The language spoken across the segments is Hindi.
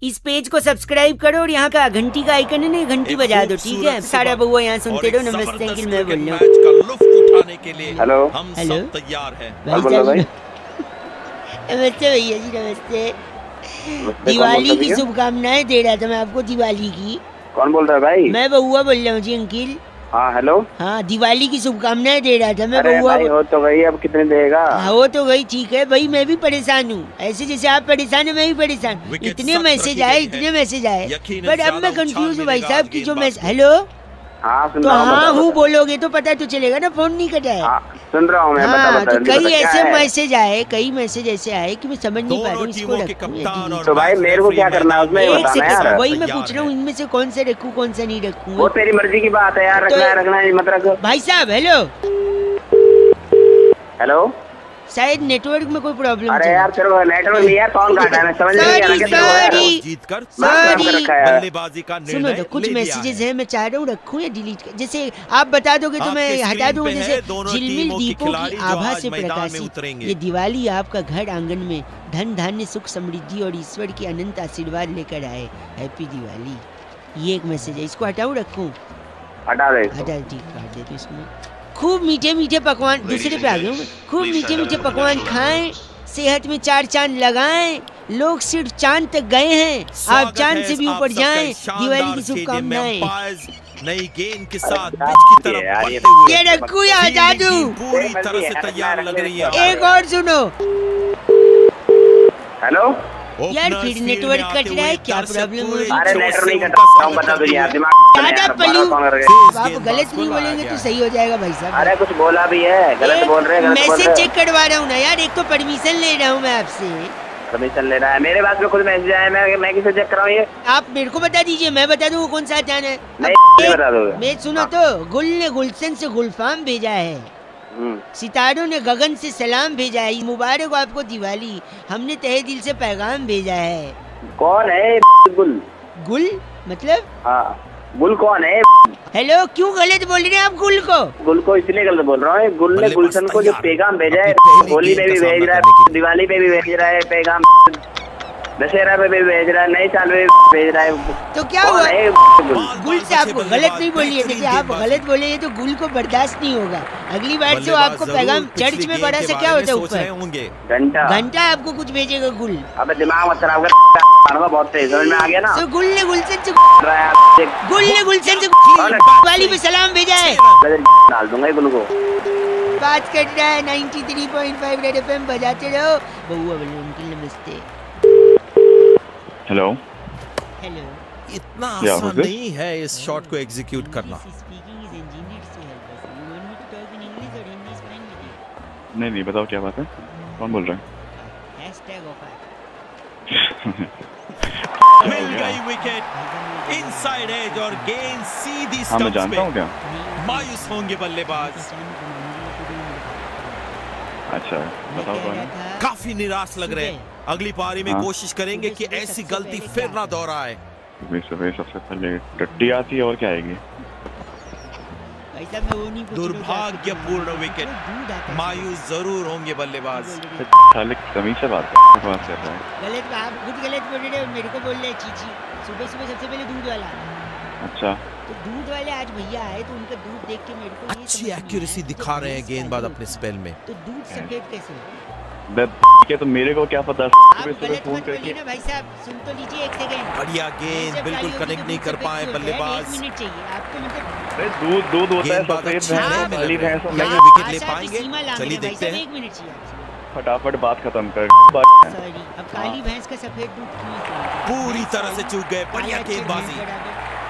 इस पेज को सब्सक्राइब करो और यहाँ का घंटी का आइकन है ना, घंटी बजा दो, ठीक है? सारा बउआ यहाँ सुनते रहो। नमस्ते अंकिल, मैं बोल रहा हूँ। हेलो हेलो तैयार है भाई। नमस्ते भैया जी, नमस्ते। दिवाली की शुभकामनाएं दे रहा था मैं आपको, दिवाली की। कौन बोल रहा है भाई? मैं बउआ बोल रहा हूँ जी अंकिल। हाँ हेलो। हाँ, दिवाली की शुभकामनाएं दे रहा था मैं अरे बउआ। भाई हो तो गई, अब कितने देगा? हो तो गई, ठीक है भाई, मैं भी परेशान हूँ। ऐसे जैसे आप परेशान है मैं भी परेशान। इतने मैसेज आए, बट अब मैं कंफ्यूज हूँ भाई साहब की जो मैसेज। हेलो, हाँ सुन तो रहा हूँ। हाँ हूँ बोलोगे तो पता तो चलेगा ना, फोन नहीं कटा है। सुन रहा हूँ मैं। हाँ, बता, तो बता, कई ऐसे मैसेज आए, कई मैसेज ऐसे आए कि मैं समझ नहीं पा रहा हूँ इसको रखूं। तो भाई मेरे को क्या करना है उसमें, बताना यार। वही मैं पूछ रहा हूँ, इनमें से कौन सा रखूं कौन सा नहीं रखूं। वो तेरी मर्जी की बात है यार, रखना है मत रखो भाई साहब। हेलो हेलो, शायद नेटवर्क में कोई प्रॉब्लम। अरे यार चलो, नेटवर्क नहीं यार, कौन काटा है, समझ नहीं आ रहा। सुनो तो कुछ मैसेजेस हैं, मैं चाह रहा हूँ रखूं या डिलीट कर। जैसे आप बता दोगे तो मैं हटा दूंगा। जैसे झिलमिल दीपों की आभा से प्रकाशित ये दिवाली आपका घर आंगन में धन धान्य सुख समृद्धि और ईश्वर की अनंत आशीर्वाद लेकर आए। हैप्पी दिवाली। ये एक मैसेज है, इसको हटाऊं रखूं? हटा दे, हटा, ठीक काट देते इसमें। खूब मीठे मीठे पकवान, दूसरे पे आ गए हूँ। खूब मीठे मीठे पकवान खाएं, सेहत में 4 चांद लगाएं। लोग सिर्फ चांद तक गए हैं, आप चांद से भी ऊपर जाएं। दिवाली की शुभकामनाएं। नई गेंद के साथ पिच की तरफ ये रखूं या हटा दूं? पूरी तरह से तैयार लग रही है। एक और सुनो। हेलो यार, फिर नेटवर्क कट रहा है, क्या प्रॉब्लम है? अरे नेटवर्क नहीं कट रहा, बता दो यार, दिमाग आप गलत नहीं बोलेंगे तो सही हो जाएगा भाई साहब। अरे कुछ बोला भी है, गलत बोल रहे हैं। मैसेज चेक करवा रहा हूँ ना यार, एक तो परमिशन ले रहा हूँ मैं आपसे। परमिशन ले रहा है? मेरे पास में खुद मैसेज आया, मैं किसे चेक कराऊँ ये? आप मेरे को बता दीजिए, मैं बता दूँ कौन सा जाना है। नहीं बता दो। मैं सुनो तो, गुल ने गुलशन से गुलफाम भेजा है, सितारों ने गगन से सलाम भेजा है। मुबारक आपको दिवाली, हमने तहे दिल से पैगाम भेजा है। कौन है गुल? गुल मतलब? हाँ, गुल कौन है? हेलो, क्यों गलत बोल रहे हैं आप गुल को? गुल को इसलिए गलत बोल रहा हूँ, गुल ने गुलशन को जो पैगाम भेजा है, होली में भी भेज रहा है, दिवाली पे भी भेज रहा है पैगाम, दशहरा पे भी भेज रहा है, नए साल में भी भेज रहा है। तो क्या हुआ? गुल से आपको गलत नहीं बोलिए, देखिए आप गलत बोलेंगे तो गुल को बर्दाश्त नहीं होगा। अगली बार से आपको पैगाम चर्च में बड़ा से क्या होता है ऊपर घंटा आपको कुछ भेजेगा गुल। अबे दिमाग मत खराब कर, बहुत तेज समझ में आ गया ना। तो गुल ने गुलशन से दिवाली पे सलाम भेजा है। डाल दूंगा गुल को। बात कर रहा है 93.5 रेड एफएम, बजाते रहो। बउआ बोलो अंकिल नमस्ते। Hello hello. इतना आसान नहीं है इस शॉट को एग्जीक्यूट करना। नहीं बताओ क्या बात है, कौन बोल रहा है? मिल गई विकेट, इनसाइड एज और गेंद सीधी हाँ मैं जानता हूँ क्या। मायूस होंगे बल्लेबाज। अच्छा बताओ कौन है? काफी निराश लग रहे हैं। अगली पारी में कोशिश करेंगे कि ऐसी गलती फिर ना दोहराए। सबसे पहले टट्टी आती है और क्या आएगी? दुर्भाग्यपूर्ण विकेट, मायूस जरूर होंगे बल्लेबाज। कमी से बात कर रहा है। गलत, आप खुद गलत बोल रहे हो, मेरे को बोल रहे हैं चीची। सुबह सुबह सबसे पहले दूध वाला। अच्छा, तो दूध वाले आज भैया आए तो उनका दूध देख के मेरे को अच्छी एक्यूरेसी दिखा रहे हैं गेंदबाज अपने स्पेल में। तो दूध सफेद कैसे हो? क्या तो मेरे को क्या पता। आप गलत मत बोलिए ना भाई साहब, सुन तो लीजिए एक सेकंड। बढ़िया गेंद, बिल्कुल कनेक्ट नहीं कर पाए बल्लेबाज। 1 मिनट चाहिए आपको, मतलब दूध होता है, सफेद भैंस, काली भैंस, विकेट ले पाएंगे? चलिए देखते हैं। 1 मिनट चाहिए। फटाफट बात खत्म कर। सॉरी, अब काली भैंस का सफेद दूध क्यों? पूरी तरह से चूक गए। बढ़िया गेंदबाजी,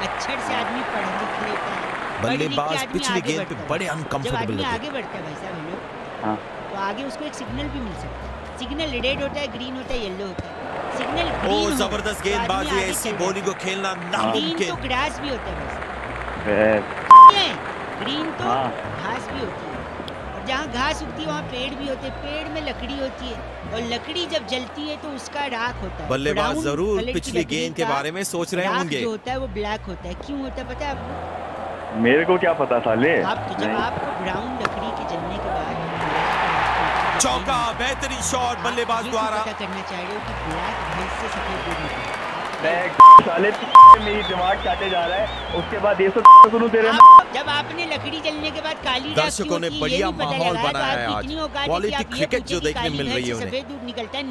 अक्षर से आदमी पढ़ लिख लेता है। बल्लेबाज पिछली गेंद पे बड़े अनकंफर्टेबल लगे। आगे बढ़ता है भाई साहब हम लोग। हाँ, तो आगे उसको एक सिग्नल भी मिल सकता है। सिग्नल रेड होता है, ग्रीन होता है, येलो होता है। सिग्नल ग्रीन, जबरदस्त गेंदबाजी, ऐसी बॉलिंग को खेलना नामुमकिन। तो ग्रास भी होता है ग्रीन तो घास भी होती है, और जहाँ घास उगती है वहाँ पेड़ भी होते हैं। पेड़ में लकड़ी होती है, और लकड़ी जब जलती है तो उसका राख होता है। बल्लेबाज जरूर पिछली गेंद के बारे में सोच रहे होंगे। जो होता है वो ब्लैक होता है। क्यों होता है पता है आपको? मेरे को क्या पता साले। जब आपको ब्राउन लकड़ी के जलने के बाद चौका, बेहतरीन शॉट बल्लेबाज द्वारा। पता करना चाह रहे हो कि ब्लैक भैंस से सफेद दूध निकलता है। साले मेरी दिमाग चाटे जा रहा है। उसके बाद ये सब सुनूं तेरे जब आपने लकड़ी जलने के बाद काली दर्शकों ने बढ़िया माहौल बनाया है आज। क्वालिटी क्रिकेट जो देखने मिल रही है उन्हें। सफेद दूध निकलता है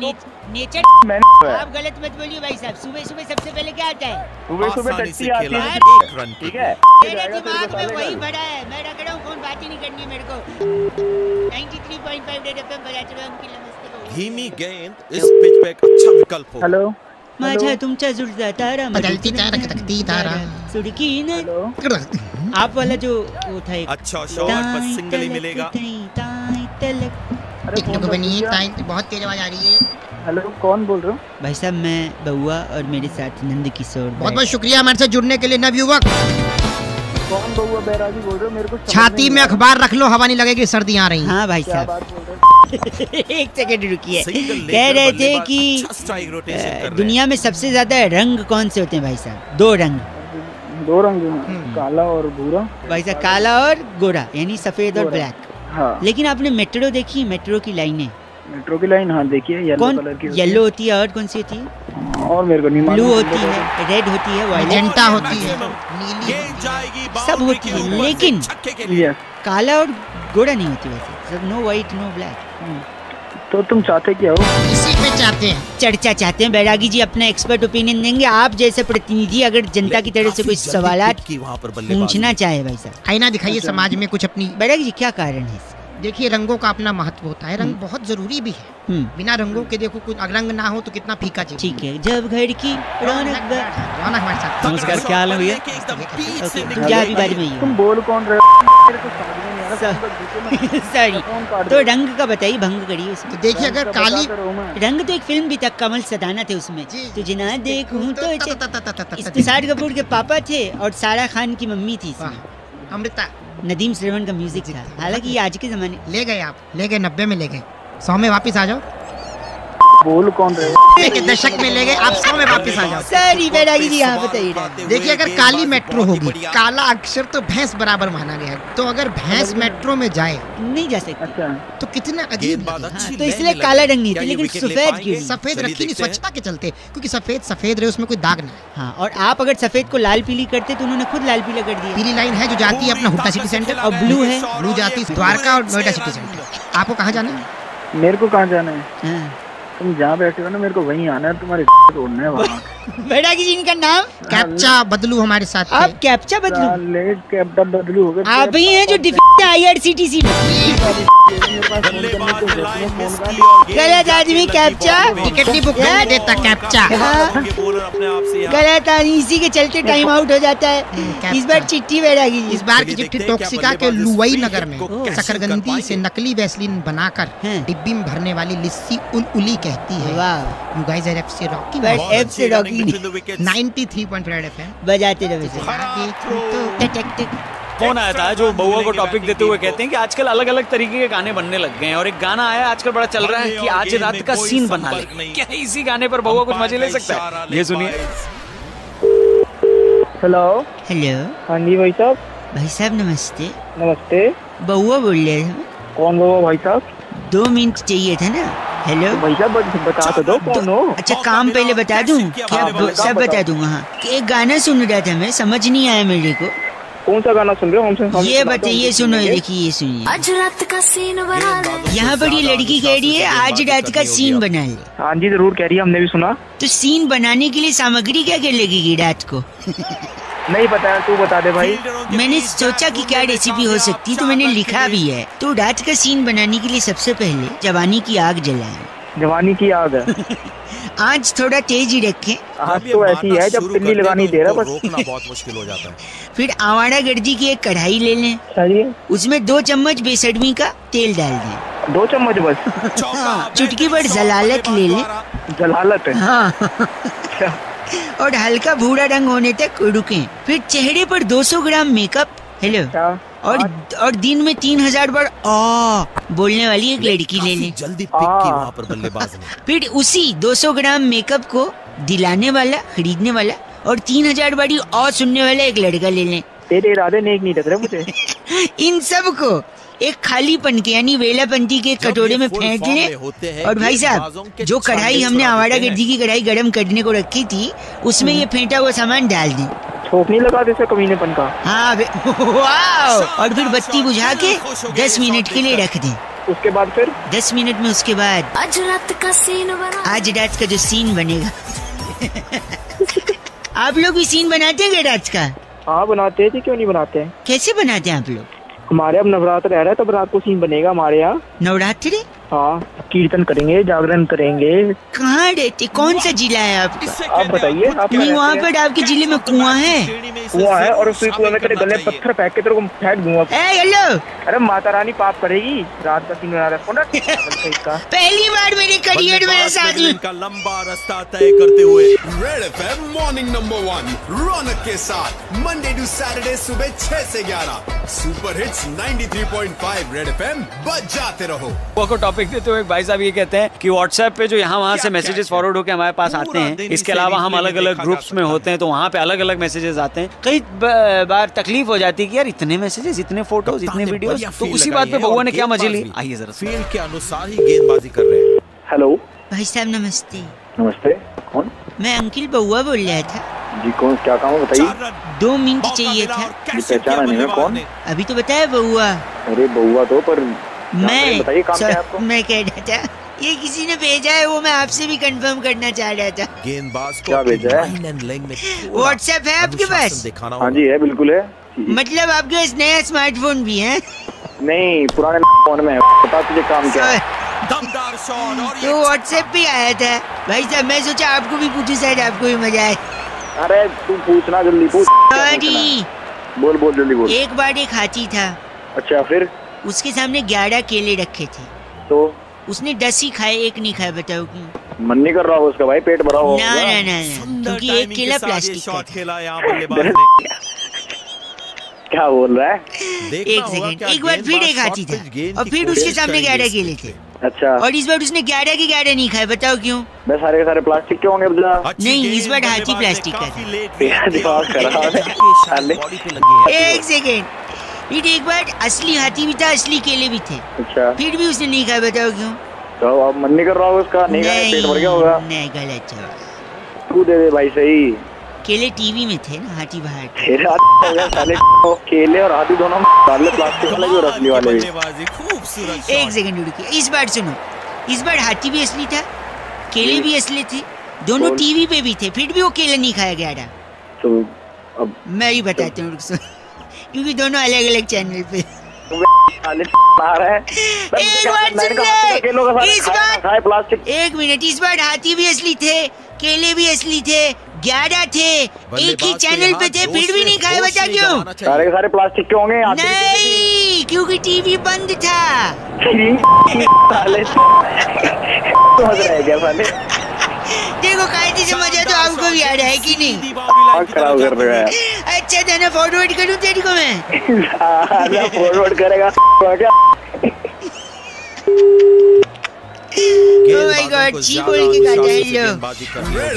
नेचर। आप गलत मत बोलिए भाई साहब। सुबह सुबह सबसे पहले क्या आता है? सुबह टट्टी आती है। एक रन ठीक है, मेरे दिमाग में वही भरा है। मैं रख रहा हूँ, कौन बात ही नहीं करनी है मेरे को। 93.5 रेड एफएम बजाते रहो। उनकी नमस्ते। धीमी गेंद इस पिच पे एक अच्छा विकल्प हो। हेलो माझा तुमचा जुळता तारा बदलती तारा तकती तारा सुड़की न आप वाला जो वो था एक अच्छा शॉट, बस सिंगल ही मिलेगा। बनिए बहुत तेज आवाज आ रही है। हेलो, कौन बोल रहे हो? भाई साहब मैं बउआ और मेरे साथ नंद किशोर। बहुत बहुत शुक्रिया हमारे साथ जुड़ने के लिए नवयुवक। कौन बउआ बैरागी बोल रहे हो? मेरे को छाती में अखबार रख लो, हवा नहीं लगेगी, सर्दी आ रही। हाँ भाई साहब एक सेकंड रुकिए। कह रहे थे कि दुनिया में सबसे ज्यादा रंग कौन से होते हैं भाई साहब? दो रंग काला और भूरा। भाई साहब काला और गोरा, यानी सफेद और ब्लैक। हाँ। लेकिन आपने मेट्रो देखी? मेट्रो की लाइनें, मेट्रो की लाइन हाँ देखिए, येलो कलर की येलो होती है और कौन सी होती है? और मेरे को नहीं मालूम। ब्लू होती है, रेड होती है, मैजेंटा होती है, सब होती है, लेकिन काला और गोरा नहीं होती वैसे। सब नो व्हाइट नो ब्लैक। तो तुम चाहते क्या हो? इसी पे चाहते हैं, चर्चा चाहते हैं। बैरागी जी अपना एक्सपर्ट ओपिनियन देंगे। आप जैसे प्रतिनिधि अगर जनता की तरफ से कोई सवालात पूछना चाहे भाई साहब, आईना दिखाइए समाज में कुछ अपनी। बैरागी जी क्या कारण है इसका? देखिए रंगों का अपना महत्व होता है, रंग बहुत जरूरी भी है। बिना रंगों के देखो कुछ रंग ना हो तो कितना फीका चाहिए। ठीक है, जब घर की रौनक हमारे साथ। नमस्कार, क्या हाल है भैया? क्या अभी बारे में तुम बोल कौन रहे हो? सॉरी, तो रंग का बताइए, भंग करिए उसमें। तो देखिए अगर काली रंग तो एक फिल्म भी था, कमल सदाना थे उसमें। तुझे ना देखूं तो तुषार कपूर के पापा थे और सारा खान की मम्मी थी। अमृता नदीम श्रवण का म्यूजिक था। हालांकि ये आज के जमाने ले गए, आप ले गए 90 में ले गए, 100 में वापस आ जाओ। बोल कौन रहे हो? एक दशक में ले गए, आप 100 में वापस आ जाओ। सॉरी बैरागी जी, यहाँ बताइए। देखिए अगर काली मेट्रो होगी, काला अक्षर तो भैंस बराबर माना गया है, तो अगर भैंस मेट्रो में जाए नहीं जा सकती, तो कितना अजीब तो इसलिए काला रंग नहीं थी, लेकिन सफेद क्यों? सफेद रखी नहीं स्वच्छता के चलते, क्योंकि सफेद सफेद रहे, उसमें कोई दाग ना। हाँ, और आप अगर सफेद को लाल पीली करते तो उन्होंने खुद लाल पीला कर दिया। पीली लाइन है जो जाती है अपना हुड्डा सिटी सेंटर, और ब्लू है, ब्लू जाती है द्वारका और नोएडा सिटी सेंटर। आपको कहाँ जाना है? मेरे को कहाँ जाना है? तुम जहाँ बैठे हो ना, मेरे को वहीं आना है, तुम्हारे तोड़ना है वहाँ। बैरागी जी इनका नाम? कैप्चा बदलू हमारे साथ। आप कैप्चा बदलू? कैप्चा बदलू हो गए। आप ही हैं जो डिफेक्ट IRCTC में गलत आदमी कैप्चा टिकट नहीं बुक करने देता कैप्चा। गलत आदमी, इसी के चलते टाइम आउट हो जाता है। इस बार चिट्ठी बैरागी जी, इस बार की चिट्ठी टॉक्सिका के लुवई नगर में शकरकंदी से नकली वैसलीन बनाकर डिब्बी में भरने वाली लिस्सी उली कहती है। You guys are FC Rocky, FC Rocky 93.5 FM बजाते रहे। फोन आया था जो बउआ को टॉपिक देते हुए कहते हैं कि आजकल अलग अलग तरीके के गाने बनने लग गए हैं, और एक गाना आया आजकल बड़ा चल रहा है कि आज रात का सीन बना ले। क्या इसी गाने पर बउआ कुछ मजे ले सकता है? ये सुनिए। हेलो हेलो, हाँ जी भाई साहब। भाई साहब नमस्ते। नमस्ते, बउआ बोल रहे थे। कौन बउआ भाई साहब? 2 मिनट चाहिए था ना। हेलो भाई साहब, बता तो दो कौन हो। अच्छा काम पहले बता दूं क्या? सब बता दूंगा। हाँ, एक गाना सुन रहा था मैं, समझ नहीं आया मेरे को। कौन सा गाना सुन रहे हो? हमसे ये बताइए, सुनो, देखिए ये सुनिए। आज रात का सीन बना ले। यहाँ पर ये लड़की कह रही है आज रात का सीन बना ले। हाँ जी जरूर कह रही है, हमने भी सुना। तो सीन बनाने के लिए सामग्री क्या क्या लगेगी रात को? नहीं पता, तू बता दे भाई। मैंने सोचा कि क्या रेसिपी हो सकती, तो मैंने लिखा भी है। तो रात का सीन बनाने के लिए सबसे पहले जवानी की आग जलाएं। जवानी की आग आज थोड़ा तेज ही रखें। आज तो ऐसी है जब तिल्ली लगानी दे रहा, बस रोकना बहुत मुश्किल हो जाता है। फिर आवारा गर्जी की एक कढ़ाई ले लें, उसमें 2 चम्मच बेसडमी का तेल डाल दें। 2 चम्मच बस। चुटकी भर जलालत ले लें। जलालत है? हाँ। और हल्का भूरा रंग होने तक रुकें। फिर चेहरे पर 200 ग्राम मेकअप, हेलो, और दिन में 3000 बार बोलने वाली एक लड़की ले लें। जल्दी पिक की वहाँ पर बल्लेबाज ने। फिर उसी 200 ग्राम मेकअप को दिलाने वाला, खरीदने वाला और 3000 बारी सुनने वाला एक लड़का ले लें। तेरे इरादे नेक नहीं लग रहे मुझे। इन सब को एक खालीपन के यानी वेलापंती के कटोरे में फेंट ले। और भाई साहब जो कढ़ाई हमने आवारा गड्डी की कढ़ाई गर्म करने को रखी थी उसमें ये फेंटा हुआ सामान डाल दें। छोक नहीं लगा देते कमीनेपन का। हाँ वाह। और फिर बत्ती बुझा के 10 मिनट के लिए रख दें। उसके बाद फिर 10 मिनट में उसके बाद आज रात का सीन बना। आज रात का जो सीन बनेगा आप लोग भी सीन बनाते हैं रात का? हाँ बनाते हैं जी, क्यों नहीं बनाते हैं। कैसे बनाते हैं आप लोग? हमारे अब नवरात्र रह रहा है तब रात को सीन बनेगा हमारे यहाँ। नवरात्रि? हाँ कीर्तन करेंगे, जागरण करेंगे। कहाँ रहते, कौन सा जिला है आपका? आप बताइए। आप नहीं वहाँ पर आपके जिले में कुआं है? कुआं है और उस कुआं में तेरे गले पत्थर फेंक के तेरे को फेंक दूंगा। हेलो। अरे माता रानी पाप करेगी। रात का सीन बना रहा है। पहली बार मेरे करियर में साथ में का लंबा रास्ता तय करते हुए रेड एफएम मॉर्निंग नंबर 1 रौनक के साथ मंडे टू सैटरडे सुबह 6 से 11 सुपर हिट्स 93.5 रेड एफएम बजाते रहो। को टॉपिक देते हुए भाई साहब ये कहते हैं कि व्हाट्सएप पे जो यहाँ वहाँ से मैसेजेस फॉरवर्ड होकर हमारे पास आते हैं, इसके अलावा हम अलग अलग ग्रुप्स में होते हैं तो वहाँ पे अलग अलग मैसेजेस आते हैं। कई बार तकलीफ हो जाती है कि यार इतने मैसेजेस, इतने फोटोज, इतने वीडियोस। तो उसी बात पे बउआ ने क्या मजे ली, आइए जरा। फील के अनुसार ही गेंदबाजी कर रहे हैं। हेलो भाई साहब नमस्ते। नमस्ते, कौन? मैं अंकिल बउआ बोल रहा था जी। कौन, क्या काम है बताइए। 2 मिनट चाहिए था। पहचाना नहीं है कौन? अभी तो बताया बउआ। अरे बउआ तो पर मैं बताइए काम क्या है आपको। मैं कह रहा था ये किसी ने भेजा है, वो मैं आपसे भी कंफर्म करना चाह रहा था। गेंदबाज क्या भेजा है? व्हाट्सएप है आपके पास? हाँ जी है, बिल्कुल है। मतलब आपके पास नया स्मार्टफोन भी है? नहीं पुराने फोन में है। बता तुझे काम क्या है। दमदार शॉट और तो व्हाट्सएप पे आया था भाई साहब, मैं सोचा आपको भी पूछूं, शायद आपको भी मजा आए। अरे तू पूछना, जल्दी पूछ। सॉरी। बोल बोल जल्दी बोल। एक बार एक हाथी था। अच्छा फिर? उसके सामने 11 केले रखे थे तो उसने 10 ही खाए, एक नहीं खाया। बताओ क्यों? मन नहीं कर रहा उसका भाई, पेट भरा होगा। ना ना ना, क्योंकि एक केला प्लास्टिक का था। क्या बोल रहा है? एक सेकंड, एक बार फिर एक हाथी था और फिर उसके सामने 11 केले थे। अच्छा। और इस बार उसने 11 के 11 नहीं खाए। बताओ क्यों? मैं सारे के सारे प्लास्टिक के होंगे। नहीं, इस बार हाथी प्लास्टिक का था। दिमाग खराब है। एक सेकंड, फिर एक बार असली हाथी भी था, असली केले भी थे। अच्छा। फिर भी उसने नहीं खाया। बताओ क्यों? तो अब मन नहीं कर रहा होगा उसका, नहीं खाया, पेट भर गया होगा। नहीं, गलत जवाब। तू दे दे भाई सही। केले टीवी में थे ना, हाथी बाहर। केले और हाथी दोनों प्लास्टिक वाले और असली वाले। एक सेकंड रुकिए, इस बार सुनो। इस बार हाथी भी असली था, केले भी असली थे, दोनों टीवी पे भी थे, फिर भी वो केला नहीं खाया गया था। तो अब मैं ही बताती हूँ क्योंकि दोनों अलग अलग चैनल पे। एक मिनट, इस बार हाथी भी असली थे, केले भी असली थे, 11 थे, एक ही चैनल पे थे, फिर भी नहीं खाए। बचा क्यों? सारे के सारे प्लास्टिक के होंगे। नहीं, क्योंकि टीवी बंद था। देखो कायदे से मजा तो आपको भी आ रहा है कि नहीं? खराब कर रहा है। अच्छा था ना, फॉरवर्ड करूँ तेरी को मैं? फॉरवर्ड करेगा क्या?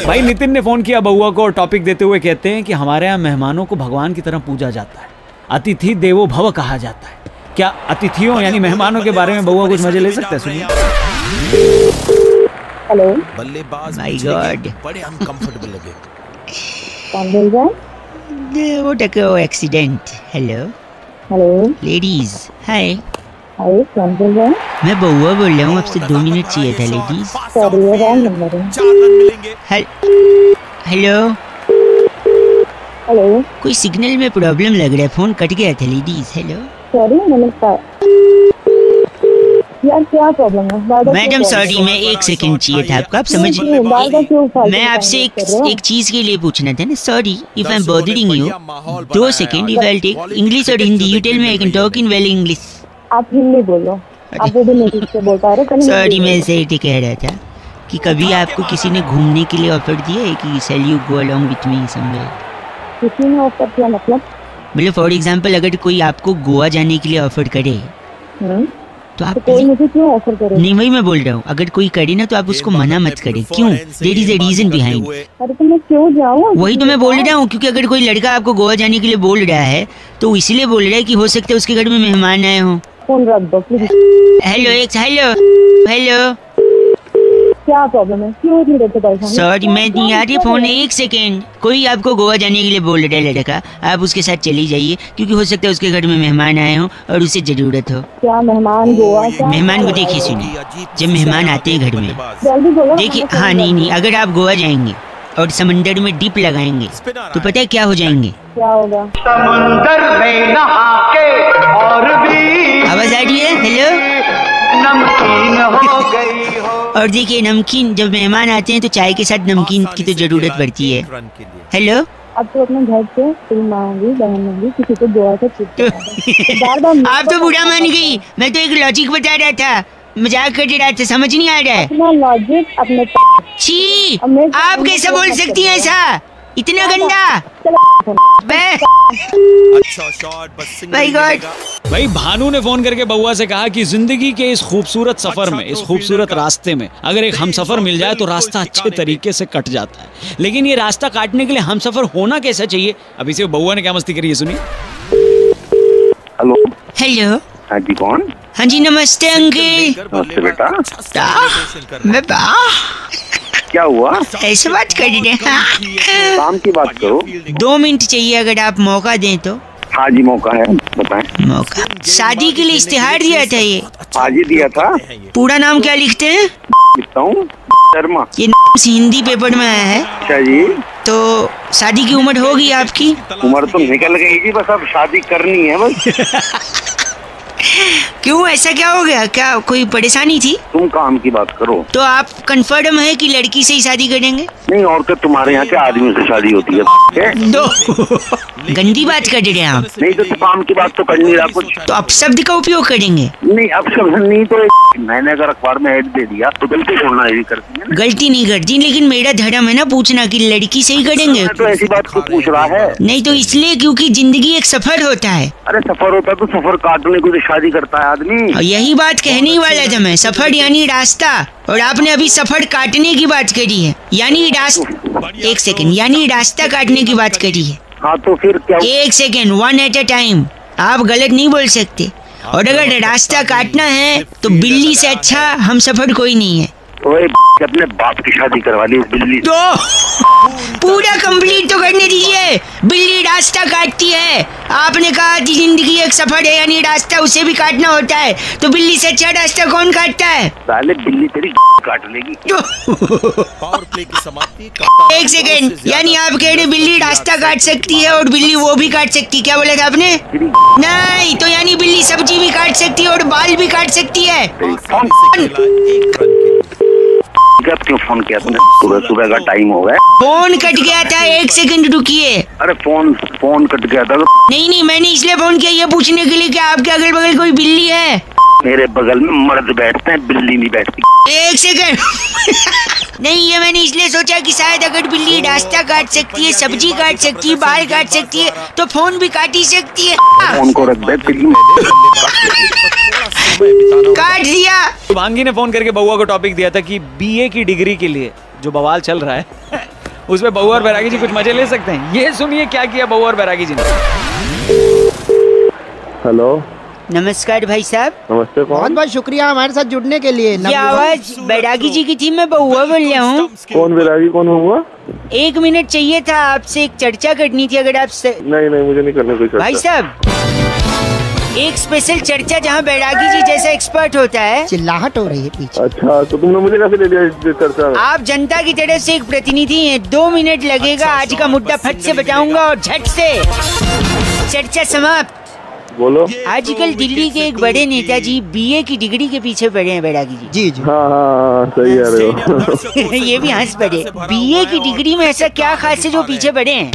भाई नितिन ने फोन किया बउआ को और टॉपिक देते हुए कहते हैं कि हमारे यहाँ मेहमानों को भगवान की तरह पूजा जाता है, अतिथि देवो भव कहा जाता है। क्या अतिथियों यानी मेहमानों के बारे में बउआ कुछ मजे ले सकता है? सुनिए। हेलो। बल्लेबाज माय गॉड, बड़े अनकंफर्टेबल लगे। कौन बोल रहा है? वो टको एक्सीडेंट। हेलो हेलो लेडीज, हाय। हाय, कौन बोल रहा है? मैं बउआ बोल रहा हूँ, आपसे 2 मिनट चाहिए था लेडीज। सॉरी, ये रॉन्ग नंबर है। 4 रन मिलेंगे। Hello hello. कोई सिग्नल में प्रॉब्लम लग रहा है, फोन कट गया था लेडीज। हेलो सॉरी, नमस्कार यार, क्या प्रॉब्लम है? मैडम सॉरी, मैं 1 सेकंड चाहिए था आपका, आप समझ। मैं आपसे एक चीज के लिए पूछना था ना। Sorry if I am bothering you. 2 second, if I take English और Hindi, you tell me, I can talk in well English. आप हिंदी बोलो। आप वो भी से बोल पा रहे? सॉरी, मैं ऐसे ही कह रहा था कि कभी आपको किसी ने घूमने के लिए ऑफर दिया है कि shall you go along with me somewhere? किसी ने ऑफर किया मतलब? फॉर एग्जांपल अगर कोई आपको गोवा जाने के लिए ऑफर करे तो आप कोई मुझे क्यों ऑफर करे? नहीं, वही मैं बोल रहा हूँ, अगर कोई करे ना तो आप उसको मना मत करें। क्यों? There is a reason behind. अरे तो मैं क्यों जाऊँ? वही तो मैं बोल रहा हूँ, क्योंकि अगर कोई लड़का आपको गोवा जाने के लिए बोल रहा है तो इसलिए बोल रहा है कि हो सकता है उसके घर में मेहमान आए हों। फोन रख दो प्लीज। हेलो क्या प्रॉब्लम है, क्यों इतनी देर से परेशान? सॉरी मैं नहीं आ रही फोन, एक सेकेंड। कोई आपको गोवा जाने के लिए बोल रहा है लड़का, आप उसके साथ चली जाइए क्योंकि हो सकता है उसके घर में मेहमान आए हों और उसे जरूरत हो। क्या मेहमान? गोवा? मेहमान को देखिए सुनिए, जब मेहमान आते हैं घर में जल्दी बोलो। देखिए, हाँ नहीं, अगर आप गोवा जाएंगे और समंदर में डिप लगाएंगे तो पता है क्या हो जाएंगे? क्या होगा? समंदर में नहा के और भी आवाज आ रही है? हेलो, नमकीन हो गई हो। और देखिए नमकीन, जब मेहमान आते हैं तो चाय के साथ नमकीन की तो जरूरत पड़ती है। हेलो, अब तो अपने घर से फिल्म मांगी, बहन मांगी, किसी को गोवा से आप तो बुरा मान गई। मैं तो एक लॉजिक बता रहा था, मजाक कर रहा था, समझ नहीं आ रहा है? अपना लॉजिक अपने छी, आप कैसे बोल सकती हैं ऐसा? इतना गंदा। अच्छा शॉट, बस माय गॉड। भाई भानु ने फोन करके बउआ से कहा कि जिंदगी के इस खूबसूरत सफर में, इस खूबसूरत रास्ते में अगर एक हमसफर मिल जाए तो रास्ता अच्छे तरीके से कट जाता है, लेकिन ये रास्ता काटने के लिए हमसफर होना कैसा चाहिए? अभी से बउआ ने क्या मस्ती करी है, सुनिए। हेलो, हाँ जी, कौन? हाँ जी नमस्ते अंकल। नमस्ते बेटा। मैं क्या हुआ? ऐसे बात कर रहे हैं? काम की बात करो। 2 मिनट चाहिए अगर आप मौका दें तो। हाँ जी मौका है, बताएं। मौका शादी के लिए इश्तिहार दिया था ये। हाँ जी दिया था। पूरा नाम क्या लिखते हैं? लिखता हूँ शर्मा। ये हिंदी पेपर में आया है। अच्छा जी। तो शादी की उम्र होगी आपकी? उम्र तो निकल गई जी, बस अब शादी करनी है बस। क्यों, ऐसा क्या हो गया? क्या कोई परेशानी थी? तुम काम की बात करो। तो आप कंफर्म है कि लड़की से ही शादी करेंगे? नहीं, और तो तुम्हारे यहाँ के आदमी से शादी होती है। दो गंदी बात कर रहे हैं आप। नहीं तो काम की बात तो कर नहीं रहा कुछ। तो अपशब्द का उपयोग करेंगे? नहीं अपशब्द नहीं, तो मैंने अगर अखबार में ऐड दे दिया तो गलती छोड़ना यही करती है। गलती नहीं करती, लेकिन मेरा धर्म है ना पूछना कि लड़की से ही करेंगे। तो ऐसी बात को पूछ रहा है? नहीं तो इसलिए क्योंकि जिंदगी एक सफर होता है। अरे सफर होता तो सफर काटने को तो शादी करता है आदमी। यही बात कहने वाला था मैं, सफर यानी रास्ता, और आपने अभी सफर काटने की बात करी है, यानी रास्ता। एक सेकंड, यानी रास्ता काटने की बात करी है। हाँ तो फिर क्या? एक सेकंड, 1 at a टाइम, आप गलत नहीं बोल सकते। और अगर रास्ता काटना है तो बिल्ली से अच्छा हम सफर कोई नहीं है। ओए अपने बाप की शादी करवा ली बिल्ली। तो पूरा कंप्लीट तो करने दीजिए। बिल्ली रास्ता काटती है, आपने कहा कि जिंदगी एक सफर है यानी रास्ता उसे भी काटना होता है, तो बिल्ली से अच्छा रास्ता कौन काटता है? साले बिल्ली तेरी काट लेगी। पावर प्ले की समाप्ति। एक सेकेंड, यानी आप कह रहे बिल्ली रास्ता काट सकती है और बिल्ली वो भी काट सकती है? क्या बोला था आपने? नहीं, तो यानी बिल्ली सब्जी भी काट सकती है और बाल भी काट सकती है। क्यों फोन किया तुमने? सुबह सुबह का टाइम हो गया। फोन कट गया था, एक सेकंड रुकिए। अरे फोन कट गया था। नहीं, मैंने इसलिए फोन किया ये पूछने के लिए कि आपके अगल बगल कोई बिल्ली है? मेरे बगल में मर्द बैठते हैं, बिल्ली नहीं बैठती। एक सेकंड नहीं, ये मैंने इसलिए सोचा कि शायद अगर बिल्ली रास्ता काट सकती है, सब्जी काट सकती है, बाल काट सकती है, तो फोन भी काट ही सकती है। फोन को रख दे, काट दिया। भांगी ने फोन करके बउआ को टॉपिक दिया था कि बीए की डिग्री के लिए जो बवाल चल रहा है उसमें बउआ और बैरागी जी कुछ मजे ले सकते हैं। ये सुनिए क्या किया बउआ और बैरागी जी ने। हेलो, नमस्कार भाई साहब। नमस्ते, बहुत बहुत शुक्रिया हमारे साथ जुड़ने के लिए। ये आवाज बैरागी जी की थी, मैं बउआ बोल रहा हूँ। कौन बैरागी, कौन हुआ? 1 मिनट चाहिए था, आपसे एक चर्चा करनी थी अगर आप नहीं मुझे नहीं करना कोई चर्चा। भाई साहब एक स्पेशल चर्चा जहाँ बैरागी जी जैसा एक्सपर्ट होता है। चिल्लाहट हो रही है पीछे। अच्छा, तो तुमने मुझे कैसे ले लिया इस चर्चा में? आप जनता की तरफ से एक प्रतिनिधि हैं, 2 मिनट लगेगा। आज का मुद्दा फट से बताऊंगा और झट से चर्चा समाप्त। बोलो। आजकल दिल्ली के एक बड़े नेताजी बीए की डिग्री के पीछे पड़े हैं बैरागी जी। जी जी। हाँ सही कह रहे हो। ये भी हंस पड़े। बीए की डिग्री में ऐसा क्या खास है जो पीछे पड़े हैं?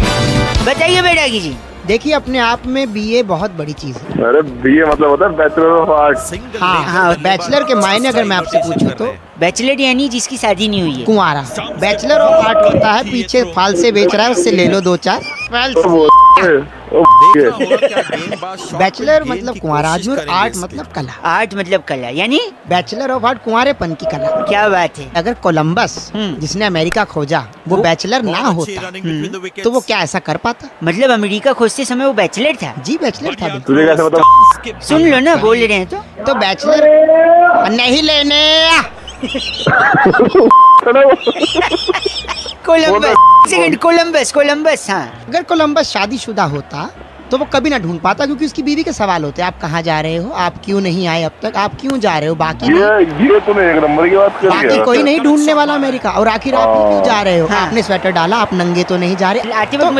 बताइए बैरागी जी। देखिए अपने आप में बीए बहुत बड़ी चीज है। अरे बीए मतलब होता है बैचलर ऑफ आर्ट्स। हाँ, बैचलर के मायने अगर मैं आपसे पूछूं तो बैचलर यानी जिसकी शादी नहीं हुई है, कुंवारा। बैचलर ऑफ आर्ट होता है पीछे फालसे बेच रहा है, उससे ले लो 2-4 तो बैचलर मतलब कुंवारा आदमी और आर्ट मतलब कला। आर्ट मतलब कला, यानी बैचलर ऑफ आर्ट कुंवारेपन की कला। क्या बात है। अगर कोलंबस जिसने अमेरिका खोजा वो बैचलर ना होता तो वो क्या ऐसा कर पाता? मतलब अमेरिका खोजते समय वो बैचलर था? जी बैचलर था। तुझे कैसे पता? सुन लो ना, बोल रहे हैं तो बैचलर नहीं लेने कोलंबस हाँ। अगर कोलंबस शादीशुदा होता तो वो कभी ना ढूंढ पाता, क्योंकि उसकी बीवी के सवाल होते हैं, आप कहाँ जा रहे हो, आप क्यों नहीं आए अब तक, आप क्यों जा रहे हो, बाकी ये तूने एक नंबर की बात कर बाकी कोई नहीं ढूंढने वाला अमेरिका। और आखिर आप क्यों जा रहे हो? हाँ। आपने स्वेटर डाला, आप नंगे तो नहीं जा रहे। तो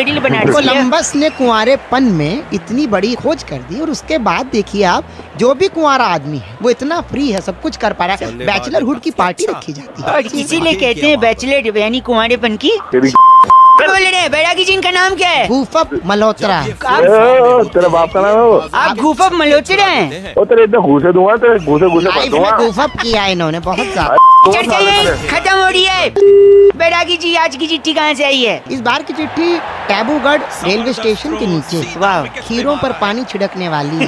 कोलंबस ने कुंवारेपन में इतनी बड़ी खोज कर दी, और उसके बाद देखिए आप जो भी कुंवारा आदमी है वो इतना फ्री है, सब कुछ कर पा रहा है। बैचलरहुड की पार्टी रखी जाती है, और इसीलिए कहते हैं बैचलर यानी कुंवारेपन की। बोल रहे हैं बैरागी जी, इनका नाम क्या है? गूफप मल्होत्रा। तेरा बाप का नाम है वो? आप गूफप मल्होत्रा हैं? ओ तेरे इतने घूसे दूंगा, तेरे घूसे गूफप किया इन्होंने बहुत ज्यादा। खत्म हो रही है। बैरागी जी आज की चिट्ठी कहाँ से आई है? इस बार की चिट्ठी टैबूगढ़ रेलवे स्टेशन के नीचे वाह खीरों पर पानी छिड़कने वाली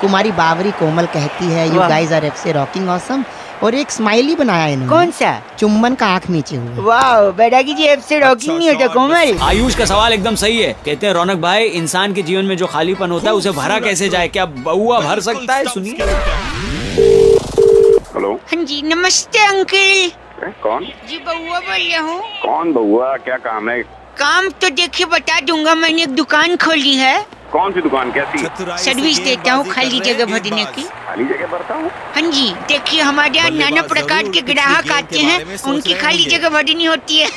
कुमारी बावरी कोमल कहती है, यू गाइस आर एफसी रॉकिंग ऑसम, और एक स्माइली बनाया इन्होंने। कौन सा? चुम्बन का आंख नीचे हुआ। वाह बैरागी जी एफसी रॉकिंग नहीं होता कोमल। आयुष का सवाल एकदम सही है। कहते हैं रौनक भाई, इंसान के जीवन में जो खालीपन होता है उसे भरा कैसे जाए, क्या बउआ भर सकता है? सुनिए। हेलो। हाँ जी नमस्ते अंकल। कौन? जी बउआ बोल रहा हूँ। कौन बउआ, क्या काम है? काम तो देखिए बता दूंगा, मैंने एक दुकान खोली है। कौन सी दुकान, कैसी? सर्विस देता हूँ, खाली जगह भरने की। खाली जगह भरता हूँ? हाँ जी देखिए हमारे यहाँ नाना प्रकार के ग्राहक आते हैं, उनकी खाली जगह भरनी होती है।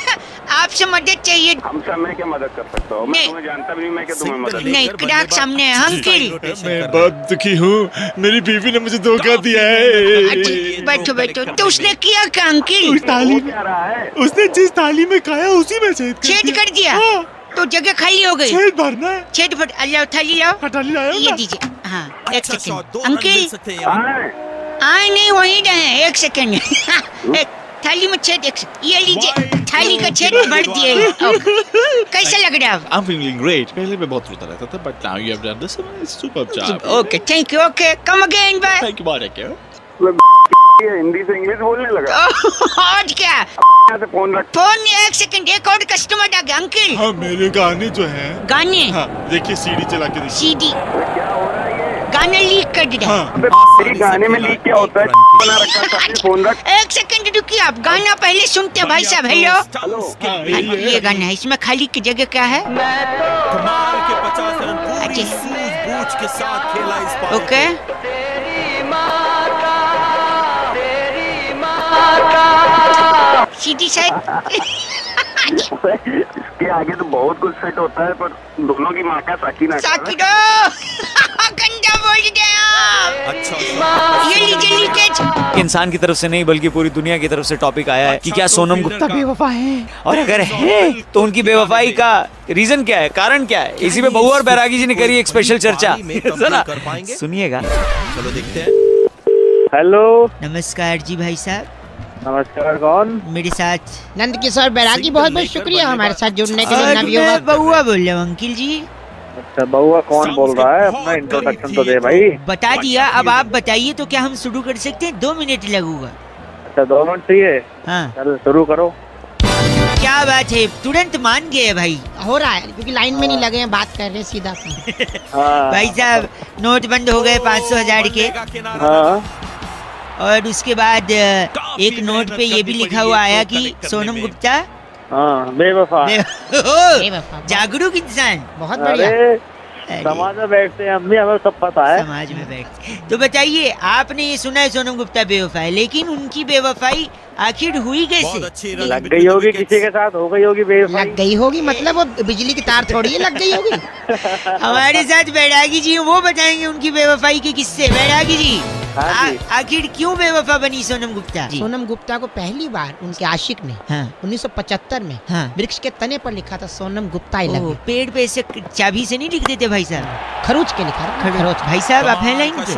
आपसे मदद चाहिए। हमसे मैं क्या मदद कर सकता हूँ? मैं तुम्हें जानता भी नहीं, मैं क्या तुम्हें मदद? नहीं ग्राहक सामने है अंकल। मैं बहुत दुखी हूँ, मेरी बीवी ने मुझे धोखा दिया है। बैठो बैठो। तो उसने किया क्या अंकल? उसने जिस थाली में खाया उसी में छेद कर दिया। तो जगह खाली हो गई। छेद भरना है। छेद भर। अल्लाह थाली लाओ। थाली लाओ। ये दीजिए। हाँ एक सेकंड अंकल। आए नहीं वहीं रहे, एक सेकंड। एक थाली में छेद, ये लीजिए थाली का छेद भर दिए। कैसा लग रहा है? I'm feeling great. पहले मैं बहुत रोता रहता था, but now you have done this. It's superb job. Okay, thank you. Okay, come again, bye. Thank you, bye. Hindi से इंग्लिश बोलने लगा। और क्या? फोन रख। फोन एक सेकंड, एक और कस्टमर आ गया अंकल। हाँ मेरे गाने जो हैं। गाने? हाँ देखिए सीडी चला के देखिए। सीडी? क्या हो रहा है ये? गाना लीक कर दिया। हाँ। गाने में लीक क्या होता है? बना रखा है, फोन रख। एक सेकंड रुकिए, आप गाना पहले सुनते भाई साहब। हेलो ये गाना है, इसमें खाली की जगह क्या है? कमाल के 50 रन पूरी सूझबूझ के साथ खेला इस पारी। ओके सीधी साइड। इसके आगे तो बहुत कुछ सेट होता है, पर दोनों की माँ का साकिना। गंदा बोल गया। अच्छा ये लीजिए लीकेज। इंसान की तरफ से नहीं बल्कि पूरी दुनिया की तरफ से टॉपिक आया है कि क्या सोनम गुप्ता बेवफा है, और अगर है तो उनकी बेवफाई का रीजन क्या है, कारण क्या है। इसी पे बउआ और बैरागी जी ने करी एक स्पेशल चर्चा, सुनिएगा। चलो देखते हैं। हेलो नमस्कार जी भाई साहब। नमस्कार, कौन? मेरे साथ नंद किशोर बैरागी, बहुत बहुत शुक्रिया हमारे साथ जुड़ने के लिए। मैं बउआ बोल रहा हूँ अंकिल जी। अच्छा बउआ कौन बोल रहा है? अपना इंट्रोडक्शन तो दे भाई। बता दिया, अब आप बताइए तो क्या हम शुरू कर सकते हैं? 2 मिनट लगूंगा। अच्छा 2 मिनट चाहिए? हाँ चल शुरू करो। क्या बात है, तुरंत मान गए भाई। हो रहा है क्योंकि लाइन में नहीं लगे हैं, बात कर रहे हैं सीधा। भाई साहब नोट बंद हो गए 500,000 के। हाँ। और उसके बाद एक नोट पे ये भी लिखा हुआ आया कि सोनम गुप्ता बेवफा। जागरूक इंसान। बहुत बढ़िया। समाज में बैठते हैं हम भी, हमें सब पता है। समाज में बैठते। तो बताइए, आपने ये सुना है सोनम गुप्ता बेवफा है, लेकिन उनकी बेवफाई आखिर हुई कैसे? लग गई होगी किसी के साथ, हो गई होगी बेवफाई। लग गई होगी मतलब वो बिजली की तार थोड़ी है, लग गई होगी। हमारे साथ बैरागी जी वो बताएंगे उनकी बेवफाई के किस्से। बैरागी जी आखिर क्यों बेवफा बनी सोनम गुप्ता? सोनम गुप्ता को पहली बार उनके आशिक ने 1975 में वृक्ष के तने पर लिखा था Sonam Gupta I love you. पेड़ पे से चाबी से नहीं लिख देते भाई साहब, खरोच के लिखा, खरोच। भाई साहब आप हैं लाइन पे।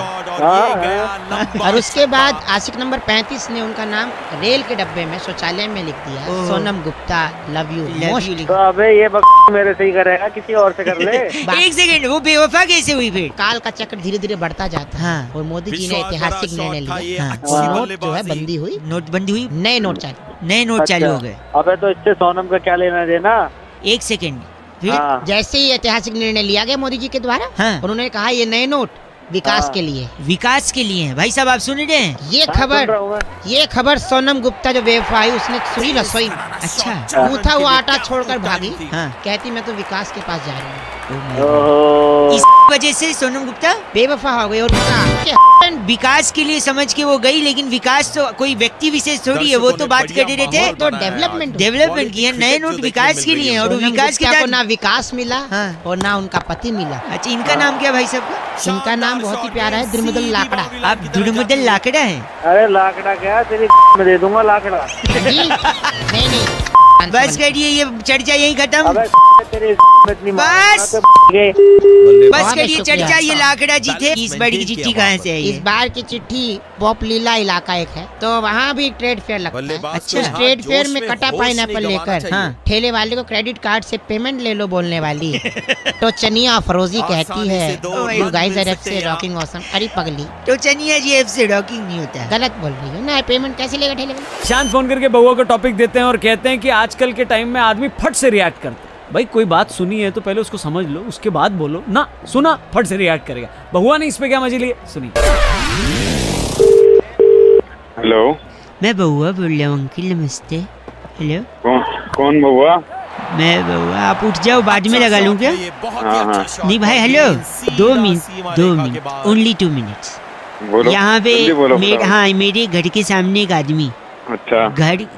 और उसके बाद आशिक नंबर 35 ने उनका नाम रेल के डब्बे में शौचालय में लिख दिया, Sonam Gupta love you most. तो अबे ये मेरे से ही करेगा, किसी और से कर ले। एक सेकंड, वो बेवफा कैसे हुई फिर? काल का चक्र धीरे धीरे बढ़ता जाता है और मोदी जी ने ऐतिहासिक निर्णय लिया। नोट जो है बंदी हुई, नोटबंदी हुई, नए नोट चालू हो गए। अबे तो इससे सोनम का क्या लेना देना? एक सेकंड, फिर जैसे ही ऐतिहासिक निर्णय लिया गया मोदी जी के द्वारा, उन्होंने कहा ये नए नोट विकास के लिए, विकास के लिए हैं। भाई साहब आप सुन रहे हैं ये खबर सोनम गुप्ता जो बेवफा है उसने सुनी रसोई। अच्छा, गूथा हुआ आटा छोड़कर भागी, कहती मैं तो विकास के पास जा रही हूँ। इस वजह से सोनम गुप्ता बेवफा हो गई। और विकास के लिए समझ के वो गई, लेकिन विकास तो कोई व्यक्ति विशेष थोड़ी है, वो तो बात कर रहे थे तो डेवलपमेंट की है। नए नोट विकास के लिए, और विकास के ना विकास मिला और ना उनका पति मिला। अच्छा, इनका नाम क्या भाई साहब? इनका नाम बहुत ही प्यारा है, दुर्मुदल लाकड़ा। आप दुर्मुदल लाकड़ा है? अरे लाकड़ा क्या, तेरी में दे दूंगा लाकड़ा। नहीं बस करिए, ये चर्चा यही खत्म। बस करिए चर्चा, ये लाकड़ा जी थे। इस बार की चिट्ठी कहाँ से है? इस बार की चिट्ठी पॉपलीला इलाका एक है, तो वहाँ भी ट्रेड फेयर लगता है। अच्छा, ट्रेड फेयर में कटा पाइनएप्पल लेकर ठेले वाले को क्रेडिट कार्ड से पेमेंट ले लो बोलने वाली तो चनिया फरोजी कहती है यू गाइस आर एफ से रॉकिंग ऑसम। अरे पगली, तो चनिया जी एफ से रॉकिंग नहीं होता, गलत बोल रही है ना। पेमेंट कैसे लेगा ठेले वाले? शांत फोन करके बउआ को टॉपिक देते हैं और कहते हैं कि आजकल के टाइम में आदमी फट से रिएक्ट करता है। भाई कोई बात सुनी है तो पहले उसको समझ लो, उसके बाद बोलो ना। सुना फट से रिएक्ट करेगा। बहुआ ने इस पे क्या मजे लिए, सुनिए। हेलो, मैं बहुआ बोल रहा हूँ अंकिल, नमस्ते। हेलो, कौन बहुआ? मैं बहुआ, आप उठ जाओ, बाद में लगा लूँ क्या? नहीं भाई, हेलो, 2 मिनट, ओनली 2 मिनट्स। यहाँ पे हाँ, मेरे घर के सामने एक आदमी, अच्छा,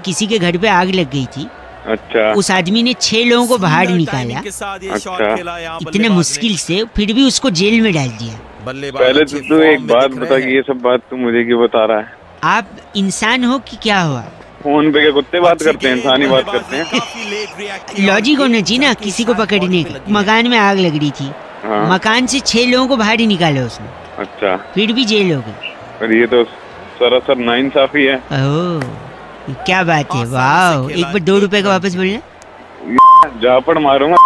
किसी के घर पे आग लग गई थी। अच्छा, उस आदमी ने 6 लोगों को बाहर निकाला, अच्छा, इतने मुश्किल से, फिर भी उसको जेल में डाल दिया। पहले तो तू एक बात बता कि ये सब बात तू मुझे क्यों बता रहा है? आप इंसान हो कि क्या हुआ? फोन पे क्या कुत्ते बात करते हैं, इंसानी बात करते हैं? लॉजिक होना चाहिए ना किसी को पकड़ने का। मकान में आग लग रही थी, मकान से 6 लोगों को बाहर ही निकाला उसने। अच्छा, फिर भी जेल हो गई। पर ये तो सरासर नाइंसाफी है। ओह, क्या बात है, वाह। एक बार 2 रुपए का वापस बोलना। जापड़ मारूंगा।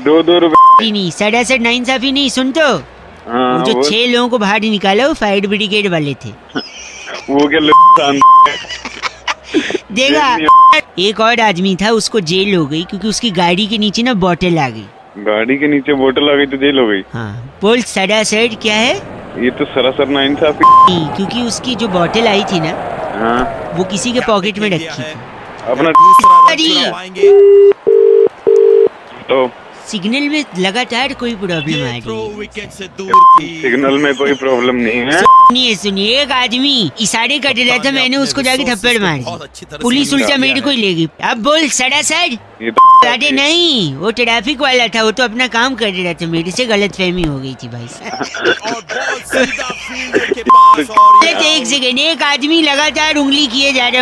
2 रुपए नहीं, सरासर नाइंसाफी नहीं, सुन तो। वो जो 6 लोगों को बाहर निकाला वो फायर ब्रिगेड वाले थे। वो क्या देखा, एक और आदमी था, उसको जेल हो गई क्योंकि उसकी गाड़ी के नीचे ना बोतल आ गई। गाड़ी के नीचे बोतल आ गई तो जेल हो गई? हाँ, बोल सरासर क्या है? ये तो सरासर नाइंसाफी, क्योंकि उसकी जो बोतल आई थी ना, वो किसी के पॉकेट में रखी थी। अपना तो सिग्नल में लगातार कोई प्रॉब्लम आ रही है। सिग्नल में कोई प्रॉब्लम नहीं है। सुनिए, एक आदमी इशारे कर रहा था, मैंने उसको जाके थप्पड़ मार दी। पुलिस उल्टा मेरे को ले गई। अब बोल सरासर। अरे नहीं, वो ट्रैफिक वाला था, वो तो अपना काम कर रहा था, मेरे से गलतफहमी हो गई थी भाई। एक सेकेंड, एक आदमी लगातार उंगली किए जा रहा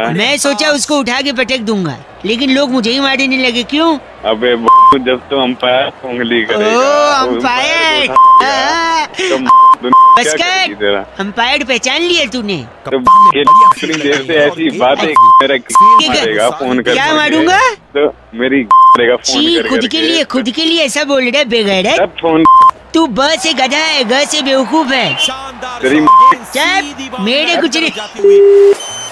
है। मैं सोचा उसको उठा के पटक दूंगा, लेकिन लोग मुझे ही मारने लगे। क्यों? अबे जब तो अंपायर उंगली करेगा। ओ अंपायर, बस कर, अंपायर पहचान लिया तूने? तो देर से ऐसी बात है, मेरा फोन कर, क्या मारूंगा? तो मेरी फोन खुद के लिए ऐसा बोल रहा है बेगैर? फोन तू ब से गधा है, ग से बेवकूफ है। मेरे कुछ नहीं।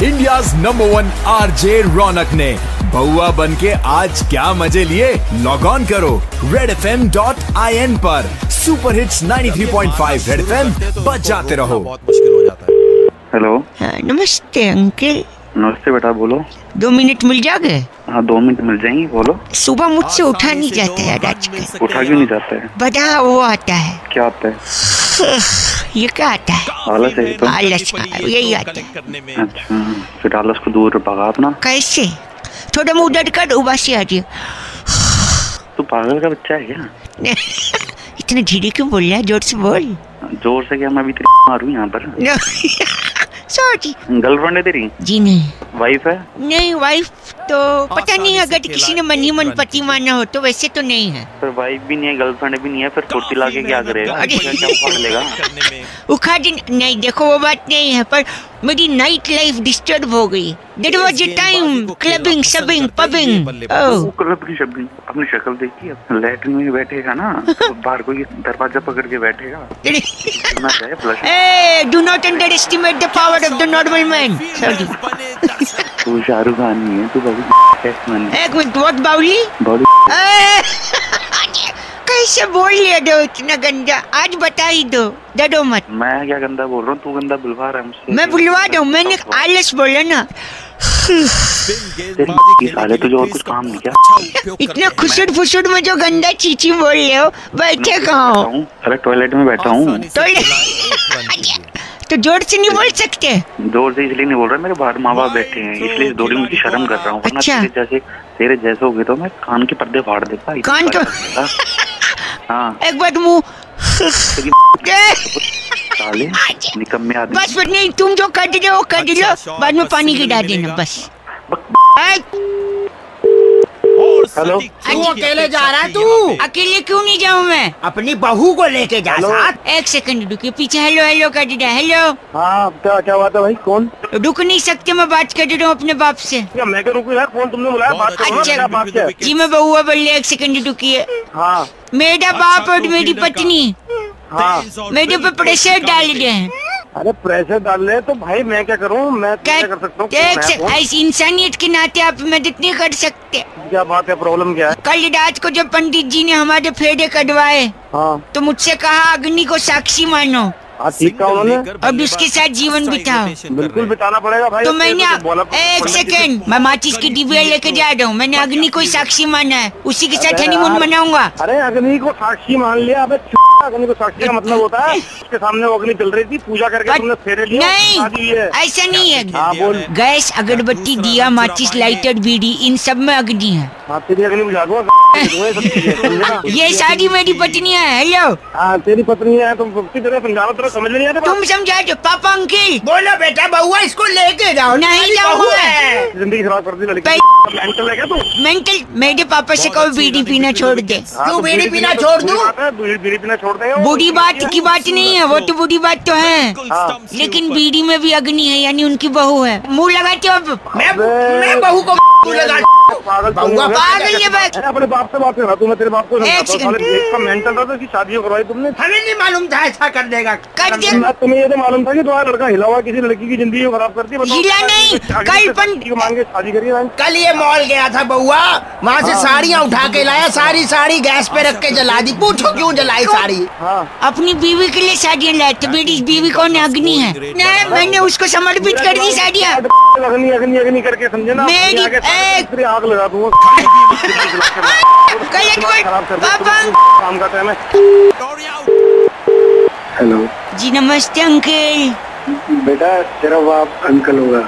इंडियाज नंबर 1 आरजे रौनक ने बहुआ बन के आज क्या मजे लिए? लॉग ऑन करो redfm.in पर। सुपर हिट्स 93.5 रेड एफएम, बजाते रहो। हेलो, नमस्ते अंकल। नमस्ते बेटा, बोलो। 2 मिनट मिल जाओगे? हाँ, 2 मिनट मिल जाएंगे, बोलो। सुबह मुझसे उठा नहीं जाता है आजकल। उठा क्यों नहीं जाता है? बड़ा वो आता है। क्या आता है? ये क्या आता है? आलस है तो? आलस, यही आता है। अच्छा, फिर आलस को दूर भगा अपना। कैसे? थोड़ा मुँह डट कर उबासी आ रही है। तू पागल का बच्चा है क्या? इतना धीरे क्यों बोल रहा है? जोर से बोल। जोर से क्या, मैं अभी तेरी मारूं यहाँ पर? सॉरी। गर्लफ्रेंड है तेरी? जी नहीं। वाइफ है? नहीं, वाइफ तो पता नहीं, अगर किसी ने मन ही मन पति माना हो तो वैसे तो नहीं है। फिर वाइफ भी नहीं है, गर्लफ्रेंड भी नहीं है, फिर फुर्ती लाके क्या करेगा? क्या उखाड़ लेगा? उखाड़ नहीं, देखो वो बात नहीं है, पर मेरी नाइट लाइफ डिस्टर्ब हो गई। That was the time, clubbing, शबिंग, पबिंग। क्लबिंग शबिंग, अपनी शक्ल देखी? लैट्रिन में बैठेगा ना, बाहर कोई दरवाजा पकड़ के बैठेगा। Do not underestimate the power of the normal man. Sorry. तू शाहरुख खान नहीं है, तू एक मिनट, बहुत बाउली? कैसे बोल लिया दो इतना गंदा? आज बता ही दो, डरो मत। मैं क्या गंदा बोल रहा हूँ, तू गंदा बुलवा रहा है मुझसे। मैं बुलवा दूँ? मैंने आलस बोला ना। साले तुझे और कुछ काम नहीं क्या? इतना खुशुट फुसुट में जो गंदा चीची बोल रहे हो, बैठे कहाँ हो? अरे टॉयलेट में बैठा हूँ। तो जोर से नहीं बोल सकते? जोर से इसलिए नहीं बोल रहा, मेरे बाहर माँ बाप बैठे हैं, इसलिए थोड़ी मुझे शर्म कर रहा हूँ। अच्छा। तेरे जैसे हो गए तो मैं कान के पर्दे फाड़ देता। कान तो हाँ, एक बार मुँह निकम्मे आदमी। बस नहीं, तुम जो कर रहे हो कर लो, बाद में पानी गिरा देना बस। हेलो, तू अकेले जा रहा है? तू अकेले क्यों नहीं जाऊँ मैं? अपनी बहू को लेके जा साथ। एक सेकंड रुकिए, पीछे हेलो हेलो कर रहा है। हेलो। हाँ, क्या बात है भाई? कौन? रुक नहीं सकते, मैं बात कर रहा हूँ अपने बाप से। क्या मैं क्या रुकूं यार? फोन तुमने बुलाया, बात करो। अच्छा बात क्या? जी, मैं बहुआ बोल रही, एक सेकंड रुकिए। हाँ, मेरा बाप और मेरी पत्नी हाँ, मेरे पे प्रेशर डाल रहे हैं। अरे प्रेशर डाल रहे तो भाई मैं क्या करूँ? मैं क्या कर सकता हूँ? ऐसी इंसानियत के नाते आप मदद नहीं कर सकते? क्या बात है, प्रॉब्लम क्या है? कल रात को जब पंडित जी ने हमारे फेरे कटवाए, हाँ, तो मुझसे कहा अग्नि को साक्षी मानो। ठीक है उन्होंने। अब उसके साथ जीवन बिताओ। बिल्कुल बिताना पड़ेगा भाई। तो मैंने एक सेकंड, मैं माचिस की डिबिया लेके जा रहा हूँ। मैंने अग्नि को साक्षी माना है, उसी के साथ हनीमून मनाऊंगा। अरे अग्नि को साक्षी मान लिया? अबे अग्नि को साक्षी का मतलब होता है उसके सामने वो अग्नि चल रही थी, पूजा करके तुमने फेरे लिया। नहीं, ऐसा नहीं है। बोल। गैस, अगरबत्ती, दिया, माचिस, लाइटर, बीड़ी, इन सब में अग्नि है। तेरी अग्नि बुझा दो। ये सारी मेरी पत्नी है। हेलो। हाँ, तेरी पत्नी है, तुम समझ नहीं आता? तुम समझा दो। पापा अंकिल बोलो बेटा, बउआ इसको लेके जाओ। नहीं जाऊंगा, जिंदगी खराब कर दी लड़की। मेंटल है क्या तू? मेंटल? मेरे पापा से कहो बीड़ी पीना छोड़ दे। क्यों बीड़ी पीना छोड़ दूं? बीड़ी पीना छोड़ देगा? बुरी बात की बात नहीं है, वो तो बुरी बात तो है, लेकिन बीड़ी में भी अग्नि है, यानी उनकी बहू है। मुँह लगाते हो? अब मैं बहू को लगा पागल है बस। अपने बाप से बात कर रहा तू। मैं तेरे बाप को मेंटल था तो इसकी शादी करवाई तुमने? हमें नहीं मालूम था ऐसा कर देगा। तुम्हें ये तो मालूम था कि तुम्हारा लड़का हिला हुआ किसी लड़की की जिंदगी को खराब करती है। हिला नहीं, कल मांग के शादी करी। कल ये मॉल गया था बउआ, वहाँ से साड़ियाँ उठा के लाया, साड़ी गैस पे रख के जला दी। पूछो क्यों जलाई साड़ी? अपनी बीवी के लिए साड़ियाँ लाए थे। मेरी बीवी कौन है? अग्नि है। नहीं, मैंने उसको समर्पित कर दी साड़ियाँ। अग्नि अग्नि अग्नि करके समझे ना? मेरी आग लगा दूंगा। काम का टाइम है। हेलो जी, नमस्ते अंकल। बेटा तेरा बाप अंकल होगा।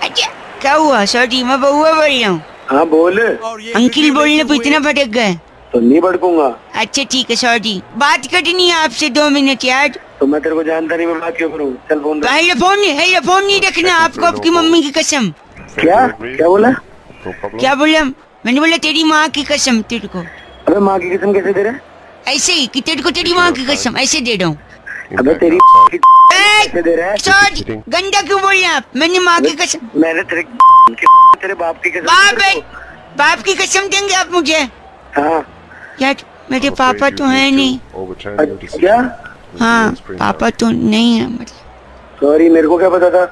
अच्छा, क्या हुआ? सॉरी, मैं बउआ बोल रहा हूँ। हाँ बोल। अंकल बोलने पे इतना भटक गए? तो नहीं भड़कूंगा। अच्छा ठीक है, सॉरी। बात करनी है आपसे 2 मिनट यार। तो मैं तेरे को जानता नहीं, मैं बात क्यों करूँ? चल फोन। फोन नहीं रखना, आपको आपकी मम्मी की कसम। क्या बोला? क्या बोला? मैंने बोला तेरी माँ की कसम तेरे को। अबे माँ की कसम कैसे दे रहा? ऐसे ही कि तेरे को तेरी माँ की कसम ऐसे दे रहा हूँ। अबे तेरी कैसे दे रहा है? सॉरी, गंदा क्यों बोल रहे हैं आप? मैंने माँ की कसम। मैंने तेरे बाप की कसम। बाप की कसम देंगे आप मुझे? हाँ यार, मेरे पापा तो है नहीं। क्या? हाँ, पापा तो नहीं है। मतलब सॉरी, मेरे को क्या पता था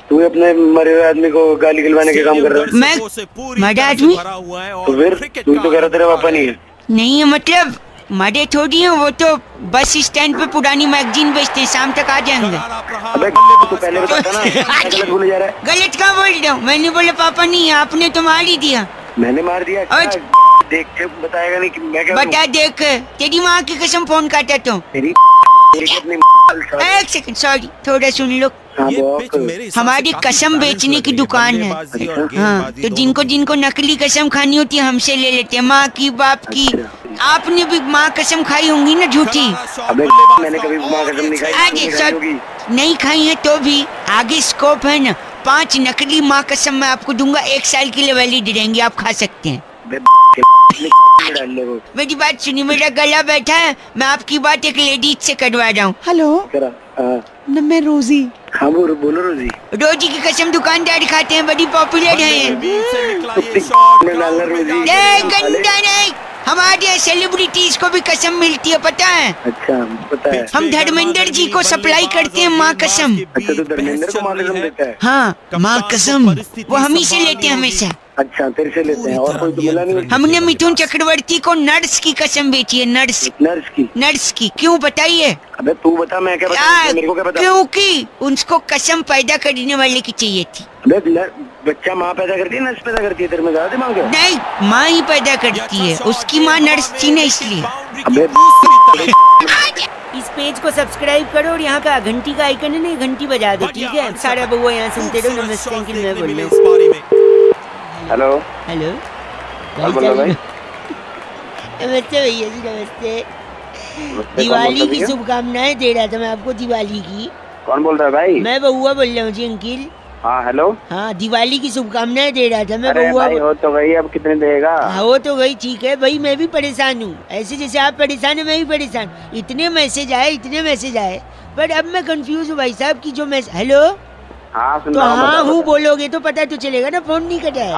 तू अपने मरे हुए आदमी को गाली गिलवाने के काम कर रहा है। मैं मरे आदमी? तो फिर तू तो कह रहा तेरा पापा नहीं है। नहीं है मतलब मरे थोड़ी है, वो तो बस स्टैंड पे पुरानी मैगजीन बेचते हैं, शाम तक आ जाएंगे। अबे तू पहले बताता ना, गलत बोले जा रहा है। गलत क्या बोल रहा हूँ? मैंने बोला पापा नहीं है, आपने तो मार ही दिया। मैंने मार दिया? देख के बताएगा नहीं कि मैं क्या बता। देख, तेरी माँ की कसम फोन काटा तो तेरी। एक सेकंड, सॉरी, थोड़ा सुन लो। हमारी कसम बेचने की दुकान है। हाँ, तो जिनको जिनको नकली कसम खानी होती है हमसे ले लेते हैं, माँ की, बाप की। आपने भी माँ कसम खाई होंगी ना झूठी? अबे मैंने कभी माँ कसम नहीं खाई। आगे सब नहीं खाई है तो भी आगे स्कोप है ना। 5 नकली माँ कसम मैं आपको दूंगा, 1 साल के लिए वैलिड रहेंगी, आप खा सकते हैं। मेरी बात सुनिए, मेरा गला बैठा है, मैं आपकी बात एक लेडीज से करवा रहा हूँ। हेलो मैं रोजी। हाँ बोलो रोजी। रोजी की कसम दुकानदार खाते हैं, बड़ी पॉपुलर है। गंदा नहीं, हमारे यहाँ सेलिब्रिटीज को भी कसम मिलती है, पता है? अच्छा पता है। हम धर्मेंद्र जी को सप्लाई करते हैं माँ कसम। अच्छा तो धर्मेंद्र को माँ कसम देता है? हाँ माँ कसम वो हम ही से लेते हैं हमेशा। अच्छा तेरे से लेते हैं, और कोई तो मिला नहीं? हमने मिथुन चक्रवर्ती को नर्स की कसम बेची है। नर्स की क्यों बताइए? अबे तू बता, मैं क्या बता, मेरे को क्या पता? क्योंकि उसको कसम पैदा करने वाले की चाहिए थी। अबे बच्चा माँ पैदा करती है, नर्स पैदा करती है? तेरे में ज्यादा दिमाग है? नहीं, माँ ही पैदा करती है, उसकी माँ नर्स थी ना इसलिए। इस पेज को सब्सक्राइब करो और यहाँ का घंटी का आइकन है ना, घंटी बजा दो, ठीक है? सारा बउआ यहाँ सुनते रहो। नमस्ते अंकिल, मैं बोल रहा हूँ। हेलो भाई। नमस्ते भैया जी, नमस्ते। दिवाली की शुभकामनाएं दे रहा था मैं आपको, दिवाली की। कौन बोल रहा है भाई? मैं बउआ बोल रहा हूँ जी अंकिल। हाँ हेलो। हाँ दिवाली की शुभकामनाएं दे रहा था मैं। बउआ हो तो गई, अब कितने देगा? हाँ हो तो गई, ठीक है भाई, मैं भी परेशान हूँ। ऐसे जैसे आप परेशान है मैं भी परेशान। इतने मैसेज आए, पर अब मैं कंफ्यूज हूँ भाई साहब की जो मैसेज। हेलो हाँ सुन तो रहा हूँ। हाँ हूँ बोलोगे तो पता तो चलेगा ना, फोन नहीं कटा है।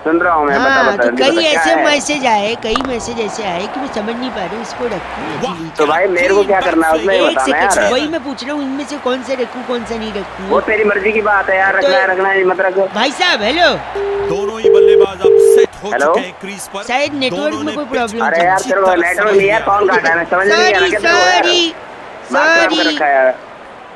सुन रहा हूँ मैं। हाँ तो कई ऐसे मैसेज आए कि मैं समझ नहीं पा रहा हूँ इसको रखूँ। तो भाई मेरे को क्या करना है उसमें बताना यार। वही मैं पूछ रहा हूँ, इनमें से कौन सा रखूँ कौन सा नहीं रखूँ? वो तेरी मर्जी की बात है यार, रखना है मत रखो। भाई साहब हेलो। दोनों ही बल्लेबाज अब सेट हो चुके हैं क्रीज पर। शायद नेटवर्क में कोई प्रॉब्लम। अरे यार तेरे को नेटवर्क नहीं है, कौन काटा है? समझ नहीं आ रहा। सॉरी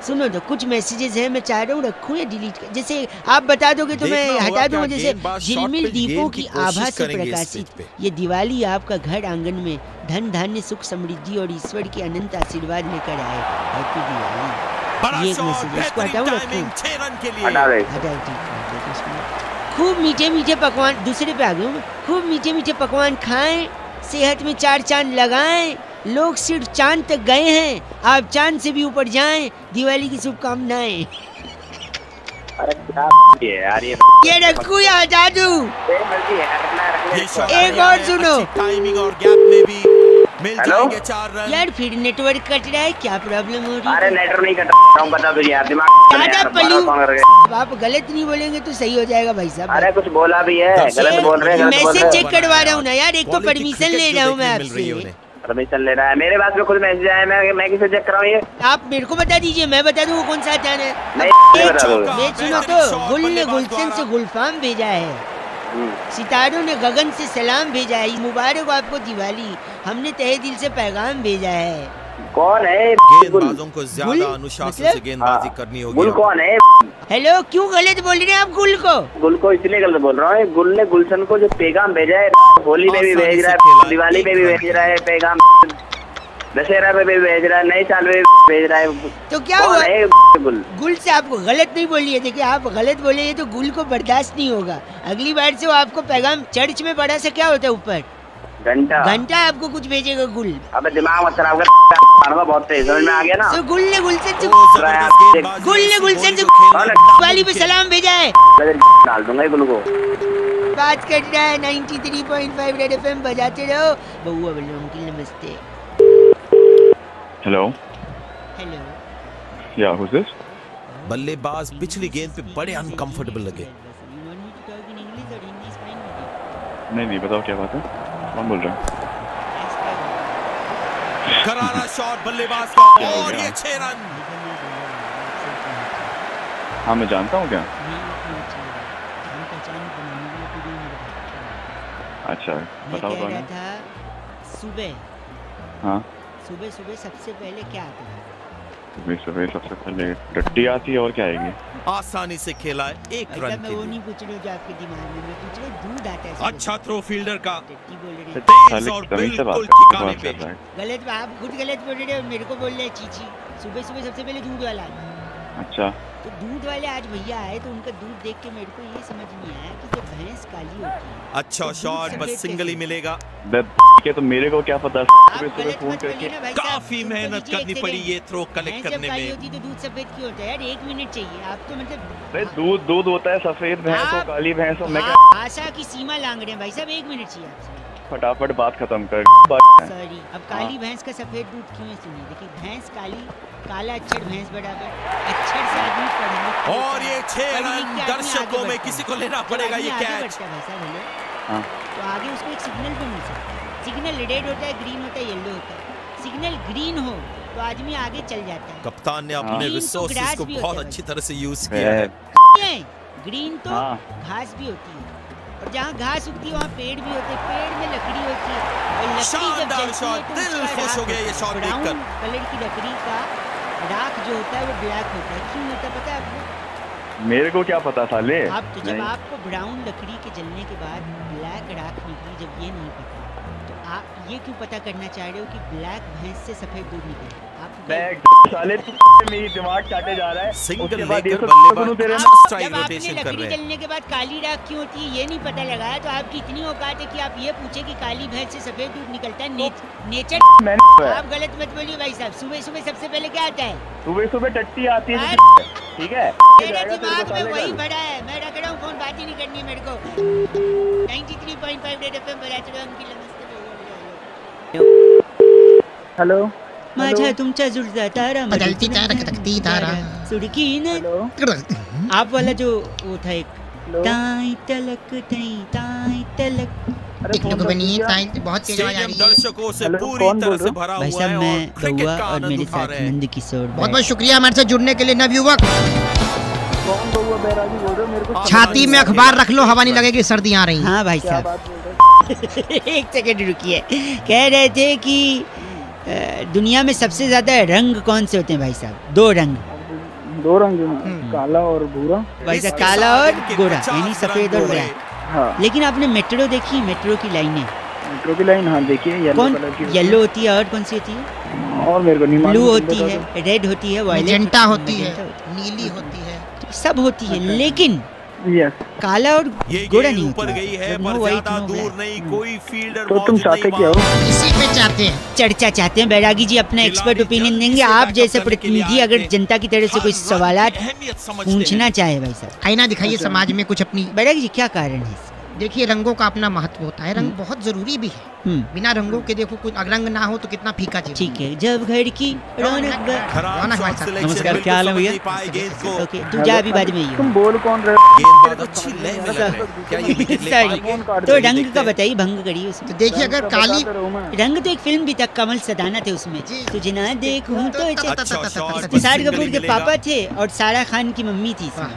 सुनो तो कुछ मैसेजेस हैं, मैं चाह रहा हूँ रखूँ या डिलीट कर। जैसे आप बता दोगे तो मैं हटा दूँगा। जैसे झिलमिल दीपों की आभा से प्रकाशित ये दिवाली आपका घर आंगन में धन धान्य सुख समृद्धि और ईश्वर के अनंत आशीर्वाद लेकर आए। हैप्पी दिवाली। ये एक मैसेज, इसको हटाऊँ रखूँ? हटाओ ठीक है। खूब मीठे मीठे पकवान, दूसरे पे आ गया हूँ। खूब मीठे मीठे पकवान खाएं, सेहत में 4 चांद लगाएं। लोग सिर्फ चांद तक गए हैं, आप चांद से भी ऊपर जाएं। दिवाली की शुभकामनाएं। अरे क्या यार ये रखूं या हटा दूं? एक और सुनो। टाइमिंग और गैप में भी मिल जाएंगे 4 रन। यार फिर नेटवर्क कट रहा है, क्या प्रॉब्लम हो रही है? अरे नेटवर्क नहीं कट रहा हूं, बता दो यार। दिमाग आप गलत नहीं बोलेंगे तो सही हो जाएगा भाई साहब। अरे कुछ बोला भी है, गलत बोल रहे हैं। मैसेज चेक करवा रहा हूँ ना यार, एक तो परमिशन ले रहा हूँ मैं आपसे। परमिशन ले रहा है? मेरे पास में खुद मैसेज आया, मैं किसे चेक कराऊं? ये आप मेरे को बता दीजिए, मैं बता दूं वो कौन सा चैनल है। मैं सुनो तो, गुल ने गुलशन से गुलफाम भेजा है, सितारों ने गगन से सलाम भेजा है, मुबारक आपको दिवाली, हमने तहे दिल से पैगाम भेजा है। कौन है? गेंदबाजों को ज्यादा अनुशासन से गेंदबाजी करनी होगी। गुल कौन है? हेलो क्यों गलत बोल रहे हैं आप गुल को? गुल को इसलिए गलत बोल रहा हूँ, गुल ने गुलशन को जो पैगाम भेजा है, होली में भी भेज रहा है, दिवाली पे भी भेज रहा है पैगाम, दशहरा पे भी भेज रहा है, नए साल में भी भेज रहा है। तो क्या हुआ? गुल से आपको गलत नहीं बोलिए, देखिए आप गलत बोले तो गुल को बर्दाश्त नहीं होगा। अगली बार से वो आपको पैगाम चर्च में बड़ा सा क्या होता है ऊपर घंटा आपको कुछ भेजेगा गुल। अबे दिमाग मत खराब कर, बहुत तेज समझ में आ गया ना। तो गुल ने गुलशन से दिवाली पे सलाम भेजा है। डाल दूंगा गुल को। बात कर रहा है 93.5 रेड एफएम, बजाते रहो। बउआ बोलो अंकिल नमस्ते। हेलो या हु इज दिस? बल्लेबाज पिछली गेंद पे बड़े अनकंफर्टेबल लगे। नहीं बताओ क्या बात है, कौन बोल रहा है? करारा शॉट बल्लेबाज का और ये 6 रन। हाँ मैं जानता हूँ क्या। अच्छा बताओ कौन है? सुबह सबसे पहले क्या आता है? सुबह सबसे पहले टट्टी आती है और क्या आएगी? आसानी से खेला है 1 रन। मैं वो नहीं पूछ रहा हूँ जो आपके दिमाग में, मैं पूछ रहा हूँ दूध आता है। अच्छा थ्रो फील्डर का तेज और बिल्कुल ठिकाने पे। गलत, आप खुद गलत बोल रहे हो, मेरे को बोल रहे हैं चीची। सुबह सबसे पहले दूध वाला। अच्छा तो दूध वाले आज भैया आए तो उनका दूध देख के मेरे को ये समझ नहीं आया कि जब भैंस काली होती है अच्छा शॉट, बस सिंगल ही मिलेगा। तो मेरे को क्या पता, फोन करके काफी मेहनत करनी पड़ी ये थ्रो कलेक्ट करने में। होती तो दूध सफेद क्यों होता है यार? 1 मिनट चाहिए आप तो मतलब दूध होता है सफेद भैंस और काली भैंस और मैं आशा की सीमा लांग रहे हैं भाई साहब। 1 मिनट चाहिए आपसे, फटाफट बात खत्म कर। सॉरी, अब काली भैंस का सफेद दूध क्यों है सुनिए। देखिए भैंस काली, काला अक्षर भैंस बराबर, अक्षर से आदमी पढ़ने और ये 6 रन दर्शकों में किसी को लेना पड़ेगा ये कैच। तो आगे उसको एक सिग्नल पे मिल सकता है। सिग्नल रेड होता है, ग्रीन होता है, येलो होता है। सिग्नल ग्रीन हो तो आदमी आगे चल जाता है। कप्तान ने अपने रिसोर्सेज को बहुत अच्छी तरह से यूज किया है। ग्रीन तो घास भी होती है और जहाँ घास उगती है वहाँ पेड़ भी होते हैं, पेड़ में लकड़ी होती है और लकड़ी जब जलती है तो दिल खुश हो गया ये शॉट देखकर। ब्राउन कलर की लकड़ी का राख जो होता है वो ब्लैक होता है। क्यों होता है पता है आपको? मेरे को क्या पता साले। आप तो जब आपको ब्राउन लकड़ी के जलने के बाद ब्लैक राख निकली, जब ये नहीं पता तो आप ये क्यों पता करना चाह रहे हो कि ब्लैक भैंस से सफेद दूध निकले? साले तू मेरी दिमाग चाटे जा रहा है। सिंगल लेकर बल्लेबाज स्ट्राइक रोटेशन कर रहे हैं। जलने के बाद काली राख क्यों होती है ये नहीं पता लगाया तो आपकी इतनी औकात है कि आप ये पूछे कि काली भैंस से सफेद दूध निकलता है। नेचर आप गलत मत बोलिए भाई साहब। सुबह सुबह सबसे पहले क्या आता है? सुबह सुबह टट्टी आती है, ठीक है? मेरे दिमाग में वही भरा है, मैं रख रहा हूँ फोन, बात ही नहीं करनी है मेरे को। 93.5 रेड एफएम बजाते रहो उनकी नमस्ते। हेलो माझा तुमच्या जुळता तारा बदलती तारा खटकती तारा सुड़की न आप वाला जो वो था एक ताई तलक ताई तलक एक लोग बनी ताई बहुत तेज आवाज आ रही है। दर्शकों से पूरी तरह से भरा हुआ है। भाई साहब मैं गौआ और मेरे साथ नंद किशोर। बहुत बहुत शुक्रिया हमारे साथ जुड़ने के लिए नवयुवक। कौन गौआ बैरागी बोल रहे हो? मेरे को छाती में अखबार रख लो, हवा नहीं लगेगी, सर्दी आ रही है। हाँ भाई साहब एक सेकंड रुकिए। कह रहे थे कि दुनिया में सबसे ज्यादा रंग कौन से होते हैं भाई साहब? 2 रंग। 2 रंग काला और भूरा भाई साहब, काला और गोरा यानी सफेद और ब्लैक। हाँ। लेकिन आपने मेट्रो देखी? मेट्रो की लाइनें, मेट्रो की लाइन हाँ देखिए। येलो होती है और कौन सी होती है? और मेरे को नहीं मालूम। ब्लू होती है, रेड होती है, वायलेट होती है, नीली होती है, सब होती है। लेकिन काला और गोरा नहीं ऊपर गई है पर ज्यादा दूर नहीं, कोई फील्डर तो तुम चाहते क्या हो? इसी पे चाहते हैं, चर्चा चाहते हैं। बैरागी जी अपना एक्सपर्ट ओपिनियन देंगे। आप जैसे प्रतिनिधि अगर जनता की तरफ से कोई सवालात पूछना चाहे भाई साहब, आईना दिखाइए समाज में कुछ अपनी। बैरागी जी क्या कारण है? देखिए रंगों का अपना महत्व होता है, रंग बहुत जरूरी भी है। बिना रंगों के देखो कुछ रंग ना हो तो कितना फीका जीवन। ठीक है, जब घर की रौनक नमस्कार, क्या हाल है भैया? ओके तू जा अभी बाद में। तुम बोल कौन रहे? तो रंग का बताइए, भंग करिए उसमें। तो देखिए अगर काली रंग तो एक फिल्म भी था, कमल सदाना थे उसमें। तुझे ना देखूं तो तुषार कपूर के पापा थे और सारा खान की मम्मी थी इसमें।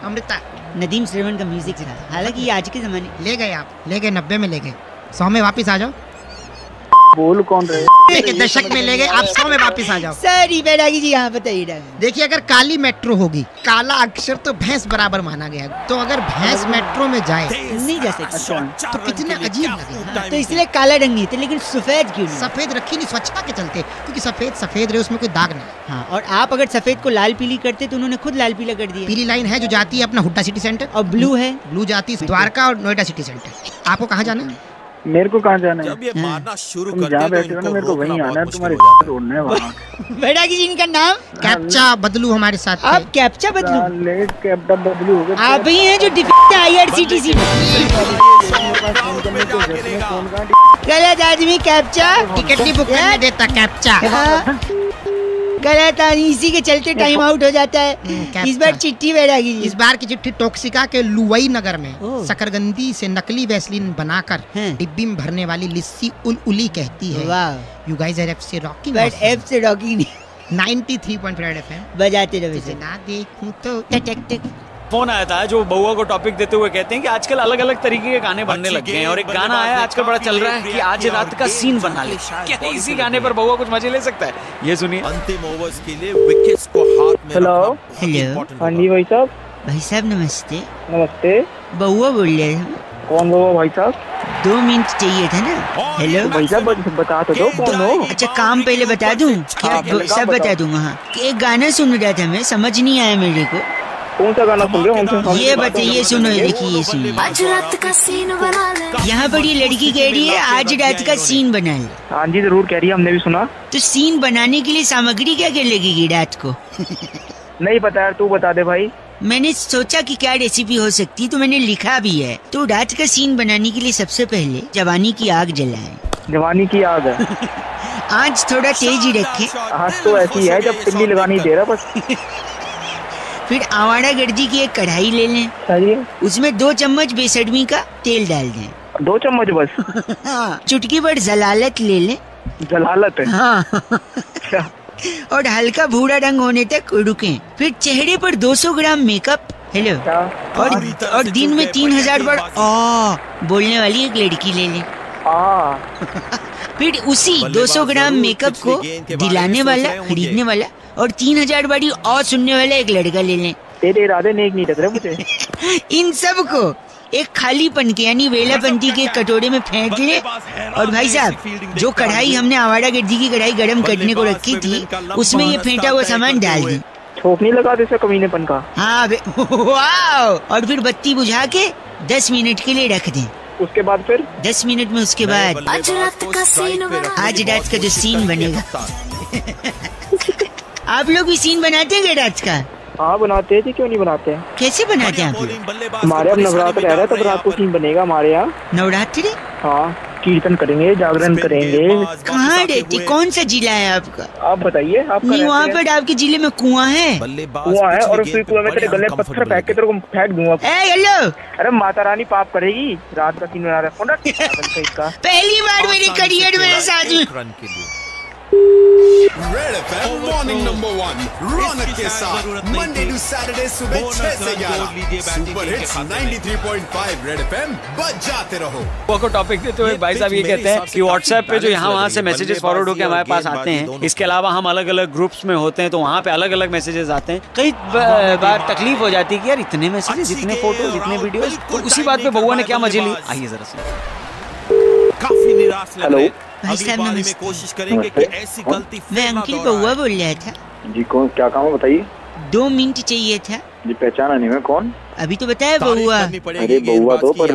अमृता नदीम श्रवण का म्यूजिक था। हालांकि ये आज के जमाने ले गए, आप ले गए 90 में ले गए, 100 में वापस आ जाओ। बोल कौन रहे? के दशक में ले गए, आप 100 में वापस आ जाओ। सॉरी बैरागी जी, यहाँ बताइए। देखिए अगर काली मेट्रो होगी, काला अक्षर तो भैंस बराबर माना गया, तो अगर भैंस मेट्रो में जाए नहीं जा सकती तो कितने अजीब लगेगा। तो इसलिए काला रंग नहीं थे, लेकिन सफेद क्यों? सफेद रखी नहीं स्वच्छता के चलते, क्योंकि सफेद सफेद रहे, उसमें कोई दाग नहीं। हाँ, और आप अगर सफेद को लाल पीली करते तो उन्होंने खुद लाल पीला कर दिया। पीली लाइन है जो जाती है अपना हुड्डा सिटी सेंटर, और ब्लू है, ब्लू जाती है द्वारका और नोएडा सिटी सेंटर। आपको कहाँ जाना है? मेरे को कहाँ जाना है? जब ये मारना शुरू तुम जहाँ बैठे हो ना, मेरे को वहीं आना है, तुम्हारे तोड़ना है वहाँ। बैरागी जी इनका नाम कैप्चा बदलू हमारे साथ। आप कैप्चा बदलू? कैप्चा बदलू हो गया। आप ही हैं जो डिफेक्ट IRCTC में। गलत आदमी कैप्चा, टिकट नहीं बुक करने देता कैप्चा। गलत आदमी, इसी के चलते टाइम आउट हो जाता है। इस बार चिट्ठी बैरागी जी, इस बार की चिट्ठी टॉक्सिका के लुवई नगर में शकरकंदी से नकली वैसलीन बनाकर डिब्बी में भरने वाली लिस्सी उली कहती है। वाह, यू गाइस आर एफ से रॉकिंग। बट एफ से रॉकिंग नहीं, 93.5 FM बजाते रहे। ना देखूं तो टक टक। फोन आया था जो बउआ को टॉपिक देते हुए कहते हैं कि आजकल अलग अलग तरीके के गाने बनने लग गए हैं, और एक गाना आया आजकल बड़ा चल रहा है कि आज रात का सीन बना ले। क्या इसी गाने पर बउआ कुछ मजे ले सकता है? ये सुनिए। अंतिम ओवर्स के लिए विकेट्स को हाथ में हेलो हेलो, हाँ जी भाई साहब। भाई साहब नमस्ते। नमस्ते, बउआ बोल रहे हैं। कौन बउआ भाई साहब? 2 मिनट चाहिए था ना। हेलो भैया बता तो दो कौन हो। अच्छा काम पहले बता दूं क्या? सब बता दूंगा। हाँ एक गाना सुन रहा था मैं, समझ नहीं आया मेरे को। कौन सा गाना सुन रहे हो? ये बताइए, सुनो देखिए, ये सुनो। आज रात का सीन बना ले। यहाँ पर ये लड़की कह रही है आज रात का सीन बना ले। हाँ जी जरूर कह रही है, हमने भी सुना। तो सीन बनाने के लिए सामग्री क्या क्या लगेगी रात को? नहीं पता यार, तू बता दे भाई। मैंने सोचा कि क्या रेसिपी हो सकती, तो मैंने लिखा भी है। तो रात का सीन बनाने के लिए सबसे पहले जवानी की आग जलाएं। जवानी की आग है। आज थोड़ा तेज ही रखें। आज तो ऐसी है जब तिल्ली लगानी दे रहा बस। फिर आवारा गर्दी की एक कढ़ाई ले लें। सही है। उसमें 2 चम्मच बेसडमी का तेल डाल दें। 2 चम्मच बस? हाँ। चुटकी भर जलालत ले लें। जलालत है? हाँ। और हल्का भूरा रंग होने तक रुकें। फिर चेहरे पर 200 ग्राम मेकअप। हेलो और दिन में 3000 बार बोलने वाली एक लड़की ले लें। फिर उसी 200 ग्राम मेकअप को दिलाने वाला, खरीदने वाला और 3000 बारी और सुनने वाला एक लड़का ले लें। तेरे इरादे नेक नहीं लग रहे मुझे। इन सब को एक खाली पन के यानी वेलापंती के कटोरे में फेंक ले। और भाई साहब जो कढ़ाई हमने आवारा गर्दी की कढ़ाई गरम करने को रखी थी, उसमें ये फेंटा हुआ सामान डाल दें। छोक नहीं लगा दे कमीनेपन का। हाँ वाओ। और फिर बत्ती बुझा के 10 मिनट के लिए रख दें। उसके बाद फिर 10 मिनट में उसके बाद आज रात का सीन बना। आज रात का जो सीन बनेगा। आप लोग भी सीन बनाते हैं रात का? हाँ बनाते हैं जी, क्यों नहीं बनाते हैं। कैसे बनाते हैं आप लोग? हमारे अब नवरात्र रह रहा है, तब रात को सीन बनेगा हमारे यहाँ। नवरात्रि? हाँ कीर्तन करेंगे, जागरण करेंगे। कहाँ रहते, कौन सा जिला है आपका? आप बताइए। नहीं वहाँ पर आपके जिले में कुआं है? कुआं है और उसी कुआं में तेरे गले पत्थर फेंक के तेरे को फेंक दूंगा। हेलो अरे माता रानी पाप करेगी। रात का सीन बना रहा है। पहली बार मेरे करियर में साजू। रेड एफएम मॉर्निंग नंबर 1 रौनक के साथ मंडे टू सैटरडे सुबह 6 से 11 सुपर हिट्स 93.5 रेड एफएम बजाते रहो। को टॉपिक देते हुए भाई साहब ये कहते हैं कि व्हाट्सएप पे जो यहाँ वहाँ से मैसेजेस फॉरवर्ड होकर हमारे पास आते हैं, इसके अलावा हम अलग अलग ग्रुप्स में होते हैं तो वहाँ पे अलग अलग मैसेजेस आते हैं। कई बार तकलीफ हो जाती है कि यार इतने मैसेजेस, इतने फोटोज, इतने वीडियोस। तो उसी बात पे बउआ ने क्या मजे ली, आइए जरा से। काफी निराश लग रहे हैं। भाई साहब नमस्ते। कोशिश करेंगे कि ऐसी गलती मैं अंकिल बउआ बोल रहा था जी। कौन, क्या काम है बताइए। 2 मिनट चाहिए था जी। पहचाना नहीं मैं कौन? अभी तो बताया बउआ। अरे बउआ तो पर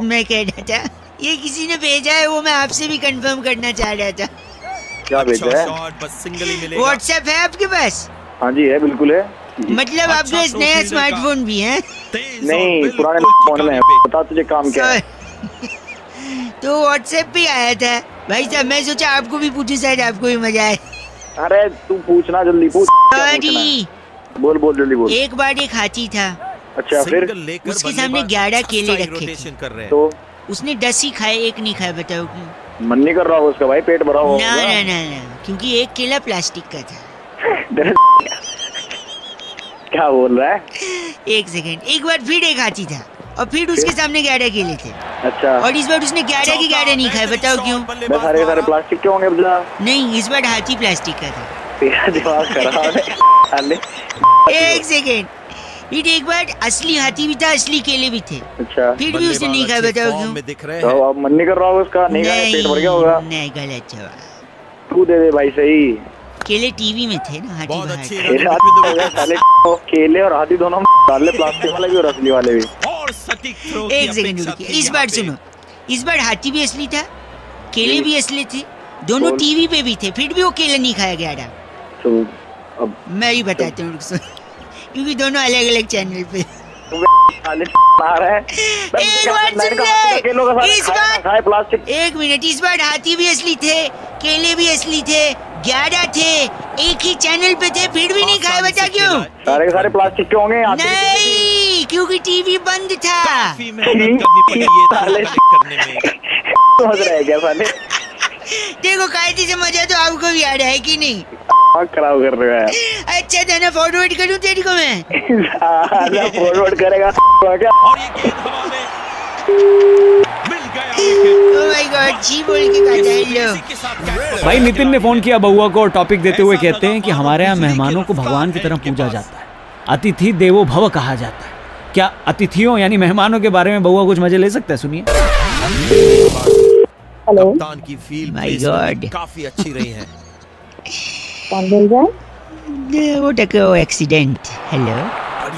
मैं कह रहा था ये किसी ने भेजा है, वो मैं आपसे भी कंफर्म करना चाह रहा था। क्या भेजा है? व्हाट्सएप है आपके पास? हाँ जी है, बिल्कुल है। मतलब आपके पास नया स्मार्टफोन भी है? नहीं पुराने फोन में है। बता तुझे काम क्या है? तो व्हाट्सएप पे आया था भाई साहब, मैं सोचा आपको भी पूछूं, शायद आपको भी मजा आए। अरे तू पूछना, जल्दी पूछ। सॉरी बोल जल्दी बोल। एक बार एक हाथी था। अच्छा फिर? उसके सामने 11 केले रखे थे। तो उसने 10 ही खाए, एक नहीं खाया। बताओ क्यों? मन नहीं कर रहा उसका भाई, पेट भरा होगा। ना क्योंकि एक केला प्लास्टिक का था। क्या बोल रहा है? एक सेकंड। एक बार फिर एक हाथी था और फिर उसके सामने 11 केले थे। अच्छा। और इस बार उसने 11 के 11 नहीं खाए। बताओ क्यों? सारे प्लास्टिक के होंगे। नहीं इस बार हाथी प्लास्टिक का था। तेरा दिमाग खराब है। एक सेकेंड। फिर एक बार असली हाथी भी था, असली केले भी थे। अच्छा। फिर भी उसने नहीं खाया। बताओ क्यों? तो अब मन नहीं कर रहा होगा उसका? नहीं खाया, पेट भर गया होगा। नहीं गलत जवाब। तू दे दे भाई सही। केले टीवी में थे ना, हाथी केले और हाथी दोनों डाले, प्लास्टिक वाले भी और असली वाले भी। एक सेकंड रुकिए, इस बार सुनो। इस बार हाथी भी असली था, केले भी असली थे, दोनों टीवी पे भी थे, फिर भी वो केले नहीं खाया गया था। तो अब मैं ही बताती हूँ क्योंकि दोनों अलग अलग चैनल पे। एक मिनट। इस बार हाथी भी असली थे, केले भी असली थे, 11 थे, एक ही चैनल पे थे, फिर भी नहीं खाए। बता क्यों? सारे के सारे प्लास्टिक के होंगे। नहीं क्योंकि टीवी बंद था। समझ रहे क्या साले? देखो कायदे से मजा तो आपको भी आ रहा है कि नहीं? खराब कर रहे हैं। अच्छा था ना, फॉरवर्ड करूं तेरे को मैं? फॉरवर्ड करेगा क्या? भाई नितिन ने फोन किया बउआ को और टॉपिक देते हुए कहते हैं कि हमारे यहाँ मेहमानों को भगवान की तरह पूजा जाता है, अतिथि देवो भव कहा जाता है। क्या अतिथियों यानी मेहमानों के बारे में बउआ कुछ मजे ले सकता है? सुनिए। हेलो, कप्तान की फील्ड प्लेसमेंट काफी अच्छी रही है। कौन बोल रहा है? वो टको एक्सीडेंट। हेलो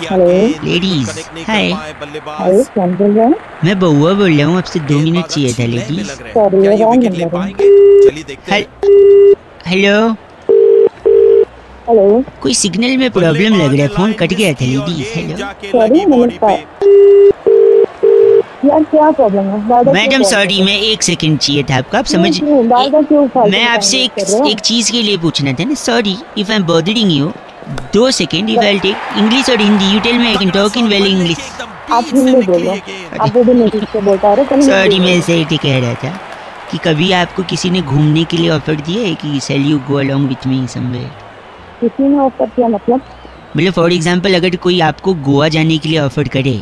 हेलो लेडीज, हाय। हेलो, कौन बोल रहा है? मैं बउआ बोल रहा हूँ, आपसे 2 मिनट चाहिए था लेडीज। सॉरी, ये रॉन्ग नंबर है। हेलो हेलो, कोई सिग्नल में प्रॉब्लम लग रहा है, फोन कट गया था लेडीज। हेलो सॉरी, नमस्कार यार, क्या प्रॉब्लम है? मैडम सॉरी, मैं 1 सेकंड चाहिए था आपका, आप समझ। मैं आपसे एक चीज के लिए पूछना था ना। Sorry if I am bothering you. 2 second, if I take English और Hindi, you tell me, I can talk in well English. आप हिंदी बोलो, आप वो भी नहीं से बोलता रहे। सॉरी, मैं ऐसे ही कह रहा था कि कभी आपको किसी ने घूमने के लिए ऑफर दिया है कि shall you go along with me somewhere? किसी ने ऑफर किया मतलब फॉर एग्जांपल अगर कोई आपको गोवा जाने के लिए ऑफर करे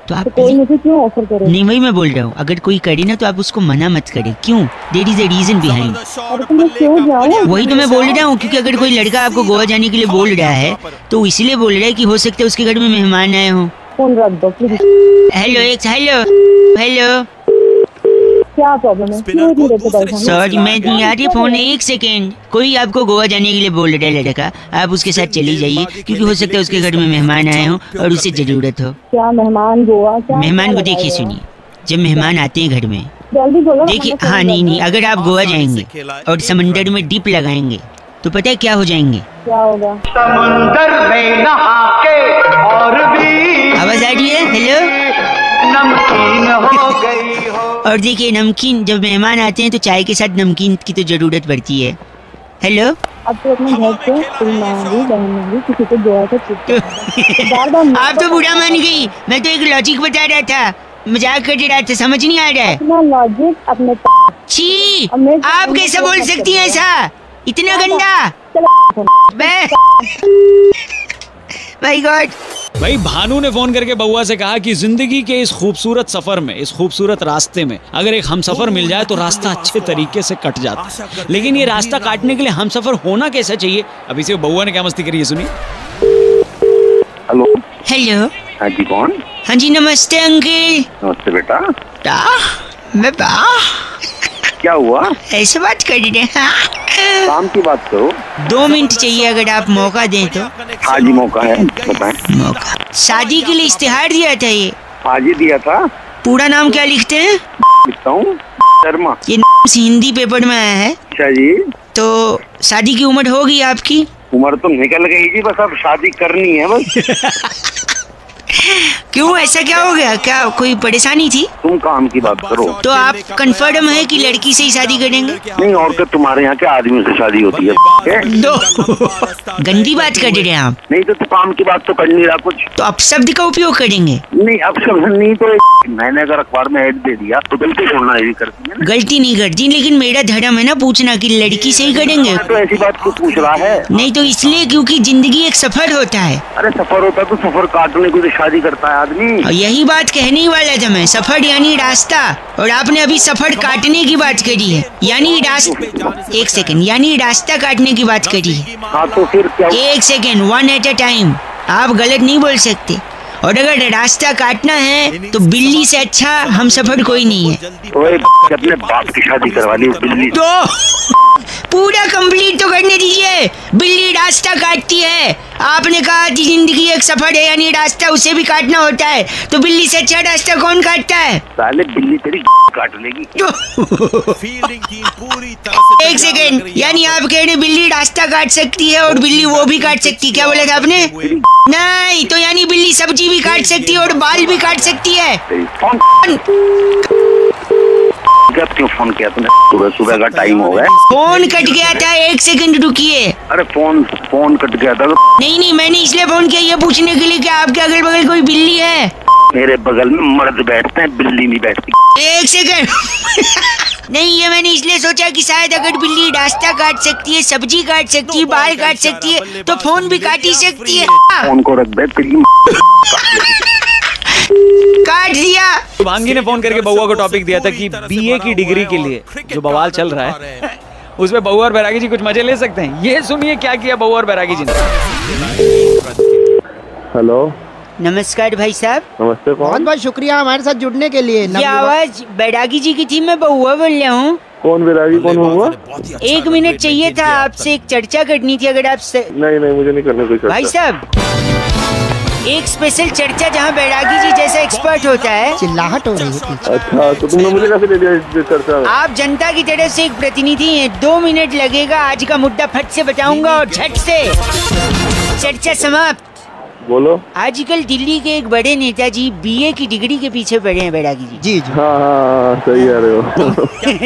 तो आप कोई मुझे क्यों ऑफर करे? नहीं, वही मैं बोल रहा हूँ, अगर कोई करे ना तो आप उसको मना मत करें। क्यों? There is a reason behind. वही तो मैं बोल रहा हूँ, क्योंकि अगर कोई लड़का आपको गोवा जाने के लिए बोल रहा है तो इसलिए बोल रहा है कि हो सकता है उसके घर में मेहमान आए हों। फोन रख दो प्लीज। हेलो हेलो, क्या प्रॉब्लम है? क्यों नहीं रहते भाई? सॉरी, मैं नहीं आ रही फोन। 1 सेकेंड, कोई आपको गोवा जाने के लिए बोल रहा है लड़का, आप उसके साथ चली जाइए, क्योंकि हो सकता है उसके घर में मेहमान आए हों और उसे जरूरत हो। क्या मेहमान गोवा? मेहमान को देखिए, सुनिए, जब मेहमान आते हैं घर में, जल्दी बोलो। देखिए, हाँ नहीं, अगर आप गोवा जाएंगे और समंदर में डिप लगाएंगे तो पता है क्या हो जाएंगे? क्या होगा? समुंदर में नहा के और भी आवाज आ रही है? हेलो, नमकीन हो गई हो। और देखिए, नमकीन, जब मेहमान आते हैं तो चाय के साथ नमकीन की तो जरूरत पड़ती है। हेलो, अब तो अपने घर से तुम मांगी बहन मांगी किसी को गोवा से आप तो बुरा मान गई। मैं तो एक लॉजिक बता रहा था, मजाक कर रहा था, समझ नहीं आ रहा है? अपना लॉजिक अपने छी, आप कैसे बोल सकती हैं ऐसा? इतना गंदा? My God. भाई भानु ने फोन करके बउआ से कहा कि जिंदगी के इस खूबसूरत सफर में, इस खूबसूरत रास्ते में अगर एक हमसफर मिल जाए तो रास्ता अच्छे तरीके से कट जाता है। लेकिन ये रास्ता काटने के लिए हमसफर होना कैसा चाहिए? अभी से बउआ ने क्या मस्ती करी है, सुनिए। हेलो हेलो, हाँ जी, कौन? हाँ जी, नमस्ते अंकल। नमस्ते बेटा। मैं क्या हुआ? ऐसे बात कर रहे हैं? काम की बात करो। 2 मिनट चाहिए अगर आप मौका दें तो। हाँ जी, मौका है, बताएं। मौका शादी के लिए इस्तेहार दिया था ये। आज ही दिया था। पूरा नाम क्या लिखते हैं? लिखता हूँ शर्मा। ये हिंदी पेपर में आया है। अच्छा जी। तो शादी की उम्र होगी आपकी? उम्र तो निकल गई जी, बस अब शादी करनी है बस। क्यों, ऐसा क्या हो गया? क्या कोई परेशानी थी? तुम काम की बात करो। तो आप कंफर्म है कि लड़की से ही शादी करेंगे? नहीं, और क्या, तुम्हारे यहाँ क्या आदमी से शादी होती है? दो गंदी बात कर रहे हैं आप। नहीं तो काम की बात तो कर नहीं रहा कुछ। तो अपशब्द का उपयोग करेंगे? नहीं, अपशब्द नहीं, तो मैंने अगर अखबार में ऐड दे दिया तो गलती छोड़ना ही करती है। गलती नहीं करती, लेकिन मेरा धर्म है ना पूछना कि लड़की से ही करेंगे। तो ऐसी बात को पूछ रहा है? नहीं तो इसलिए क्योंकि जिंदगी एक सफर होता है। अरे सफर होता तो सफर काटने को तो शादी करता है आदमी। और यही बात कहने वाला था मैं, सफर यानी रास्ता, और आपने अभी सफर काटने की बात करी है, यानी रास्ता। 1 सेकंड, यानी रास्ता काटने की बात करी है। हाँ तो फिर क्या? 1 सेकंड, 1 एट अ टाइम, आप गलत नहीं बोल सकते। और अगर रास्ता काटना है तो बिल्ली से अच्छा हम सफर कोई नहीं है। अपने बाप की शादी करवा ली बिल्ली। तो पूरा कंप्लीट तो करने दीजिए। बिल्ली रास्ता काटती है, आपने कहा कि जिंदगी एक सफर है, यानी रास्ता उसे भी काटना होता है, तो बिल्ली से अच्छा रास्ता कौन काटता है? साले बिल्ली तेरी काट लेगी। फील्डिंग टीम पूरी तरह से 1 सेकंड, यानी आप कह रहे बिल्ली रास्ता काट सकती है और बिल्ली वो भी काट सकती है, क्या बोला था आपने? नहीं, तो यानी बिल्ली सब्जी भी काट सकती है और बाल भी काट सकती है। क्यों फोन किया तूने? सुबह का टाइम हो गया। फोन कट गया था, 1 सेकंड रुकिए। अरे फोन कट गया था। नहीं, मैंने इसलिए फोन किया ये पूछने के लिए कि आपके अगल बगल कोई बिल्ली है? मेरे बगल में मर्द बैठते हैं, बिल्ली नहीं बैठती। 1 सेकंड। नहीं, ये मैंने इसलिए सोचा कि शायद अगर बिल्ली रास्ता काट सकती है, सब्जी काट सकती है, बाल काट सकती है, तो फोन भी काट ही सकती है। फोन को रख दे, काट दिया। भांगी ने फोन करके बउआ को टॉपिक दिया था कि बीए की डिग्री के लिए जो बवाल चल रहा है उसमें बउआ और बैरागी जी कुछ मजे ले सकते हैं। ये सुनिए क्या किया बउआ और बैरागी जी ने। हेलो, नमस्कार भाई साहब। नमस्ते। बहुत बहुत शुक्रिया हमारे साथ जुड़ने के लिए। ये आवाज बैरागी जी की थी, मैं बहुआ बोल रहा हूँ। कौन बैरागी, कौन हुआ? 1 मिनट चाहिए था, आपसे एक चर्चा करनी थी अगर आपसे। नहीं मुझे नहीं करनी कोई चर्चा। भाई साहब एक स्पेशल चर्चा जहाँ बैरागी जी जैसा एक्सपर्ट होता है। चिल्लाहट हो रही है। अच्छा तो तुमने मुझे कैसे ले लिया इस चर्चा में? आप जनता की तरफ से एक प्रतिनिधि हैं, 2 मिनट लगेगा, आज का मुद्दा फट से बताऊंगा और झट से चर्चा समाप्त। बोलो। आजकल दिल्ली के एक बड़े नेताजी BA की डिग्री के पीछे पड़े हैं बैरागी जी। जी। हाँ सही कह रहे हो।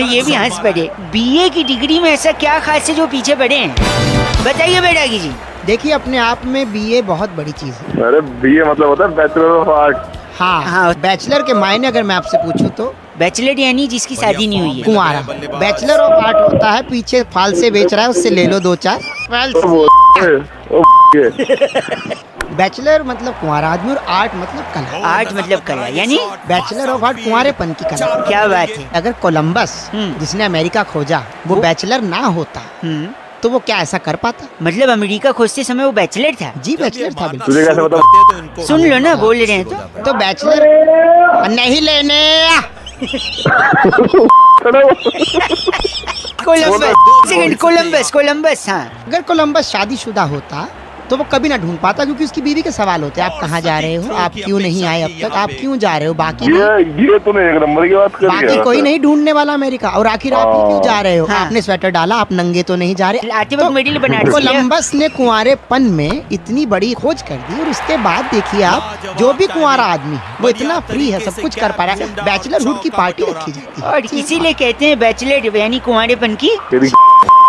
ये भी हंस पड़े। BA की डिग्री में ऐसा क्या खास है जो पीछे पड़े हैं, बताइए बैरागी जी। देखिए अपने आप में BA बहुत बड़ी चीज है। अरे BA मतलब होता है बैचलर ऑफ आर्ट। हाँ, बैचलर के मायने अगर मैं आपसे पूछूं तो बैचलर यानी जिसकी शादी नहीं हुई है, कुंवारा। बैचलर ऑफ आर्ट होता है पीछे फाल से बेच रहा है, उससे ले लो 2-4। बैचलर मतलब कुंवारा आदमी और आर्ट मतलब कला। आर्ट मतलब कला, यानी बैचलर ऑफ आर्ट कुंवारेपन की कला। क्या बात है। अगर कोलंबस जिसने अमेरिका खोजा वो बैचलर ना होता तो वो क्या ऐसा कर पाता? मतलब अमेरिका खोजते समय वो बैचलर था? जी बैचलर था। तुझे कैसे पता? सुन लो ना, बोल रहे हैं तो बैचलर नहीं लेने। कोलंबस। हाँ, अगर कोलंबस शादीशुदा होता तो वो कभी ना ढूंढ पाता, क्योंकि उसकी बीवी के सवाल होते हैं, आप कहाँ जा रहे हो, आप क्यों नहीं आए अब तक, आप क्यों जा रहे हो, बाकी ये तूने एक नंबर की बात करी। बाकी कोई नहीं ढूंढने वाला अमेरिका। और आखिर आप क्यों जा रहे हो? आपने स्वेटर डाला, आप नंगे तो नहीं जा रहे। तो कोलंबस ने कुंवारेपन में इतनी बड़ी खोज कर दी और उसके बाद देखिए आप जो भी कुंवारा आदमी वो इतना फ्री है, सब कुछ कर पा रहा है। बैचलरहुड की पार्टी रखी जाती है और इसीलिए कहते हैं बैचलर यानी कुंवारेपन की।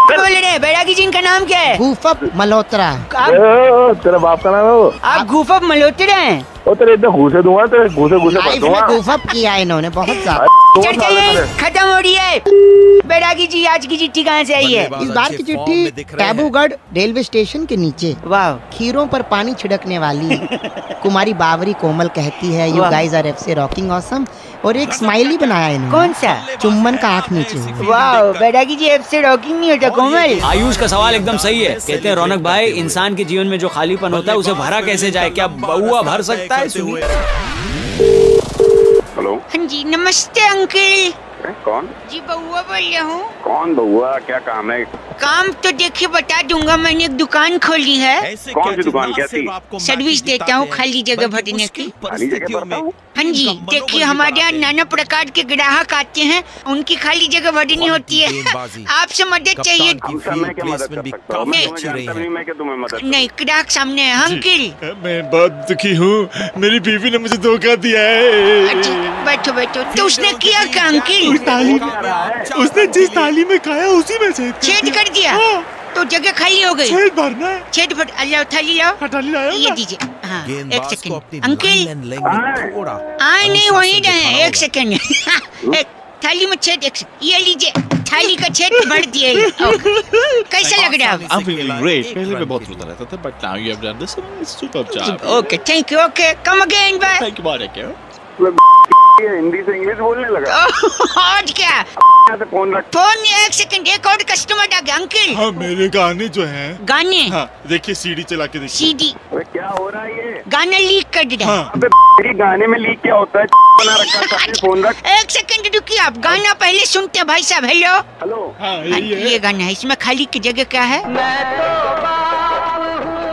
बोल रहे हैं बैरागी जी का नाम क्या है? गुफप मल्होत्रा। तेरा बाप का नाम है वो? आप गुफप मल्होत्रा हैं? और तेरे इतने घूसे दूंगा, तेरे घूसे लाइफ में गुफप किया इन्होंने बहुत ज्यादा। चर्चा ये खत्म हो रही है। बैरागी जी आज की चिट्ठी कहाँ से आई है? इस बार की चिट्ठी टैबूगढ़ रेलवे स्टेशन के नीचे। वाह। खीरों पर पानी छिड़कने वाली कुमारी बावरी कोमल कहती है यू गाइज आर एफसी रॉकिंग ऑसम, और एक स्माइली बनाया इन्होंने। कौन सा? चुम्बन का आँख नीचे। वाह, बैरागी जी एफसी रॉकिंग नहीं होता कोमल। आयुष का सवाल एकदम सही है। कहते हैं रौनक भाई, इंसान के जीवन में जो खालीपन होता है उसे भरा कैसे जाए, क्या बहुआ भर सकता है? हेलो। हाँ जी नमस्ते अंकल। कौन? जी बउआ बोल रहा हूँ। कौन बउआ, क्या काम है? काम तो देखिए बता दूंगा, मैंने एक दुकान खोली है। कौन सी दुकान? कैसी? सर्विस देता हूँ खाली जगह भरने की। हाँ जी देखिए हमारे यहाँ नाना प्रकार के ग्राहक आते हैं, उनकी खाली जगह भरनी होती है। आपसे मदद चाहिए? नहीं, ग्राहक सामने है अंकल। मैं बहुत दुखी हूँ, मेरी बीवी ने मुझे धोखा दिया है। बैठो बैठो। तो उसने किया क्या अंकल? उसने जिस थाली में खाया उसी में छेद कर दिया। तो जगह खाली हो गई। छेद भरना है। छेद भर। अल्लाह थाली लाओ। थाली लाओ। ये दीजिए। हाँ, एक सेकंड अंकल। आए नहीं वहीं रहे, एक सेकंड। एक थाली में छेद, एक ये लीजिए, थाली का छेद भर दिए। कैसा लग रहा है? I'm feeling great. पहले मैं बहुत रोता रहता था, but now you have done this, it's superb job. Okay, thank you. Okay, come again, bye. Thank you, बहुत है। हिंदी से इंग्लिश बोलने लगा। और क्या? फोन एक सेकंड, एक और कस्टमर आ गया अंकल। हाँ, मेरे गाने जो हैं। गाने? हाँ, देखिए सीडी चला के देखिए। सीडी? क्या हो रहा है ये? गाना लीक कर दिया। हाँ। गाने में लीक क्या होता है? बना रखा है, फोन रख। एक सेकंड रुकिए, आप गाना पहले सुनते हैं भाई साहब। हेलो। हेलो। हाँ, ये गाना है, इसमें खाली की जगह क्या है?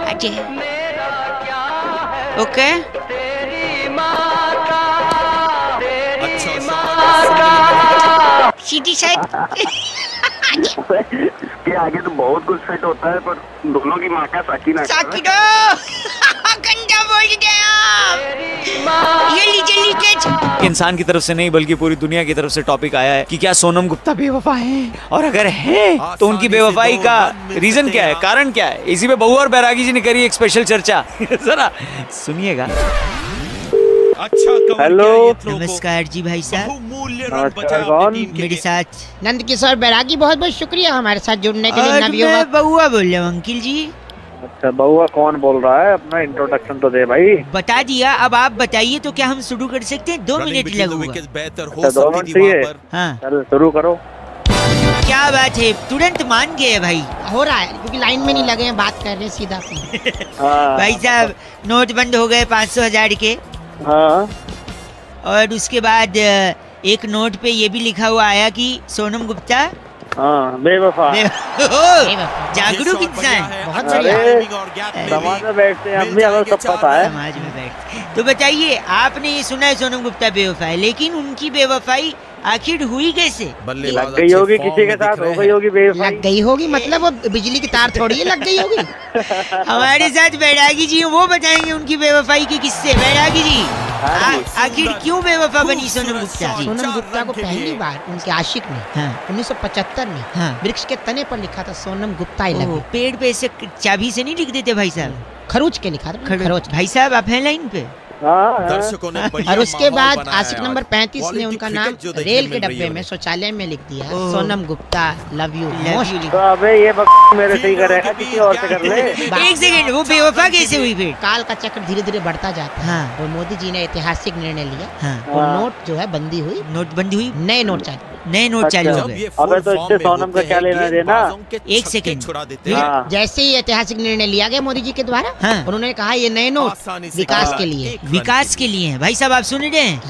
अच्छा ओके। सीधी साइड के आगे तो बहुत कुछ सेट होता है, पर दोनों की माँ का साकिना। गंदा बोल गया। ये लीजिए लीकेज। इंसान की तरफ से नहीं बल्कि पूरी दुनिया की तरफ से टॉपिक आया है कि क्या सोनम गुप्ता बेवफा है, और अगर है तो उनकी बेवफाई का रीजन क्या है, कारण क्या है। इसी पे बहुआ और बैरागी जी ने करी एक स्पेशल चर्चा। जरा सुनिएगा। हेलो। नमस्कार जी भाई साहब। कौन? मेरे साथ नंद किशोर बैरागी, बहुत बहुत शुक्रिया हमारे साथ जुड़ने के लिए। मैं बहुआ बोल रहा हूँ अंकिल जी। अच्छा बहुआ कौन बोल रहा है? अपना इंट्रोडक्शन तो दे भाई। बता दिया, अब आप बताइए तो क्या हम शुरू कर सकते हैं? 2 मिनट लगेगा। 2 मिनट चाहिए? हाँ चल शुरू करो। क्या बात है, तुरंत मान गए भाई। हो रहा है क्योंकि लाइन में नहीं लगे हैं, बात कर रहे हैं सीधा। भाई साहब नोट बंद हो गए 500,000 के। हाँ। और उसके बाद एक नोट पे ये भी लिखा हुआ आया कि सोनम गुप्ता बेवफा। जागरूक इंसान, बहुत बढ़िया। समाज में बैठते हैं हम भी, हमें सब पता है। समाज में बैठते। तो बताइए, आपने ये सुना है सोनम गुप्ता बेवफा है, लेकिन उनकी बेवफाई आखिर हुई कैसे? लग गई होगी किसी के साथ, हो गई होगी बेवफाई। लग गई होगी मतलब वो बिजली की तार थोड़ी है, लग गई होगी। हमारे साथ बैरागी जी वो बताएंगे उनकी बेवफाई के किस्से। बैरागी जी, आखिर क्यों बेवफा बनी सोनम गुप्ता? सोनम गुप्ता को पहली बार उनके आशिक ने 1975 में वृक्ष के तने पर लिखा था Sonam Gupta I love you. पेड़ पे ऐसे चाबी से नहीं लिख देते भाई साहब? खरोच के लिखा था, खरोच। भाई साहब आप हैं लाइन पे? और उसके बाद आशिक नंबर 35 ने उनका नाम रेल के डब्बे में शौचालय में लिख दिया, Sonam Gupta love you most. तो अबे ये मेरे से ही करेगा, किसी और से कर ले। एक सेकंड, वो बेवफा कैसे हुई फिर? काल का चक्र धीरे धीरे बढ़ता जाता है और मोदी जी ने ऐतिहासिक निर्णय लिया और नोट जो है बंदी हुई, नोटबंदी हुई, नए नोट चालू, नए नोट चालू हो गए। अबे तो इससे सोनम का क्या लेना देना? एक सेकंड, जैसे ही ऐतिहासिक निर्णय लिया गया मोदी जी के द्वारा, उन्होंने कहा ये नए नोट विकास के लिए, विकास के लिए हैं। भाई साहब आप सुन रहे हैं?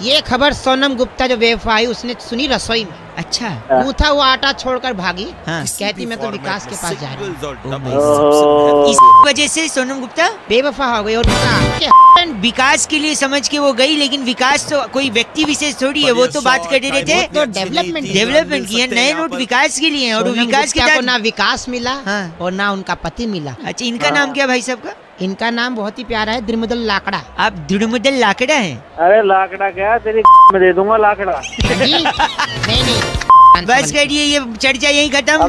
ये खबर सोनम गुप्ता जो बेवफा आई उसने सुनी रसोई में। अच्छा। गूथा हुआ आटा छोड़कर भागी, कहती मैं तो विकास के पास जा रही हूँ। इस वजह से सोनम गुप्ता बेवफा हो गई। और विकास के लिए समझ के वो गई, लेकिन विकास तो कोई व्यक्ति विशेष थोड़ी है, वो तो बात कर रहे थे तो डेवलपमेंट की है। नए नोट विकास के लिए हैं और विकास के ना विकास मिला और ना उनका पति मिला। अच्छा, इनका नाम क्या भाई साहब का? इनका नाम बहुत ही प्यारा है, द्रिमुदल लाकड़ा। आप द्रिमुदल लाकड़ा हैं? अरे लाकड़ा क्या, तेरी में दे दूंगा लाकड़ा। नहीं बस करिए, ये चर्चा यही खत्म।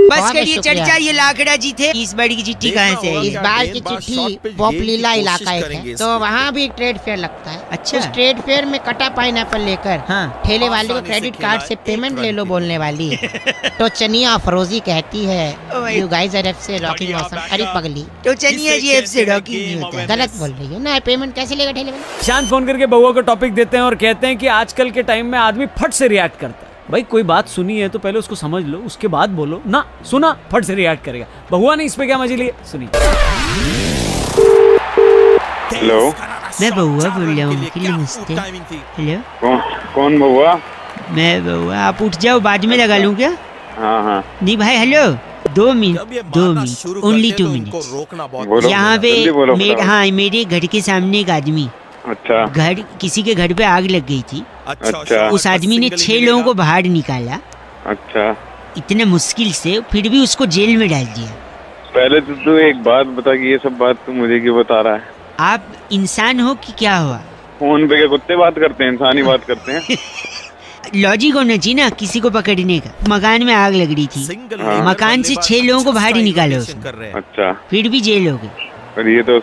बस करिए चर्चा, ये लाकड़ा जी थे। इस बार की चिट्ठी कहाँ से है? इस बार की चिट्ठी पॉपलीला इलाका है, तो वहाँ भी ट्रेड फेयर लगता है। अच्छा। उस ट्रेड फेयर में कटा पाइनएप्पल लेकर ठेले वाले को क्रेडिट कार्ड से पेमेंट ले लो बोलने वाली तो चनिया अफरोजी कहती है यू गाइस आर एफ से रॉकिंग ऑसम। अरे पगली, तो चनिया जी एफ से रॉकिंग नहीं होता है। गलत बोल रही हो ना, पेमेंट कैसे लेगा ठेले वाले? शांत फोन करके बउआ को टॉपिक देते हैं और कहते हैं कि आजकल के टाइम में आदमी फट से रिएक्ट करता है। भाई कोई बात सुनी है तो पहले उसको समझ लो, उसके बाद बोलो ना। सुना फट से रिएक्ट करेगा। बहुआ ने इस पे क्या मजे लिए, सुनिए। हेलो, मैं बहुआ बोल रहा हूँ। नमस्ते। हेलो, कौन बहुआ? मैं बहुआ। आप उठ जाओ, बाद में लगा लूँ क्या? हाँ। नहीं भाई, हेलो, 2 मिनट, ओनली 2 मिनट। यहाँ पे मेरे घर के सामने एक आदमी, अच्छा, घर किसी के घर पे आग लग गई थी। अच्छा। उस आदमी ने 6 लोगों को बाहर निकाला। अच्छा। इतने मुश्किल से, फिर भी उसको जेल में डाल दिया। पहले तो तू एक बात बता कि ये सब बात तू मुझे क्यों बता रहा है? आप इंसान हो कि क्या हुआ? फोन पे क्या कुत्ते बात करते हैं, इंसान ही बात करते हैं? लॉजिक होना चाहिए ना किसी को पकड़ने का। मकान में आग लग रही थी, मकान से 6 लोगों को बाहर ही निकाला उसने। अच्छा। फिर भी जेल हो गई। पर ये तो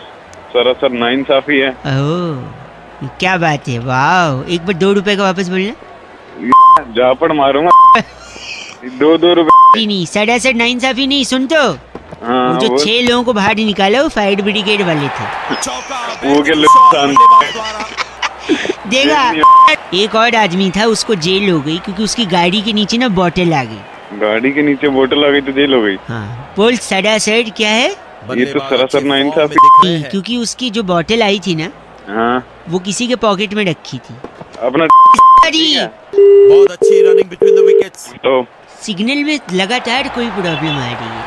सरासर नाइंसाफी है। ओह, क्या बात है, वाह। एक बार 2 रुपए का वापस बोलना। जापड़ मारूंगा। 2 रुपए नहीं, सरासर नाइंसाफी नहीं। सुन तो, हाँ, जो 6 लोगों को बाहर निकाला वो फायर ब्रिगेड वाले थे। वो क्या देखा, एक और आदमी था, उसको जेल हो गई क्योंकि उसकी गाड़ी के नीचे ना बोतल आ गई। गाड़ी के नीचे बोतल आ गई तो जेल हो गई? हाँ। बोल सरासर क्या है? ये तो सरासर नाइंसाफी। क्योंकि उसकी जो बोतल आई थी ना, वो किसी के पॉकेट में रखी थी। अपना बहुत अच्छी रनिंग बिटवीन द विकेट्स। तो सिग्नल में लगातार कोई प्रॉब्लम आ रही है।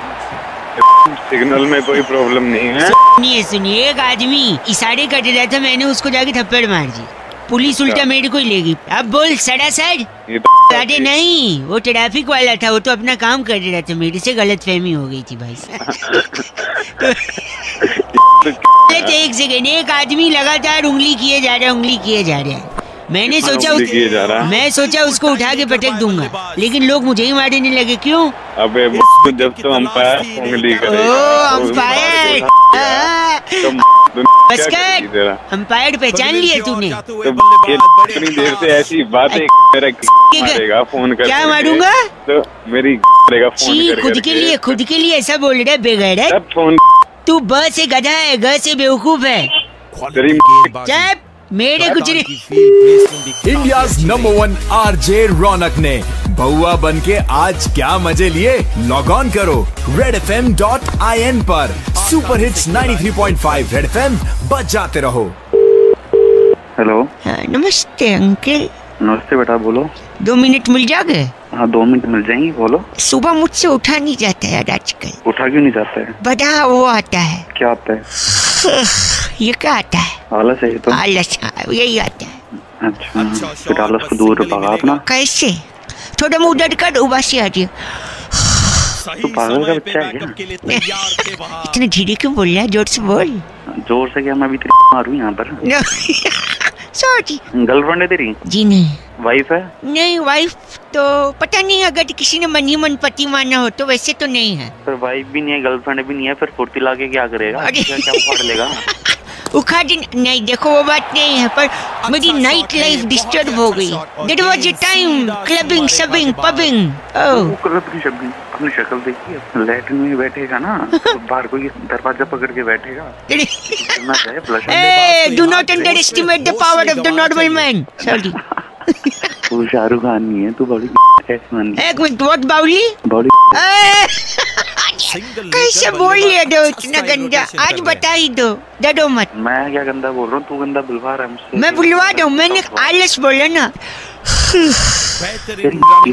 सिग्नल में कोई प्रॉब्लम नहीं है। सुनिए, एक आदमी इशारे कर रहा था, मैंने उसको जाके थप्पड़ मार दी। पुलिस उल्टा मेरे को ही लेगी। अब बोल सरासर। अरे नहीं, वो ट्रैफिक वाला था, वो तो अपना काम कर रहा था। मेरे से गलतफहमी हो गई थी भाई साहब। एक सेकेंड, एक आदमी लगातार उंगली किए जा रहा है। मैंने सोचा उसको उठा के पटक दूंगा, लेकिन लोग मुझे ही मारने लगे। क्यों? अबे जब तो अंपायर उंगली करे। अंपायर, अंपायर पहचान लिया तूने? इतनी देर से ऐसी बात है, मेरा फोन कर। क्या मारूंगा? तो मेरी खुद के लिए ऐसा बोल रहा है बेगैरत। फोन। तू ब से गधा है, ग से बेवकूफ है। मेरे कुछ नहीं। इंडियाज नंबर 1 आरजे रौनक ने बउआ बन के आज क्या मजे लिए, लॉग ऑन करो redfm.in पर। सुपर हिट्स 93.5 रेड एफएम बजाते रहो। हेलो। नमस्ते अंकल। नमस्ते बेटा, बोलो। 2 मिनट मिल जाओगे? हाँ 2 मिनट मिल जाएंगे, बोलो। सुबह मुझसे उठा नहीं जाता यार आजकल। उठा क्यों नहीं जाता है? बड़ा वो आता है। क्या आता है? ये क्या आता है? आलस है तो। आलस, यही आता है। अच्छा फिर आलस को दूर भगा अपना। कैसे? थोड़ा मुँह डर कर उबासी आ रही है। तो पागल का बच्चा है क्या? इतना धीरे क्यों बोल रहा है? जोर से बोल। जोर से क्या, मैं अभी मारूं यहाँ पर। सॉरी। गर्लफ्रेंड है तेरी? जी नहीं। वाइफ है? नहीं, वाइफ तो पता नहीं, अगर किसी ने मन ही मन पति माना हो तो, वैसे तो नहीं है। फिर वाइफ भी नहीं है, गर्लफ्रेंड भी नहीं है, फिर फुर्ती लाके क्या करेगा? क्या उखाड़ लेगा? उखाड़ नहीं, देखो वो बात नहीं है, पर मेरी नाइट लाइफ डिस्टर्ब हो गई। That was the time, clubbing, शबिंग, पबिंग। अपनी शक्ल देखिए, लैट्रिन में बैठेगा ना तो बाहर कोई दरवाजा पकड़ के बैठेगा। Do not underestimate the power of the normal man. Sorry. तू शाहरुख खान नहीं है, तू बड़ी एक मिनट, what बाउली? बड़ी कैसे बोलिए दो इतना गंदा? आज बता ही दो, डरो मत। मैं क्या गंदा बोल रहा हूँ, तू गंदा बुलवा रहा है मुझसे। मैं बुलवा दूँ? मैंने आलस बोला ना।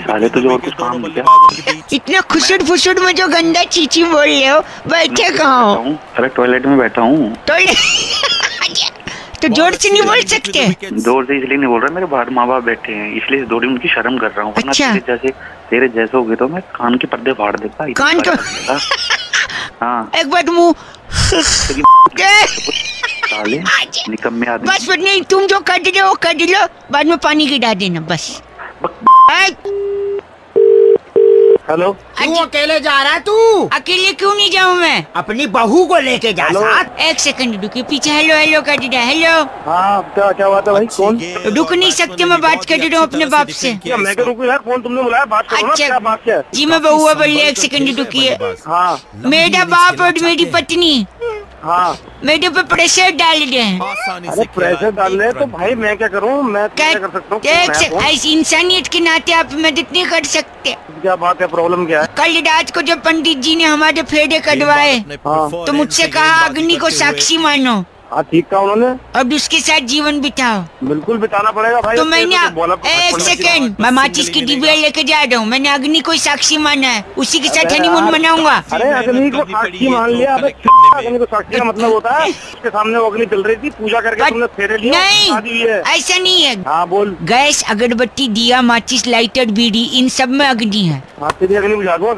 साले तो जो और कुछ काम नहीं। इतना खुशुर फुसुर में जो गंदा चीची बोल रहे हो, बैठे कहाँ हो? अरे टॉयलेट में बैठा हूँ। तो जोर से नहीं बोल सकते? जोर से इसलिए नहीं बोल रहा, मेरे बाहर माँ बाप बैठे हैं, इसलिए थोड़ी उनकी शर्म कर रहा हूँ। अच्छा। तेरे जैसे हो गए तो मैं कान के पर्दे फाड़ देता। कान को? हाँ। एक बार मुँह निकम्मे आदमी। बस नहीं, तुम जो कर रहे हो कर लो, बाद में पानी गिरा देना बस। हेलो। तू अकेले जा रहा है? तू अकेले क्यों नहीं जाऊँ मैं? अपनी बहू को लेके जा साथ। एक सेकंड रुकिए, पीछे हेलो हेलो कर दिया। हेलो। हाँ क्या बात है भाई? कौन? रुक नहीं सकते, मैं बात कर रहा हूँ अपने बाप से। मैं क्या रुकूं यार? फोन तुमने बुलाया, बात करो ना। क्या बात है? जी मैं बउआ बोल रही, एक सेकंड रुकिए। हाँ। मेरा बाप और मेरी पत्नी हाँ मेरे पे प्रेशर डाल रहे हैं। अरे प्रेशर डाल रहे हैं तो भाई मैं क्या करूँ? मैं क्या कर सकता हूँ? ऐसी इंसानियत के नाते आप मदद नहीं कर सकते? क्या बात है? प्रॉब्लम क्या है? कल रात को जब पंडित जी ने हमारे फेरे कटवाए तो मुझसे कहा अग्नि को साक्षी मानो। हाँ ठीक कहा उन्होंने। अब उसके साथ जीवन बिताओ। बिल्कुल बिताना पड़ेगा भाई। तो मैंने एक सेकंड, मैं माचिस की डिबिया लेके जा रहा हूँ। मैंने अग्नि को साक्षी माना है, उसी के साथ हनीमून मनाऊंगा। अरे अग्नि को साक्षी मान लिया? अग्नि को साक्षी का मतलब होता है उसके सामने वो अग्नि चल रही थी, पूजा करके तुमने फेरे लिया। नहीं ऐसा नहीं है। हाँ बोल। गैस, अगरबत्ती, दिया, माचिस, लाइटर, बीड़ी, इन सब में अग्नि है। तेरी अग्नि बुझा दूंगा।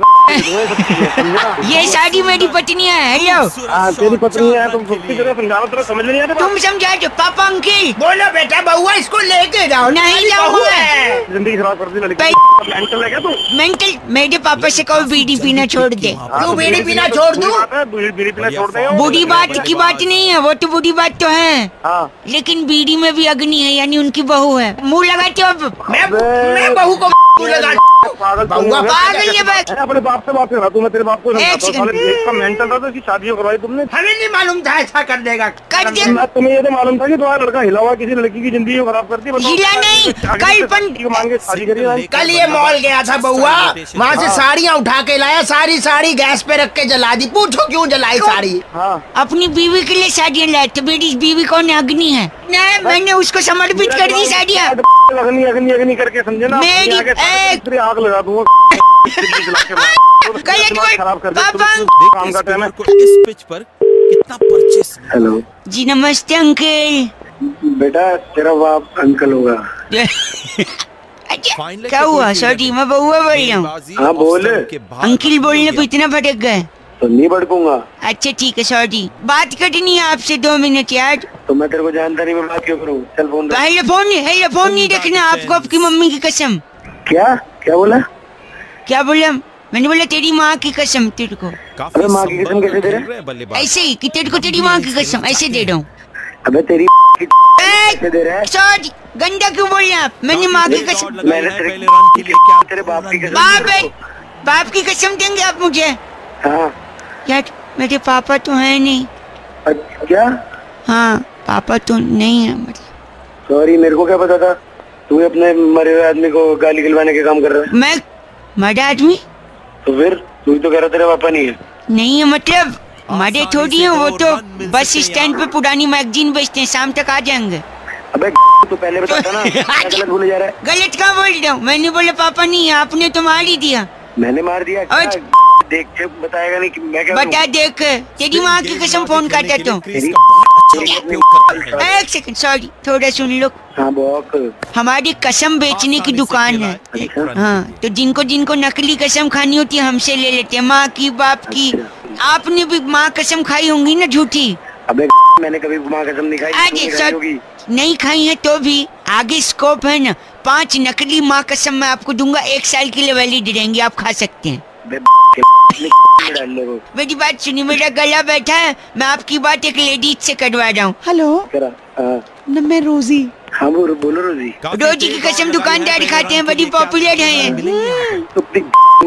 ये सारी मेरी पत्नी है। हेलो। तेरी पत्नी है, तुम समझा समझ नहीं आता। तुम समझा दो पापा। अंकिल बोलो बेटा, बउआ इसको लेके जाओ। नहीं जाऊंगा। जिंदगी खराब कर दी लड़की। मेंटल है क्या तू? मेंटल? मेरे पापा से कहो बीड़ी पीना छोड़ दे। तू बीड़ी पीना छोड़ दूं? बीड़ी पीना छोड़ दे। बुरी बात की बात नहीं है, वो तो बुरी बात तो है, लेकिन बीड़ी में भी अग्नि है, यानी उनकी बहू है। मुँह लगाते हो? मैं बहू को लगा। पागल है बस। अपने बाप से बात कर रहा तू। मैं तेरे बाप को इसका मेंटल था तो इसकी शादी करवाई तुमने। हमें नहीं मालूम था ऐसा कर देगा। तुम्हें ये तो मालूम था कि तुम्हारा लड़का हिला हुआ किसी लड़की की जिंदगी को खराब करती है। हिला नहीं, कल मांग के शादी करी। कल ये मॉल गया था बउआ, वहाँ से साड़ियाँ उठा के लाया, सारी गैस पे रख के जला दी। पूछो क्यों जलाई साड़ी? अपनी बीवी के लिए साड़ियाँ लाए थे। मेरी बीवी कौन है? अग्नि है। नहीं, मैंने उसको समर्पित कर दी साड़ियाँ। अग्नि अग्नि अग्नि करके समझे ना? मेरी आग लगा दूंगा। खराब कर काम का टाइम है। इस पिच पर कितना परचेस। हेलो जी नमस्ते अंकल। बेटा तेरा बाप अंकल होगा। क्या हुआ? सॉरी मैं बउआ बोल रहा हूँ। हाँ बोल। अंकल बोलने पे इतना भटक गए तो नहीं भड़कूंगा। अच्छा ठीक है, सॉरी। बात करनी है आपसे 2 मिनट यार। तो मैं तेरे को जानदारी में बात क्यों करूँ? चल फोन। फोन नहीं रखना आपको, आपकी मम्मी की कसम। क्या बोला? क्या बोला? मैंने बोला तेरी माँ की कसम तेरे को। अबे माँ की कसम कैसे दे रहे? ऐसे ही कि तेरे को तेरी माँ की कसम ऐसे दे रहा हूँ। अबे तेरी कैसे दे रहा है? सॉरी, गंदा क्यों बोल रहे हैं आप? मैंने माँ की कसम। मैंने तेरे बाप की कसम। बाप की कसम देंगे आप मुझे? हाँ यार मेरे पापा तो है नहीं। क्या? हाँ पापा तो नहीं है, मतलब सॉरी, मेरे को क्या पता था तू अपने मरे हुए आदमी को गाली खिलवाने के काम कर रहा है। मैं मरा आदमी? तो फिर तू तो कह रहा तेरा पापा नहीं है। नहीं है मतलब मरे थोड़ी है, वो तो बस स्टैंड पे पुरानी मैगजीन बेचते हैं, शाम तक आ जाएंगे। अबे तो पहले बताता ना, गलत बोले जा रहा है। गलत क्या बोल रहा हूँ? मैंने बोला पापा नहीं है, आपने तो मार ही दिया। मैंने मार दिया? देख के बताएगा नहीं कि मैं क्या बता, देख तेरी माँ की कसम फोन काटा तो। एक सेकंड, सॉरी, थोड़ा सुन लो। हाँ बोक। हमारी कसम बेचने की दुकान है। हाँ, तो जिनको जिनको नकली कसम खानी होती है हमसे ले लेते हैं, माँ की, बाप की। आपने भी माँ कसम खाई होंगी ना झूठी? अबे मैंने कभी माँ कसम नहीं खाई। आगे नहीं खाई है तो भी आगे स्कोप है ना। 5 नकली माँ कसम मैं आपको दूंगा, 1 साल के लिए वैलिड रहेंगी, आप खा सकते हैं। मेरी बात सुनिए, मेरा गला बैठा है, मैं आपकी बात एक लेडीज से करवा रहा हूँ। हेलो, मैं रोजी। हाँ बोलो रोजी। रोजी की कसम दुकानदार खाते हैं, बड़ी पॉपुलर है।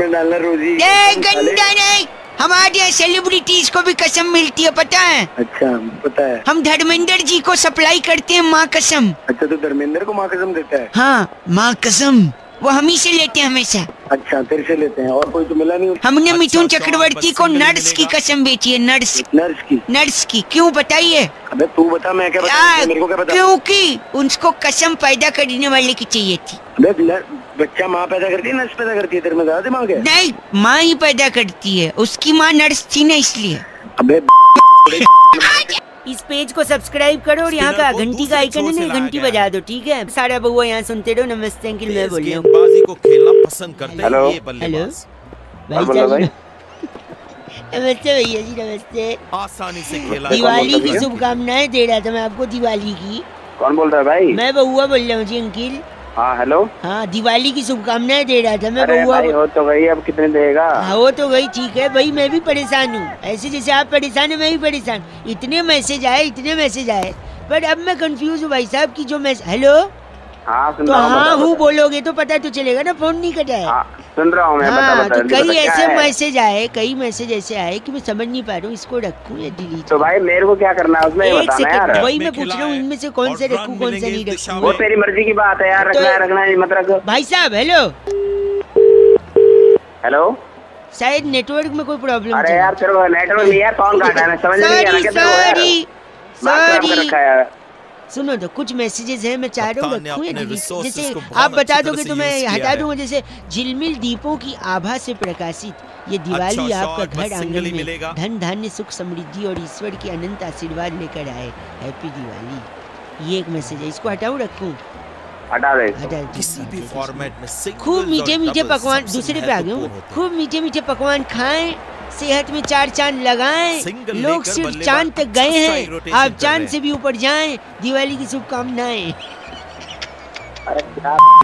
डालना रोजी। गंदा नहीं, हमारे यहाँ सेलिब्रिटीज को भी कसम मिलती है, पता है? अच्छा, पता है। हम धर्मेंद्र जी को सप्लाई करते हैं माँ कसम। अच्छा, तो धर्मेंद्र को माँ कसम देता है? हाँ, माँ कसम वो हम ही से लेते हैं हमेशा। अच्छा, तेरे से लेते हैं, और कोई तो मिला नहीं? हमने मिथुन चक्रवर्ती को नर्स की कसम बेची है। नर्स की क्यों बताइए? अबे तू बता, मैं क्या बता, मेरे को क्या पता? क्योंकि उनको कसम पैदा करने वाले की चाहिए थी। बच्चा माँ पैदा करती है, नर्स पैदा करती है? तेरे में ज्यादा दिमाग है? नहीं, माँ ही पैदा करती है, उसकी माँ नर्स थी ना इसलिए। अबे इस पेज को सब्सक्राइब करो और यहाँ का घंटी का आइकन है ना, घंटी बजा दो, ठीक है? सारा बउआ यहाँ सुनते रहो। नमस्ते अंकिल, मैं बोल रहा हूँ। बाजी को खेलना पसंद करते हैं ये बल्लेबाज। नमस्ते भैया जी, नमस्ते। आसानी से खेला। दिवाली की शुभकामनाएं दे रहा था मैं आपको, दिवाली की। कौन बोल रहा है भाई? मैं बउआ बोल रहा हूँ जी अंकिल। हाँ हेलो। हाँ, दिवाली की शुभकामनाएं दे रहा था मैं बउआ। हो तो गई, अब कितने देगा? हाँ, हो तो गई, ठीक है भाई, मैं भी परेशान हूँ, ऐसे जैसे आप परेशान है मैं भी परेशान। इतने मैसेज आए, पर अब मैं कंफ्यूज हूँ भाई साहब की जो मैसेज। हेलो। हाँ सुन तो रहा हूँ। हाँ हूँ बोलोगे तो पता तो चलेगा ना, फोन नहीं कटा है। हाँ, सुन रहा हूँ मैं। हाँ, तो कई ऐसे मैसेज ऐसे आए कि मैं समझ नहीं पा रहा हूँ, इसको रखूँ या डिलीट? तो भाई मेरे को क्या करना है उसमें, एक सेकंड, वही मैं पूछ रहा हूँ, इनमें से कौन से रखूँ कौन से नहीं रखूँ? वो तेरी मर्जी की बात है यार, रखना है मत रखो। भाई साहब हेलो। हेलो, शायद नेटवर्क में कोई प्रॉब्लम। अरे यार तेरे को नेटवर्क नहीं है, कौन काटा है? मैं समझ नहीं आ रहा। सॉरी, सुनो तो कुछ मैसेजेस हैं, मैं चाह रहा हूँ रखूँ या डिलीट? जैसे आप बता दोगे तो मैं हटा दूंगा। जैसे झिलमिल दीपों की आभा से प्रकाशित ये दिवाली आपका घर आंगन में धन धान्य सुख समृद्धि और ईश्वर की अनंत आशीर्वाद लेकर आए, हैप्पी दिवाली। ये एक मैसेज है, इसको हटाऊँ रखूँ? हटा दे। किसी भी फॉर्मेट में खूब मीठे मीठे पकवान, दूसरे पे आ गए हूँ। खूब मीठे मीठे पकवान खाएं, सेहत में 4 चांद लगाएं, लोग सिर्फ चांद तक गए हैं, आप चांद से भी ऊपर जाएं, दिवाली की शुभकामनाएं।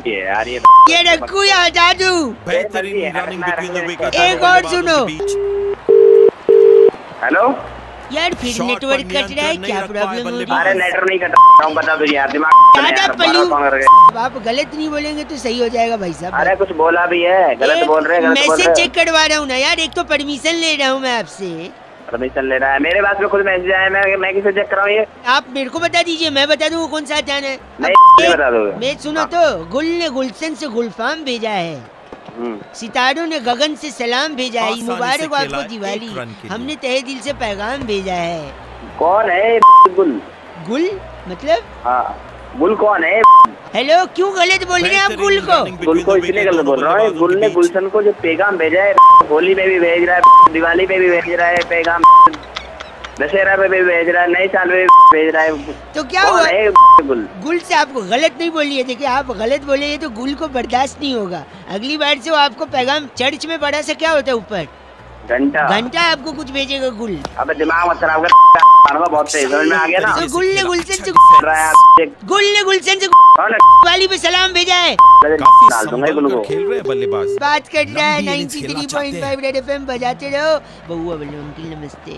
यार ये रखूं या हटा दूं? एक और सुनो। हेलो यार, फिर नेटवर्क कट रहा है, क्या प्रॉब्लम हो रही है? अरे नेटवर्क नहीं कट रहा, बता दो यार, दिमाग। आप गलत नहीं बोलेंगे तो सही हो जाएगा भाई साहब। अरे कुछ बोला भी है, गलत बोल रहे हैं। मैसेज चेक करवा रहा हूँ ना यार, एक तो परमिशन ले रहा हूँ मैं आपसे। परमिशन ले रहा है? मेरे पास में खुद मैसेज आया, मैं किसे चेक कराऊँ? ये आप मेरे को बता दीजिए, मैं बता दूँ कौन सा हटाना है। नहीं बता दो। मैं सुनो तो, गुल ने गुलशन से गुलफाम भेजा है, सितारों ने गगन से सलाम भेजा है, मुबारक आपको दिवाली, हमने तहे दिल से पैगाम भेजा है। कौन है गुल? गुल मतलब? हाँ, गुल कौन है? हेलो, क्यों गलत बोल रहे हैं आप गुल को? गुल को इसलिए गलत बोल रहा हूँ, गुल ने गुलशन को जो पैगाम भेजा है, होली में भी भेज रहा है, दिवाली पे भी भेज रहा है पैगाम, दशहरा पे भी भेज रहा है, नए साल में भेज रहा है। तो क्या हुआ? गुल गुल से आपको गलत नहीं बोलिए, देखिए आप गलत बोले तो गुल को बर्दाश्त नहीं होगा। अगली बार से वो आपको पैगाम चर्च में पढ़ा से क्या होता है ऊपर घंटा आपको कुछ भेजेगा गुल। अबे दिमाग मत खराब कर, बहुत तेज समझ में आ गया ना। तो गुल ने गुलशन से दिवाली पे सलाम भेजा है। खेल रहे बल्लेबाज, बात कर रहा है 93.5 रेड एफएम, बजाते रहो। बउआ बोलो अंकिल नमस्ते।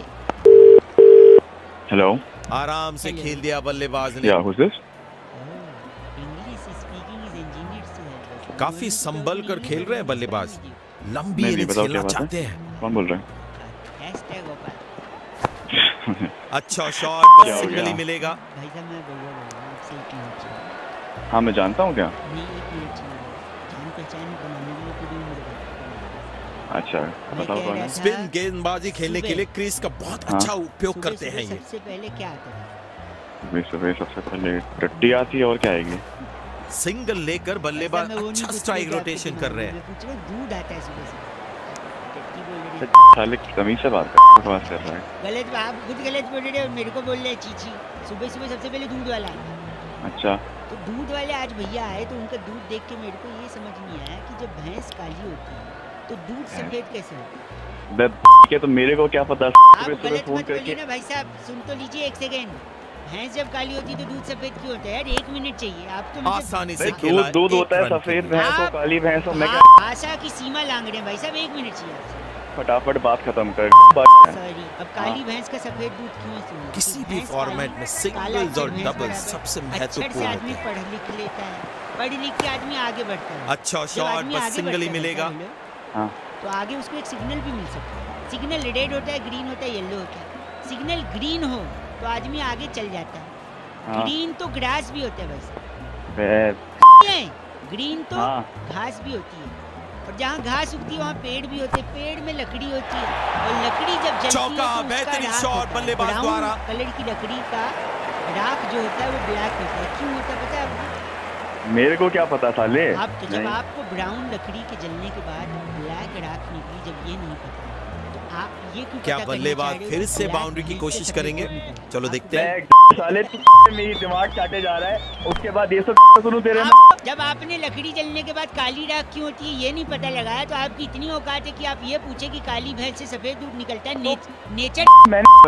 हेलो, आराम से खेल दिया बल्लेबाज ने। Yeah, who's this? काफी संभल कर खेल रहे हैं बल्लेबाज, लंबी इनिंग्स खेलना चाहते हैं। कौन बोल रहे हैं? अच्छा शॉट, बस सिंगल ही मिलेगा। भाई साहब मैं बउआ बोल रहा हूँ, आपसे एक मिनट चाहिए। हाँ मैं जानता हूँ क्या। नहीं एक मिनट चाहिए, जान पहचान बनाने के लिए पूरी उम्र का। अच्छा बताओ कौन है। स्पिन गेंदबाजी खेलने के लिए क्रीज का बहुत अच्छा उपयोग करते हैं ये। सबसे पहले क्या आता है? सुबह सबसे पहले टट्टी आती है, और क्या आएगी। सिंगल लेकर बल्लेबाज अच्छा स्ट्राइक रोटेशन कर रहे हैं। दूध आता है सुबह से। साले तमीज से बात कर रहा है। गलत, आप खुद गलत बोल रहे हो, मेरे को बोल रहे हैं चीची। सुबह सुबह सबसे पहले दूध वाला। अच्छा तो दूध वाले आज भैया आए तो उनका दूध देख के मेरे को ये समझ नहीं आया कि जब भैंस काली होती है तो दूध सफेद कैसे होता है? ठीक है, तो मेरे को क्या पता। आप गलत मत बोलिए ना भाई साहब, सुन तो लीजिए एक सेकेंड। भैंस जब काली होती है तो दूध सफेद क्यों होता है यार? एक मिनट चाहिए आप तो। आसानी से दूध होता है सफेद भैंस और काली भैंस। आशा की सीमा लांग रहे हैं भाई साहब, एक मिनट चाहिए आपसे। फटाफट बात खत्म कर। सॉरी, अब काली भैंस का सफेद दूध क्यों है? किसी भी फॉर्मेट में सिंगल्स और डबल्स सबसे महत्वपूर्ण है। आदमी पढ़ लिख लेता है, पढ़ लिख के आदमी आगे बढ़ता है। अच्छा शॉट, बस सिंगल ही मिलेगा। तो आगे उसको एक सिग्नल भी मिल सकता है। सिग्नल रेड होता है, ग्रीन होता है, येलो होता है। सिग्नल ग्रीन हो तो आदमी आगे चल जाता है। ग्रीन तो ग्रास भी होता है बस। ग्रीन तो घास भी होती है, और जहाँ घास उगती है वहाँ पेड़ भी होते हैं। पेड़ में लकड़ी होती है, और लकड़ी जब जलती है तो बेहतरीन शॉट बल्लेबाज द्वारा। कलर की लकड़ी का राख जो होता है वो ब्लैक होता है। क्यों होता है पता है आपको? मेरे को क्या पता साले। आप तो जब आपको ब्राउन लकड़ी के जलने के बाद ब्लैक राख निकली, जब ये नहीं पता तो आप ये क्यों? क्या बल्लेबाज फिर से बाउंड्री की कोशिश करेंगे? चलो देखते हैं। साले मेरी दिमाग चाटे जा रहा है, उसके बाद ये सब सुनूं तेरे। जब आपने लकड़ी जलने के बाद काली राख क्यों होती है ये नहीं पता लगाया, तो आपकी इतनी औकात है कि आप ये पूछे कि काली भैंस से सफेद दूध निकलता है। नेचर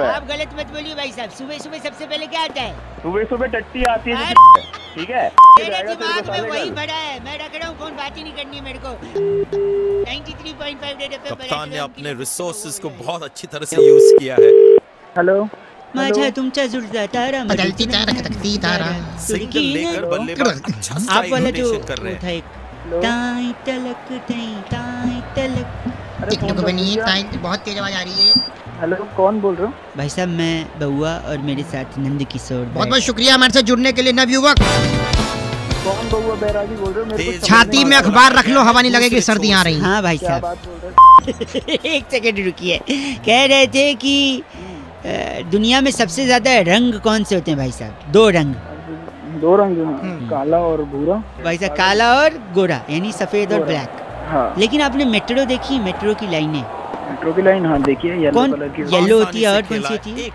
आप गलत मत बोलिए भाई साहब। सुबह सुबह सबसे पहले क्या आता है? सुबह सुबह टट्टी आती है। ठीक है, मेरे दिमाग में वही भरा है, मैं रख रहा हूँ फोन, बात ही नहीं करनी है मेरे को। 93.5 रेड एफएम। कप्तान ने अपने रिसोर्सेज को बहुत अच्छी तरह से यूज किया है। हेलो माझा तुमचा जुळता तारा बदलती तारा खटकती तारा। सिंगल लेकर बल्लेबाज अच्छा आप स्ट्राइक वाला जो रोटेशन कर रहे हैं। था एक ताई तलक ताई तलक। देखने को बनी है ताई, बहुत तेज आवाज आ रही है। हेलो कौन बोल रहे हो? भाई साहब मैं बउआ और मेरे साथ नंद किशोर। बहुत बहुत शुक्रिया हमारे साथ जुड़ने के लिए नवयुवक। कौन बउआ बैरागी बोल रहे हो? मेरे को छाती में अखबार रख लो, हवा नहीं लगेगी, सर्दियाँ आ रही। हाँ भाई साहब एक सेकंड रुकिए। कह रहे थे कि दुनिया में सबसे ज्यादा रंग कौन से होते हैं भाई साहब? दो रंग। दो रंग, काला और भूरा। भाई साहब काला और गोरा, यानी सफेद और ब्लैक। हाँ। लेकिन आपने मेट्रो देखी? मेट्रो की लाइनें, मेट्रो की लाइन हाँ देखिए, येलो कलर की। येलो होती है, और कौन सी होती है?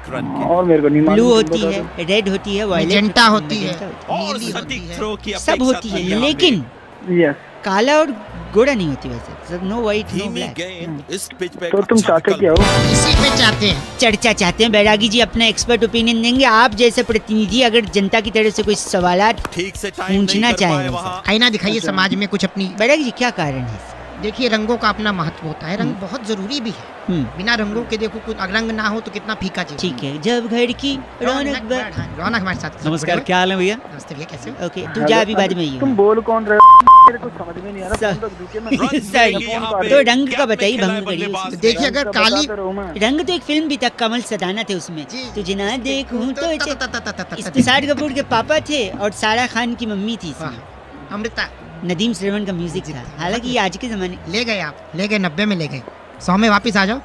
और मेरे को नहीं मालूम। ब्लू होती है, रेड होती है, वायलेट होती है, और सटीक थ्रो की सब होती है, लेकिन काला और गोरा नहीं होती वैसे। No white no black. इस पिच पे तो तुम चाहते क्या हो? इसी पे चाहते हैं, चर्चा चाहते हैं। बैरागी जी अपना एक्सपर्ट ओपिनियन देंगे। आप जैसे प्रतिनिधि अगर जनता की तरफ से कोई सवालात ठीक से पूछना चाहे, आईना दिखाइए समाज में कुछ अपनी। बैरागी जी क्या कारण है? देखिए रंगों का अपना महत्व होता है, रंग बहुत जरूरी भी है। बिना रंगों के देखो कुछ रंग ना हो तो कितना फीका चीज। ठीक है, जब घर की रौनक हमारे साथ। नमस्कार, क्या हाल है भैया? नमस्ते भैया, कैसे हो? ओके, तू जा अभी बाद में। तुम बोल कौन रहे हो? मेरे को समझ में नहीं आ रहा। तो रंग का बताइए, भंग करिए। देखिए अगर काली रंग तो एक फिल्म भी था, कमल सदाना थे उसमें। तुझे ना देखूं तो इस्तिसार कपूर के पापा थे और सारा खान की मम्मी थी। अमृता नदीम श्रवण का म्यूजिक था। हालांकि ये आज के जमाने ले गए, आप ले गए 90 में ले गए, 100 में वापस आ जाओ।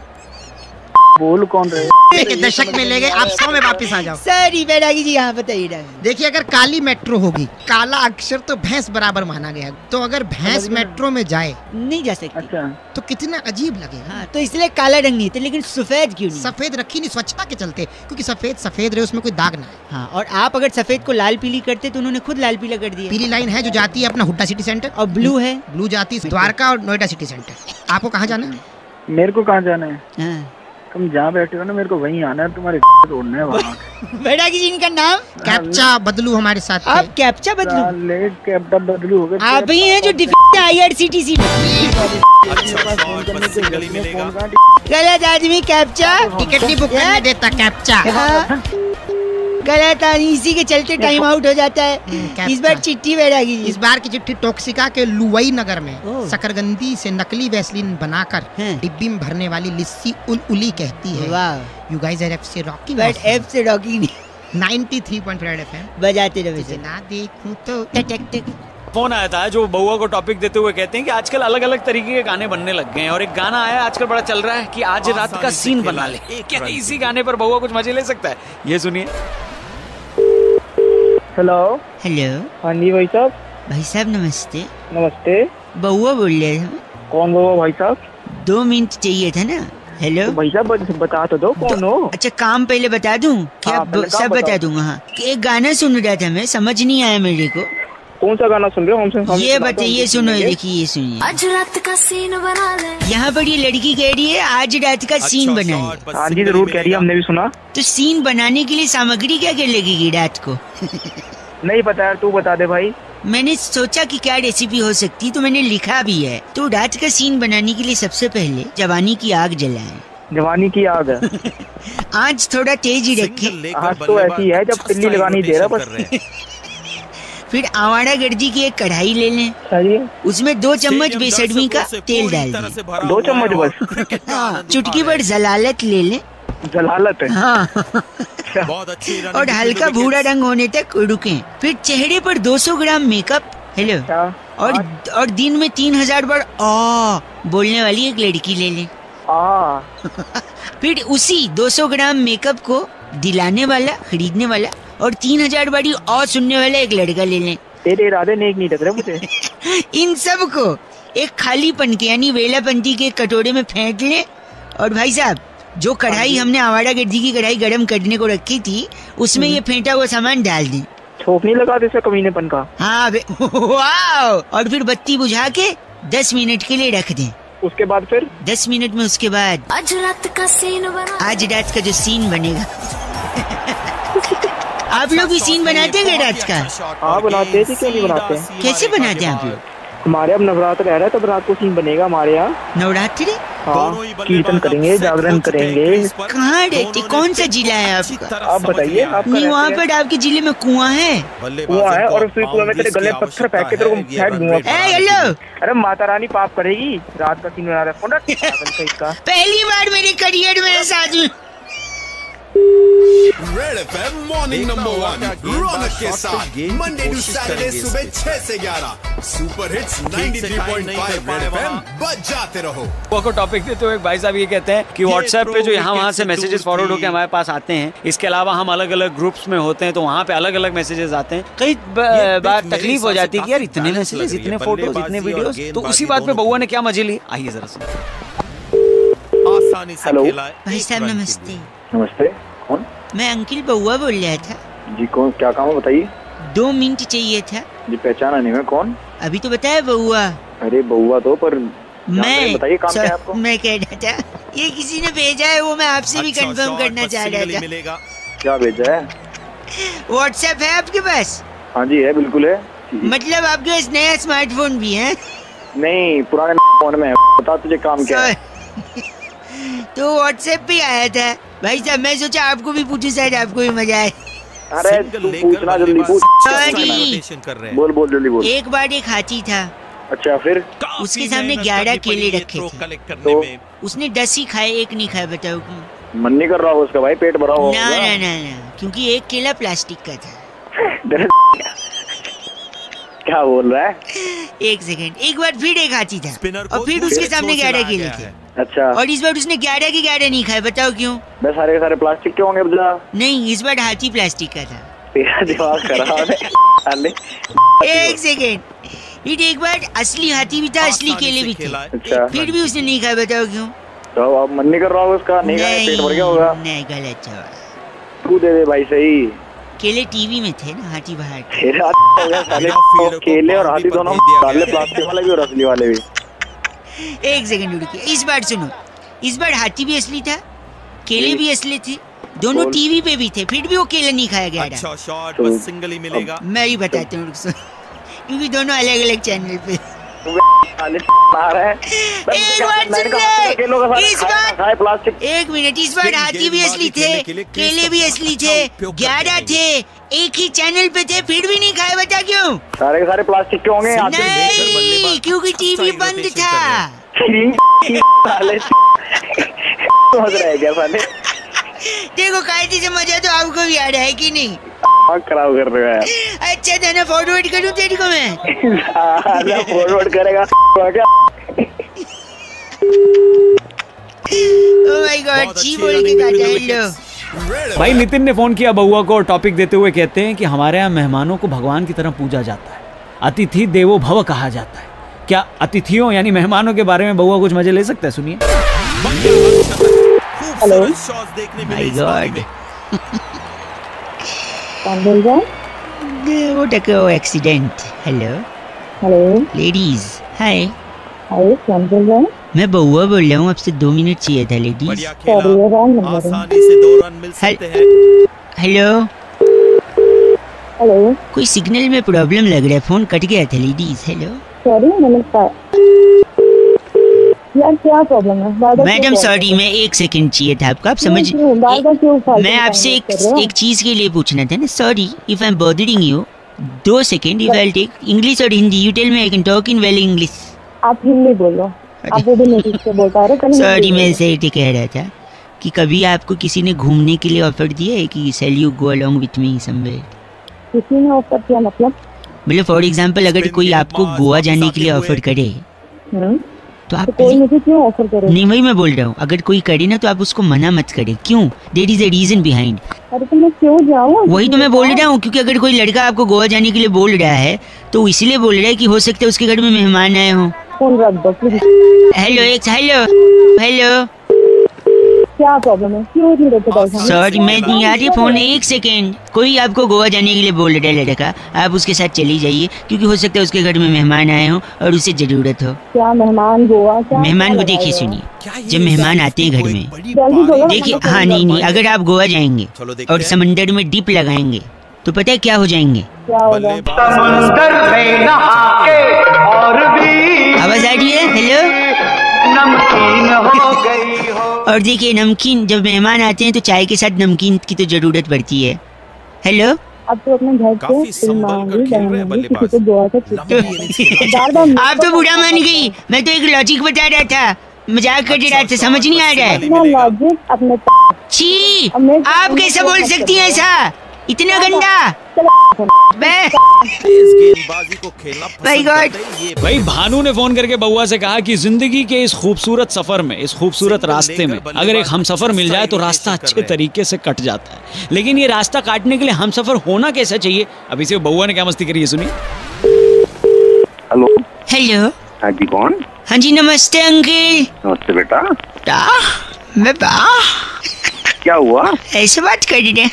बोल कौन रहे? के दशक में ले गए, आप 100 में वापस आ जाओ। सॉरी बैरागी जी, यहाँ बताइए। देखिए अगर काली मेट्रो होगी, काला अक्षर तो भैंस बराबर माना गया, तो अगर भैंस मेट्रो में जाए नहीं जा सकती। अच्छा। तो कितना अजीब लगेगा। हाँ, तो इसलिए काला रंग नहीं थे, लेकिन सफेद क्यों नहीं? सफेद रखी नहीं, स्वच्छता के चलते, क्योंकि सफेद सफेद रहे, उसमें कोई दाग ना है। हाँ, और आप अगर सफेद को लाल पीली करते तो उन्होंने खुद लाल पीला कर दिया। पीली लाइन है जो जाती है अपना हुड्डा सिटी सेंटर, और ब्लू है, ब्लू जाती है द्वारका और नोएडा सिटी सेंटर। आपको कहाँ जाना है? मेरे को कहाँ जाना है? हाँ। तुम जहाँ बैठे हो ना, मेरे को वहीं आना है, तुम्हारे तोड़ना है वहाँ। बैरागी जी इनका नाम? कैप्चा बदलू हमारे साथ। आप कैप्चा बदलू? कैप्चा बदलू हो गए। आप ही हैं जो IRCTC गलत आदमी। कैप्चा टिकट नहीं बुक करने देता कैप्चा। गलत आनी, इसी के चलते टाइम आउट हो जाता है। इस बार चिट्ठी बैठागी। इस बार की चिट्ठी टॉक्सिका के लुवई नगर में शकरकंदी से नकली वैसलीन बनाकर डिब्बी में भरने वाली लिस्सी उली कहती है। वाह, यू गाइस आर एफ से रॉकिंग, बट एफ से रॉकिंग 93.5 FM बजाते रहे। ना देखूं तो टक टक। फोन आया था जो बउआ को टॉपिक देते हुए कहते हैं कि आजकल अलग अलग तरीके के गाने बनने लग गए हैं, और एक गाना आया आजकल बड़ा चल रहा है कि आज रात का सीन बना ले। क्या इसी गाने पर बउआ कुछ मजे ले सकता है? ये सुनिए। हेलो। हेलो। हाँ जी भाई साहब। भाई साहब नमस्ते। नमस्ते। बउआ बोल रहे थे। कौन बउआ भाई साहब? 2 मिनट चाहिए था ना। हेलो तो भाई साहब बता तो दो कौन हो। अच्छा काम पहले बता दूं क्या? हाँ, सब बता दूंगा। हाँ, एक गाना सुन रहा था मैं, समझ नहीं आया मेरे को। कौन सा गाना सुन रहे हो? हमसे ये बताइए, सुनो, देखिए ये सुनिए। आज रात का सीन बना ले। यहाँ पर ये लड़की कह रही है आज रात का सीन बना ले। हाँ जी जरूर कह रही है, हमने भी सुना। तो सीन बनाने के लिए सामग्री क्या क्या लगेगी रात को? नहीं पता यार, तू बता दे भाई। मैंने सोचा कि क्या रेसिपी हो सकती, तो मैंने लिखा भी है। तो रात का सीन बनाने के लिए सबसे पहले जवानी की आग जलाएं। जवानी की आग आज थोड़ा तेज ही रखें। आज तो ऐसी है जब तिल्ली लगानी दे रहा बस। फिर आवारा गर्दी की एक कढ़ाई ले लें, उसमें 2 चम्मच बेसडमी का तेल डाल दें। 2 चम्मच बस। हाँ, चुटकी भर जलालत ले लें। जलालत है? हाँ। बहुत अच्छी। और हल्का भूरा रंग होने तक रुकें। फिर चेहरे पर 200 ग्राम मेकअप। हेलो। और दिन में 3000 बार बोलने वाली एक लड़की ले लें। फिर उसी 200 ग्राम मेकअप को दिलाने वाला, खरीदने वाला और 3000 बारी और सुनने वाला एक लड़का ले लें। तेरे इरादे नेक नहीं लग रहे मुझे। इन सब को एक खाली पन के यानी वेलापंती के कटोरे में फेंक लें। और भाई साहब जो कढ़ाई हमने आवारा गर्दी की कढ़ाई गरम करने को रखी थी, उसमें ये फेंटा हुआ सामान डाल दें। छोक नहीं लगा दे कमीनेपन का। हाँ वाह। और फिर बत्ती बुझा के 10 मिनट के लिए रख दें। उसके बाद फिर 10 मिनट में उसके बाद आज रात का सीन बना। आज रात का जो सीन बनेगा। आप लोग भी सीन बनाते हैं रात का? हाँ बनाते हैं, क्यों नहीं बनाते हैं? कैसे बनाते हैं आप लोग? हमारे अब नवरात्र रह रहा है, तब रात को सीन बनेगा हमारे यहाँ। नवरात्रि? हाँ, कीर्तन करेंगे, जागरण करेंगे। कहाँ रहते, कौन सा जिला है आपका? आप बताइए। नहीं, वहाँ पर आपके जिले में कुआं है? कुआं है, और उस कुआं में तेरे गले पत्थर फेंक के तेरे को फेंक दूंगा। हेलो। अरे माता रानी पाप करेगी, रात का सीन बना रहा है। पहली बार मेरे करियर में ऐसा आदमी। रेड एफएम मॉर्निंग नंबर 1 रौनक के साथ मंडे टू सैटरडे सुबह 6 से 11 सुपर हिट्स 93.5 रेड एफएम बजाते रहो। को टॉपिक देते हुए भाई साहब ये कहते हैं कि व्हाट्सएप पे जो यहाँ वहाँ से मैसेजेस फॉरवर्ड होकर हमारे पास आते हैं, इसके अलावा हम अलग अलग ग्रुप्स में होते हैं तो वहाँ पे अलग अलग मैसेजेस आते हैं। कई बार तकलीफ हो जाती है कि यार इतने मैसेजेस, इतने फोटोज, इतने वीडियोस। तो उसी बात पे बउआ ने क्या मजे ली, आइए जरा सुनिए। आसानी से खेला है। भाई साहब नमस्ते। नमस्ते, कौन? मैं अंकिल बउआ बोल रहा था जी। कौन, क्या काम है बताइए। 2 मिनट चाहिए था जी। पहचाना नहीं मैं, कौन? अभी तो बताया बउआ। अरे बउआ तो, पर मैं बताइए काम क्या है आपको। मैं कह रहा था ये किसी ने भेजा है, वो मैं आपसे भी कंफर्म करना चाह रहा था। क्या भेजा है? व्हाट्सएप है आपके पास? हाँ जी है, बिल्कुल है। मतलब आपके पास नया स्मार्टफोन भी है? नहीं, पुराने फोन में है। बता तुझे काम क्या है। तो व्हाट्सएप पे आया था भाई साहब, मैं सोचा आपको भी पूछूं, शायद आपको भी मजा आए। अरे तू पूछना, जल्दी पूछ। बोल बोल जल्दी बोल। एक बार एक हाथी था। अच्छा, फिर उसके सामने 11 केले रखे थे, तो उसने 10 ही खाए, एक नहीं खाया। बताओ क्यों? मन नहीं कर रहा उसका भाई, पेट भरा होगा। ना ना ना ना, क्योंकि एक केला प्लास्टिक का था। क्या बोल रहा है? एक सेकंड, एक बार फिर एक हाथी था और फिर उसके सामने 11 केले थे। अच्छा, और इस बार उसने 11 के 11 नहीं खाए। बताओ क्यों? बस सारे के सारे प्लास्टिक के होंगे। नहीं, इस बार हाथी प्लास्टिक का था। तेरा दिमाग खराब है। एक सेकंड, एक बार असली हाथी भी था, असली केले भी थे। अच्छा, फिर भी उसने नहीं खाया। बताओ क्यों? तो अब मन नहीं कर रहा होगा उसका, नहीं खाया, पेट भर गया होगा। नहीं, गलत जवाब। तू दे दे भाई, सही। केले टीवी में थे ना, हाथी बाहर। केले और हाथी दोनों डाले, प्लास्टिक वाले भी और असली वाले भी। एक सेकंड रुकिए, इस बार सुनो। इस बार हाथी भी असली था, केले भी असली थे, दोनों टीवी पे भी थे, फिर भी वो केले नहीं खाया गया। अच्छा शॉट, बस सिंगल ही मिलेगा। मैं ही बताता हूँ क्योंकि दोनों अलग अलग चैनल पे। एक मिनट, इस बार हाथी भी असली थे, केले भी असली थे, 11 थे, एक ही चैनल पे थे, फिर भी नहीं खाए, बता क्यों? सारे सारे प्लास्टिक के होंगे। नहीं, क्योंकि टीवी बंद था। देखो कायदे से मजा तो आपको भी आ रहा है कि नहीं? खराब कर रहे हैं। अच्छा था ना, फॉरवर्ड करूँ तेरे को मैं? फॉरवर्ड करेगा ओह माय गॉड, जी बोल के काटा। हेलो भाई, नितिन ने फोन किया बउआ को और टॉपिक देते हुए कहते हैं कि हमारे यहाँ मेहमानों को भगवान की तरह पूजा जाता है, अतिथि देवो भव कहा जाता है। क्या अतिथियों यानी मेहमानों के बारे में बउआ कुछ मजे ले सकता है? सुनिए। हेलो माय गॉड, कौन बोल रहा है? वो टको एक्सीडेंट। हेलो हेलो लेडीज, हाय हाय, कौन बोल रहा है? मैं बउआ बोल रहा हूँ, आपसे 2 मिनट चाहिए था लेडीज। सॉरी, रॉन्ग नंबर है। हेलो हेलो, कोई सिग्नल में प्रॉब्लम लग रहा है, फोन कट गया था लेडीज। हेलो सॉरी, नमस्कार यार, क्या प्रॉब्लम है? मैडम सॉरी, मैं 1 सेकंड चाहिए था आपका, आप समझ। मैं आपसे एक चीज के लिए पूछना था ना। Sorry if I am bothering you, 2 second, if I take English और Hindi, you tell me, I can talk in well English. आप हिंदी बोलो, आप वो भी नहीं से बोल पा रहे। सॉरी, मैं ऐसे ही कह रहा था कि कभी आपको किसी ने घूमने के लिए ऑफर दिया है कि shall you go along with me somewhere? किसी ने ऑफर किया मतलब फॉर एग्जांपल, अगर कोई आपको गोवा जाने के लिए ऑफर करे तो आप कोई मुझे क्यों ऑफर करे? नहीं, वही मैं बोल रहा हूँ, अगर कोई करे ना तो आप उसको मना मत करे। क्यों? There is a reason behind. अरे तो मैं क्यों जाऊँ? वही तो मैं बोल रहा हूँ, क्योंकि अगर कोई लड़का आपको गोवा जाने के लिए बोल रहा है तो इसलिए बोल रहा है कि हो सकता है उसके घर में मेहमान आए हों। फोन रख दो प्लीज। हेलो हेलो, क्या प्रॉब्लम है? क्यों नहीं रहते भाई? सॉरी, मैं नहीं आ रही फोन। 1 सेकेंड, कोई आपको गोवा जाने के लिए बोल रहा है लड़का, आप उसके साथ चली जाइए, क्योंकि हो सकता है उसके घर में मेहमान आए हों और उसे जरूरत हो। क्या मेहमान गोवा? क्या मेहमान को देखिए, सुनिए, जब मेहमान आते हैं घर में, देखिए, हाँ नहीं, अगर आप गोवा जाएंगे और समंदर में डिप लगाएंगे तो पता है क्या हो जाएंगे? क्या होगा? समंदर में नहा के और भी आवाज आ रही है? हेलो, नमकीन हो गई हो। और देखिए, नमकीन, जब मेहमान आते हैं तो चाय के साथ नमकीन की तो जरूरत पड़ती है। हेलो, अब तो अपने घर से आप तो बुरा मान गई, मैं तो एक लॉजिक बता रहा था, मजाक कर रहा था, समझ नहीं आ रहा है। लॉजिक अपने छी, आप कैसे बोल सकती हैं ऐसा? इतना गंदा गेंदबाजी को खेलना पसंद करते हैं। भाई, भानु ने फोन करके बउआ से कहा कि जिंदगी के इस खूबसूरत सफर में, इस खूबसूरत रास्ते में अगर एक हमसफर मिल जाए तो रास्ता अच्छे तरीके से कट जाता है, लेकिन ये रास्ता काटने के लिए हमसफर होना कैसा चाहिए? अभी से बउआ ने क्या मस्ती करी है, सुनिए। हेलो हेलो, हाँ जी, कौन? हाँ जी, नमस्ते अंकल। नमस्ते बेटा। मैं क्या हुआ? ऐसे बात कर रहे हैं?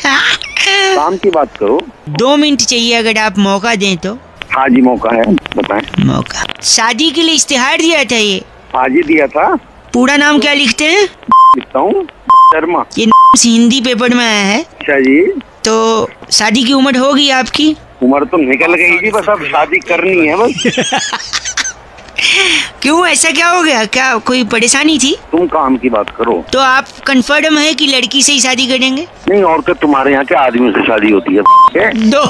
काम की बात करो। 2 मिनट चाहिए, अगर आप मौका दें तो। हाँ जी, मौका है, बताएं। मौका, शादी के लिए इश्तिहार दिया था ये। आज ही दिया था। पूरा नाम क्या लिखते हैं? लिखता हूँ शर्मा। ये हिंदी पेपर में आया है। अच्छा जी। तो शादी की उम्र होगी आपकी? उम्र तो निकल गई थी, बस अब शादी करनी है बस। क्यों, ऐसा क्या हो गया? क्या कोई परेशानी थी? तुम काम की बात करो। तो आप कंफर्म है कि लड़की से ही शादी करेंगे? नहीं, और तो तुम्हारे यहाँ के आदमी से शादी होती है। दो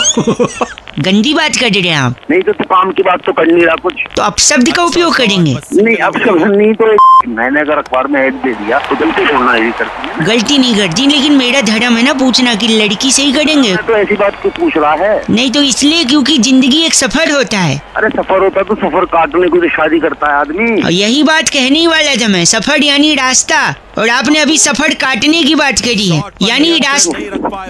गंदी बात कर रहे हैं आप। नहीं तो काम की बात तो कर नहीं रहा कुछ। तो अब शब्द का उपयोग करेंगे? नहीं, अब शब्द नहीं तो मैंने अगर अखबार में ऐड दे दिया तो गलती थोड़ा नहीं करती है। गलती नहीं करती, लेकिन मेरा धर्म है ना पूछना कि लड़की से ही करेंगे। तो ऐसी बात क्यों पूछ रहा है? नहीं तो इसलिए क्योंकि जिंदगी एक सफर होता है। अरे सफर होता है तो सफर काटने को तो शादी करता है आदमी। और यही बात कहने ही वाला था मैं, सफर यानी रास्ता, और आपने अभी सफर काटने की बात करी है, यानी रास्ता।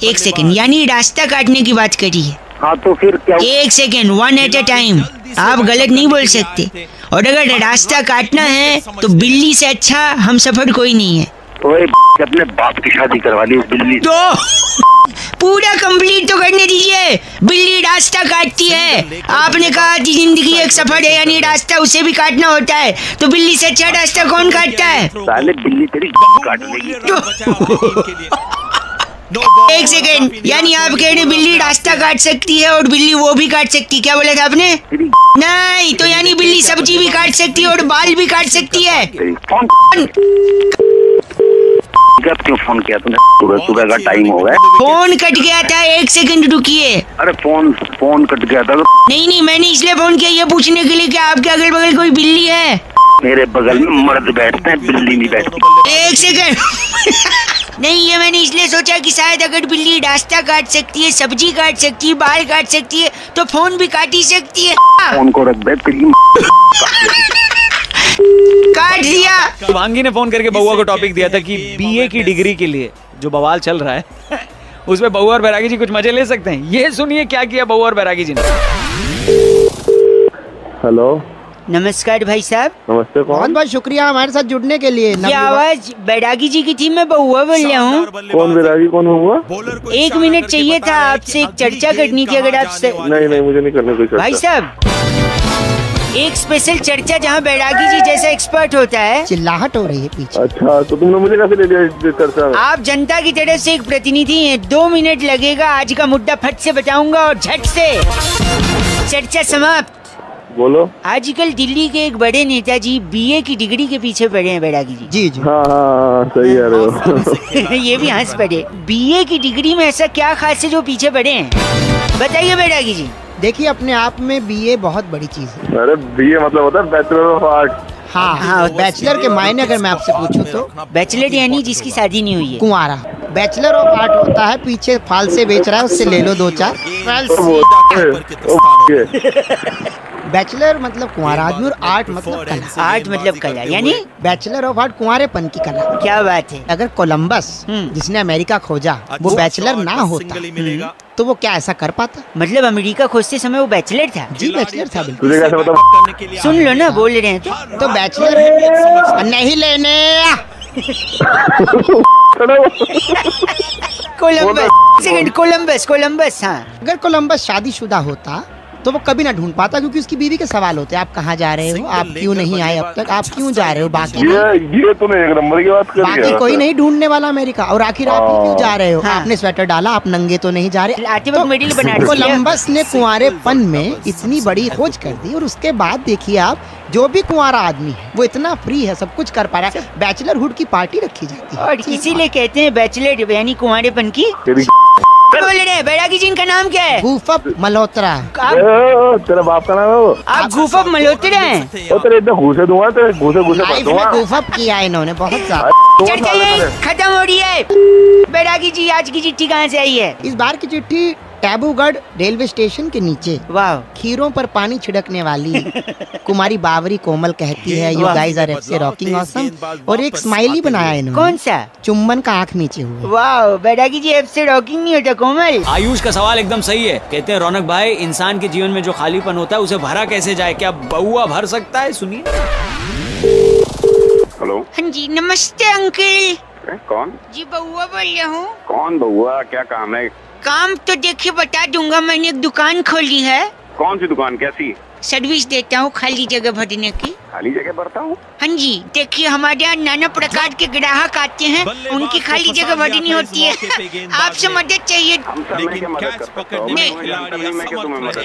1 सेकंड, यानी रास्ता काटने की बात करी है। हाँ तो फिर क्या? 1 सेकंड, 1 एट अ टाइम, आप गलत नहीं बोल सकते। और अगर रास्ता काटना है तो बिल्ली से अच्छा हम सफर कोई नहीं है। अपने बाप की शादी करवा ली बिल्ली तो पूरा कंप्लीट तो करने दीजिए। बिल्ली रास्ता काटती है, आपने कहा कि जिंदगी एक सफर है यानी रास्ता उसे भी काटना होता है, तो बिल्ली से अच्छा रास्ता कौन काटता है? साले बिल्ली तेरी काट लेगी। एक सेकंड, यानी आप कह रहे बिल्ली रास्ता काट सकती है और बिल्ली वो भी काट सकती है, क्या बोला था आपने? नहीं, तो यानी बिल्ली सब्जी भी काट सकती है और बाल भी काट सकती है। क्यों फोन किया तूने? सुबह का टाइम हो गया। फोन कट गया था, एक सेकंड रुकिए। अरे फोन कट गया था। नहीं, मैंने इसलिए फोन किया ये पूछने के लिए कि आपके अगल बगल कोई बिल्ली है? मेरे बगल में मर्द बैठते हैं, बिल्ली नहीं बैठती। एक सेकंड नहीं, ये मैंने इसलिए सोचा कि शायद अगर बिल्ली रास्ता काट सकती है, सब्जी काट सकती है, बाल काट सकती है, तो फोन भी काट ही सकती है। फोन को रख दे, काट दिया। शुभांगी ने फोन करके बउआ को टॉपिक दिया था कि बीए की डिग्री के लिए जो बवाल चल रहा है उसमें बउआ और बैरागी जी कुछ मजे ले सकते हैं। ये सुनिए क्या किया बउआ और बैरागी जी ने। हेलो, नमस्कार भाई साहब। नमस्ते। बहुत बहुत शुक्रिया हमारे साथ जुड़ने के लिए। ये आवाज बैरागी जी की थी, मैं बउआ बोल रहा हूँ। कौन बैरागी, कौन हुआ? 1 मिनट चाहिए था आपसे, एक चर्चा करनी थी अगर आपसे। नहीं, मुझे नहीं करनी कोई चर्चा। भाई साहब, एक स्पेशल चर्चा जहाँ बैरागी जी जैसा एक्सपर्ट होता है। चिल्लाहट हो रही है पीछे। अच्छा, तो तुमने मुझे कैसे ले लिया इस चर्चा में? आप जनता की तरफ से एक प्रतिनिधि हैं, 2 मिनट लगेगा। आज का मुद्दा फट से बताऊंगा और झट से चर्चा समाप्त। बोलो। आजकल दिल्ली के एक बड़े नेताजी बीए की डिग्री के पीछे पड़े हैं बैरागी जी। जी। हाँ, सही कह रहे हो। ये भी हंस पड़े। बीए की डिग्री में ऐसा क्या खास है जो पीछे पड़े हैं, बताइए बैरागी जी। देखिए, अपने आप में बीए बहुत बड़ी चीज है। अरे बीए मतलब होता है बैचलर ऑफ आर्ट। हाँ, बैचलर के मायने अगर मैं आपसे पूछूं तो बैचलर यानी जिसकी शादी नहीं हुई है, कुंवारा। बैचलर ऑफ आर्ट होता है पीछे फाल से बेच रहा है, उससे ले लो 2-4। बैचलर मतलब कुंवारा आदमी और आर्ट मतलब कला। आर्ट मतलब कला, यानी बैचलर ऑफ आर्ट कुंवारेपन की कला। क्या बात है। अगर कोलंबस जिसने अमेरिका खोजा वो बैचलर ना होता तो वो क्या ऐसा कर पाता? मतलब अमेरिका खोजते समय वो बैचलर था? जी, बैचलर था बिल्कुल। तुझे कैसे पता? सुन लो ना, बोल रहे हैं तो बैचलर नहीं लेने। कोलंबस। हाँ, अगर कोलंबस शादीशुदा होता तो वो कभी ना ढूंढ पाता, क्योंकि उसकी बीवी के सवाल होते हैं, आप कहाँ जा रहे हो, आप क्यों नहीं आए अब तक, आप क्यों जा रहे हो, बाकी ये तूने एक नंबर की बात कर दी। बाकी कोई नहीं ढूंढने वाला अमेरिका। और आखिर आप ही क्यों जा रहे हो? आपने स्वेटर डाला, आप नंगे तो नहीं जा रहे। तो कोलंबस ने कुंवारेपन में इतनी बड़ी खोज कर दी, और उसके बाद देखिए आप, जो भी कुंवारा आदमी है वो इतना फ्री है, सब कुछ कर पा रहा है। बैचलरहुड की पार्टी रखी जाती है और इसीलिए कहते हैं बैचलर यानी कुंवारेपन की। बोल रहे बैरागी जी, इनका नाम क्या है? गूफअप मल्होत्रा। तेरा बाप का नाम है वो? आप गूफअप मल्होत्रा हैं? तेरे इतने घूसे दूंगा, तेरे घूसे गूफअप किया इन्होंने बहुत ज्यादा। खत्म हो रही है। बैरागी जी, आज की चिट्ठी कहाँ से आई है? इस बार की चिट्ठी टैबूगढ़ रेलवे स्टेशन के नीचे। वाह। खीरों पर पानी छिड़कने वाली कुमारी बावरी कोमल कहती है, you guys are absolutely rocking awesome. और एक स्माइली बनाया इन्होंने। कौन सा? चुम्बन का आंख नीचे हुआ। वाह, बैरागी जी एब्सोल्युटली रॉकिंग नहीं होता कोमल। आयुष का सवाल एकदम सही है। कहते हैं रौनक भाई, इंसान के जीवन में जो खालीपन होता है उसे भरा कैसे जाए, क्या बउआ भर सकता है? सुनिए। हेलो। हाँ जी, नमस्ते अंकल। कौन? जी बउआ बोल रहा हूँ। कौन बउआ, क्या काम है? काम तो देखिए बता दूंगा, मैंने एक दुकान खोली है। कौन सी दुकान, कैसी? सर्विस देता हूँ खाली जगह भरने की। खाली जगह भरता हूँ? हाँ जी, देखिए हमारे यहाँ नाना प्रकार के ग्राहक आते हैं, उनकी खाली जगह भरनी होती है। आपसे मदद चाहिए?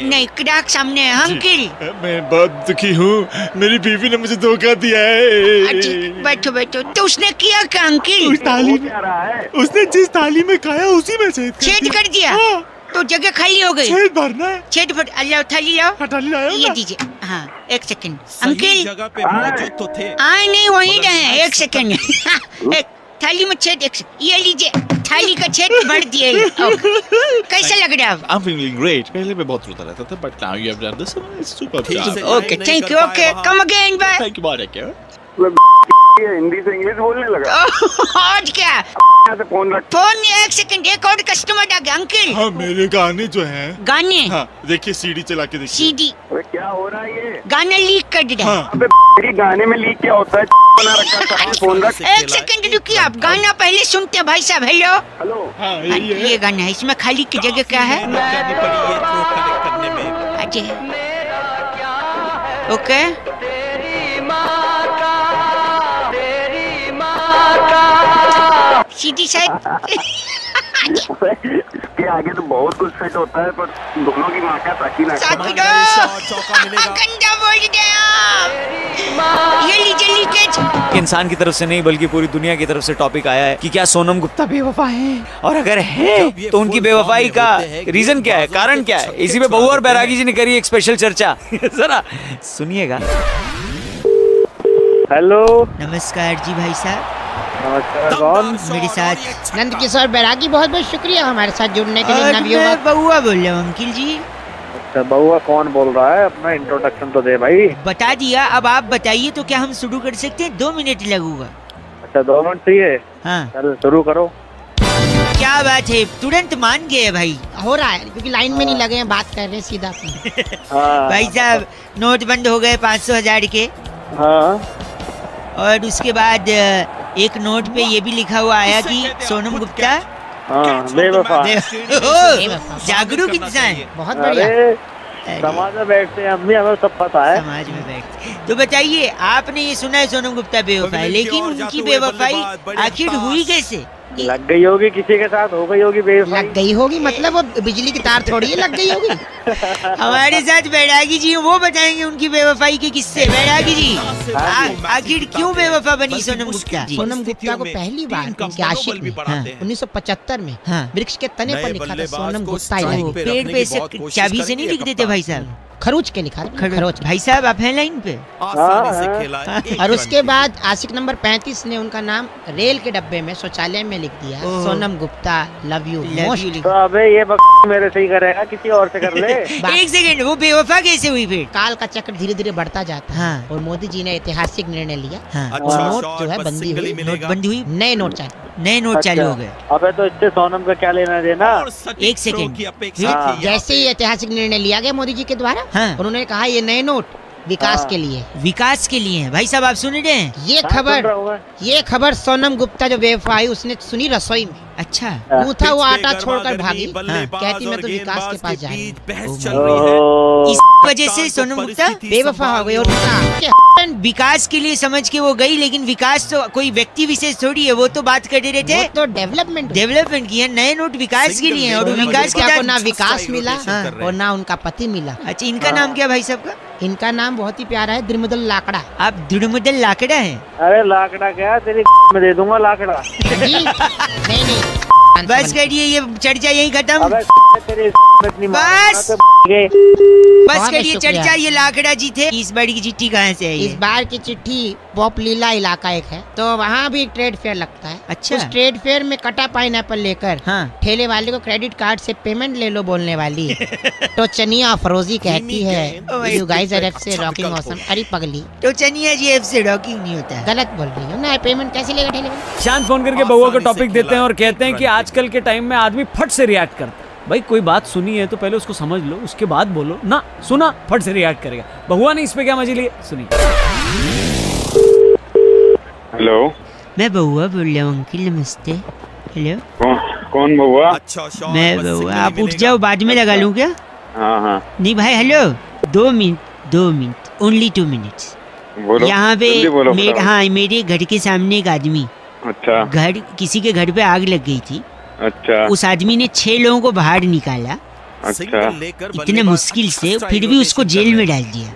नहीं, ग्राहक सामने है अंकल। मैं बहुत दुखी हूँ, मेरी बीवी ने मुझे धोखा दिया है। बैठो बैठो। तो उसने किया क्या अंकल? उसने जिस थाली में खाया उसी में छेद कर दिया। तो जगह खाली हो गई। छेद भरना है। छेद भर। अल्लाह, थाली लाओ। थाली लाओ, ये दीजिए। हाँ, एक सेकंड अंकल। जगह पे मौजूद तो थे। नहीं वहीं रहे, एक सेकंड। एक थाली में छेद, ये लीजिए, थाली का छेद भर दिए। कैसा लग रहा है? I'm feeling great. पहले मैं बहुत रोता रहता था, but now you have done this. It's super. Okay, thank you. Okay, come again, bye. Thank you, bye. Hindi से इंग्लिश बोलने लगा। और क्या? से फोन रख। फोन, एक सेकंड, एक और कस्टमर आ गया अंकल। हाँ, मेरे गाने जो हैं। गाने? हाँ, देखिए सीडी चला के देखिए। सीडी? अरे क्या हो रहा है ये? गाना लीक कर दिया। हाँ। अबे गाने में लीक क्या होता है? बना रखा है, फोन रख। एक सेकंड रुकिए, आप गाना पहले सुनते हैं भाई साहब। हेलो। हेलो। हाँ, ये गाना है, इसमें खाली की जगह क्या है? ओके। सीधी शायद इसके आगे तो बहुत कुछ फिट होता है, पर दोनों की माँ का ताकि ना इंसान की तरफ से नहीं बल्कि पूरी दुनिया की तरफ से टॉपिक आया है कि क्या सोनम गुप्ता बेवफा है, और अगर है तो उनकी बेवफाई का रीजन क्या है, कारण क्या है। इसी पे बहू और बैरागी जी ने करी एक स्पेशल चर्चा। जरा सुनिएगा। हेलो, नमस्कार जी भाई साहब। नमस्कार, कौन? मेरे साथ नंद किशोर बैरागी, बहुत बहुत शुक्रिया हमारे साथ जुड़ने के लिए। मैं बउआ बोल रहा हूँ अंकिल जी। अच्छा बउआ कौन बोल रहा है? अपना इंट्रोडक्शन तो दे भाई। बता दिया, अब आप बताइए तो क्या हम शुरू कर सकते हैं? 2 मिनट लगूंगा। अच्छा 2 मिनट चाहिए? हाँ चल शुरू करो। क्या बात है, तुरंत मान गए भाई। हो रहा है क्योंकि लाइन में नहीं लगे हैं, बात कर रहे हैं सीधा। भाई साहब नोट बंद हो गए 500,000 के। हाँ। और उसके बाद एक नोट पे ये भी लिखा हुआ आया कि सोनम गुप्ता बेवफा। जागरूक इंसान, बहुत बढ़िया। समाज में बैठते हैं हम भी, हमें सब पता है। समाज में बैठते। तो बताइए, आपने ये सुना है सोनम गुप्ता बेवफा है, लेकिन उनकी बेवफाई आखिर हुई कैसे? लग गई होगी किसी के साथ, हो गई होगी बेवफाई। लग गई होगी मतलब वो बिजली की तार थोड़ी है, लग गई होगी। हमारे साथ बैरागी जी वो बताएंगे उनकी बेवफाई के किस्से। बैरागी जी, आखिर क्यों बेवफा बनी सोनम गुप्ता? सोनम गुप्ता को पहली बार उनके आशिक ने 1975 में वृक्ष के तने पर लिखा था सोनम गुप्ता। पेड़ पे से चाबी से नहीं लिख देते भाई साहब, खरोच के लिखा था। खरोच। भाई साहब आप हैं लाइन पे? और उसके बाद आशिक नंबर 35 ने उनका नाम रेल के डब्बे में शौचालय में लिख दिया, Sonam Gupta love you most. तो अबे ये मेरे से ही करेगा, किसी और से कर ले। एक सेकंड, वो बेवफा कैसे हुई फिर? काल का चक्र धीरे धीरे बढ़ता जाता है और मोदी जी ने ऐतिहासिक निर्णय लिया और नोट जो है बंदी हुई, नोटबंदी हुई, नए नोट चालू हो गए। अबे तो इससे सोनम का क्या लेना देना? एक सेकंड, जैसे ही ऐतिहासिक निर्णय लिया गया मोदी जी के द्वारा, उन्होंने कहा ये नए नोट विकास के लिए, विकास के लिए हैं। भाई साहब आप सुन रहे हैं? ये खबर सोनम गुप्ता जो बेवफाई उसने सुनी रसोई में। अच्छा। गूंथा हुआ आटा छोड़कर भागी, कहती मैं तो विकास के पास जा रही इस वजह से सोनम गुप्ता बेवफा हो गई। और विकास के लिए समझ के वो गई, लेकिन विकास तो कोई व्यक्ति विशेष थोड़ी है, वो तो बात कर रहे थे तो डेवलपमेंट की है। नए नोट विकास के लिए है और विकास के ना विकास मिला और ना उनका पति मिला। अच्छा, इनका नाम क्या भाई साहब का? इनका नाम बहुत ही प्यारा है, द्रिमुदल लाकड़ा। आप द्रिमुदल लाकड़ा है? अरे लाकड़ा क्या, तेरी में दे दूंगा लाकड़ा। नहीं बस करिए, ये चर्चा यही खत्म। बस करिए चर्चा, ये लाकड़ा जी थे। इस बार की चिट्ठी कहाँ से है? इस बार की चिट्ठी पॉप लीला इलाका एक है, तो वहाँ भी ट्रेड फेयर लगता है। अच्छा। उस ट्रेड फेयर में कटा पाइनएप्पल लेकर ठेले वाले को क्रेडिट कार्ड से पेमेंट ले लो बोलने वाली तो चनिया अफरोजी कहती है यू गाइस आर एफ से रॉकिंग ऑसम। अरे पगली, तो चनिया जी एफ से रॉकिंग नहीं होता है। गलत बोल रही हो ना, पेमेंट कैसे लेगा ठेले वाले? शांत फोन करके बउआ को टॉपिक देते हैं और कहते हैं कि आजकल के टाइम में आदमी फट से रिएक्ट करता है। भाई कोई बात सुनी है तो पहले उसको समझ लो, उसके बाद बोलो ना। सुना फट से रिएक्ट करेगा। बहुआ ने इस पे क्या मजे लिए, सुनिए। हेलो, मैं बहुआ बोल रहा हूँ अंकिल, नमस्ते। हेलो, कौन बहुआ? मैं बहुआ। आप उठ जाओ, बाद में लगा लूँ क्या? हाँ। नहीं भाई, हेलो, 2 मिनट ओनली 2 मिनट्स। यहाँ पे हाँ, मेरे घर के सामने एक आदमी, अच्छा, किसी के घर पे आग लग गई थी। अच्छा। उस आदमी ने 6 लोगों को बाहर निकाला। अच्छा। इतने मुश्किल से, फिर भी उसको जेल में डाल दिया।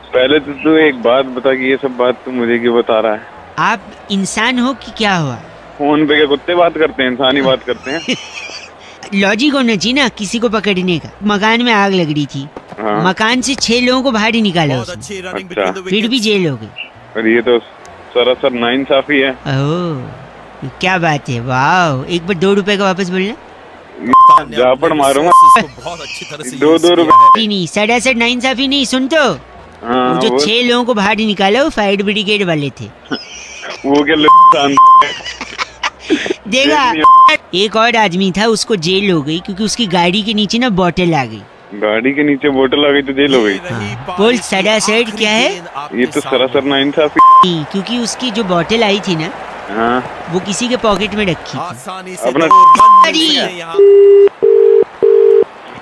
पहले तो तू एक बात बता कि ये सब बात तू मुझे क्यों बता रहा है? आप इंसान हो कि क्या हुआ? फोन पे क्या कुत्ते बात करते हैं, इंसान ही बात करते हैं। लॉजिक होना चाहिए ना किसी को पकड़ने का। मकान में आग लग रही थी, मकान से 6 लोगों को बाहर ही निकाला उसने। अच्छा। फिर भी जेल हो गई। और ये तो सरासर नाइंसाफी है। ओह, क्या बात है, वाह। एक बार 2 रुपए का वापस बोलना। झापड़ मारूंगा। 2 रुपए नहीं, सरासर नाइंसाफी नहीं। सुन तो, हाँ, जो 6 लोगों को बाहर निकाला वो फायर ब्रिगेड वाले थे। वो क्या देखा, एक और आदमी था, उसको जेल हो गई क्योंकि उसकी गाड़ी के नीचे ना बोतल आ गई। गाड़ी के नीचे बोतल आ गई तो जेल हो गई। बोल सरासर क्या है? ये तो सरासर नाइंसाफी। क्योंकि उसकी जो बोतल आई थी ना, वो किसी के पॉकेट में रखी थी। अपना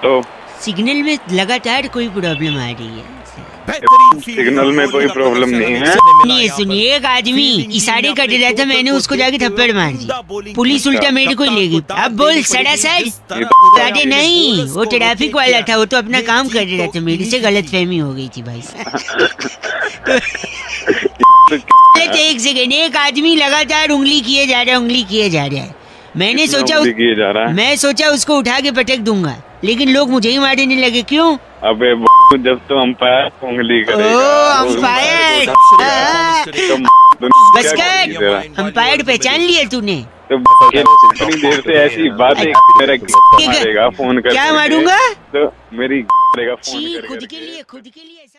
तो सिग्नल में लगातार कोई प्रॉब्लम आ रही है। सिग्नल में कोई प्रॉब्लम नहीं है। सुनिए, एक आदमी इशारे कर रहा था, मैंने उसको जाके थप्पड़ मार दी, पुलिस उल्टा मेरे को ले गई। अब बोल सरासर। अरे नहीं, वो ट्रैफिक वाला था, वो तो अपना काम कर रहा था, मेरे से गलतफहमी हो गई थी भाई। एक सेकंड, एक आदमी लगातार उंगली किए जा रहा है, मैंने सोचा उसको उठा के पटक दूंगा, लेकिन लोग मुझे ही मारने लगे। क्यों? अबे जब तो अंपायर उंगली अंपायर, बस कर, अंपायर पहचान लिया तूने? तो इतनी देर से ऐसी बातें फोन कर, क्या मारूंगा? तो मेरी फोन खुद के लिए ऐसा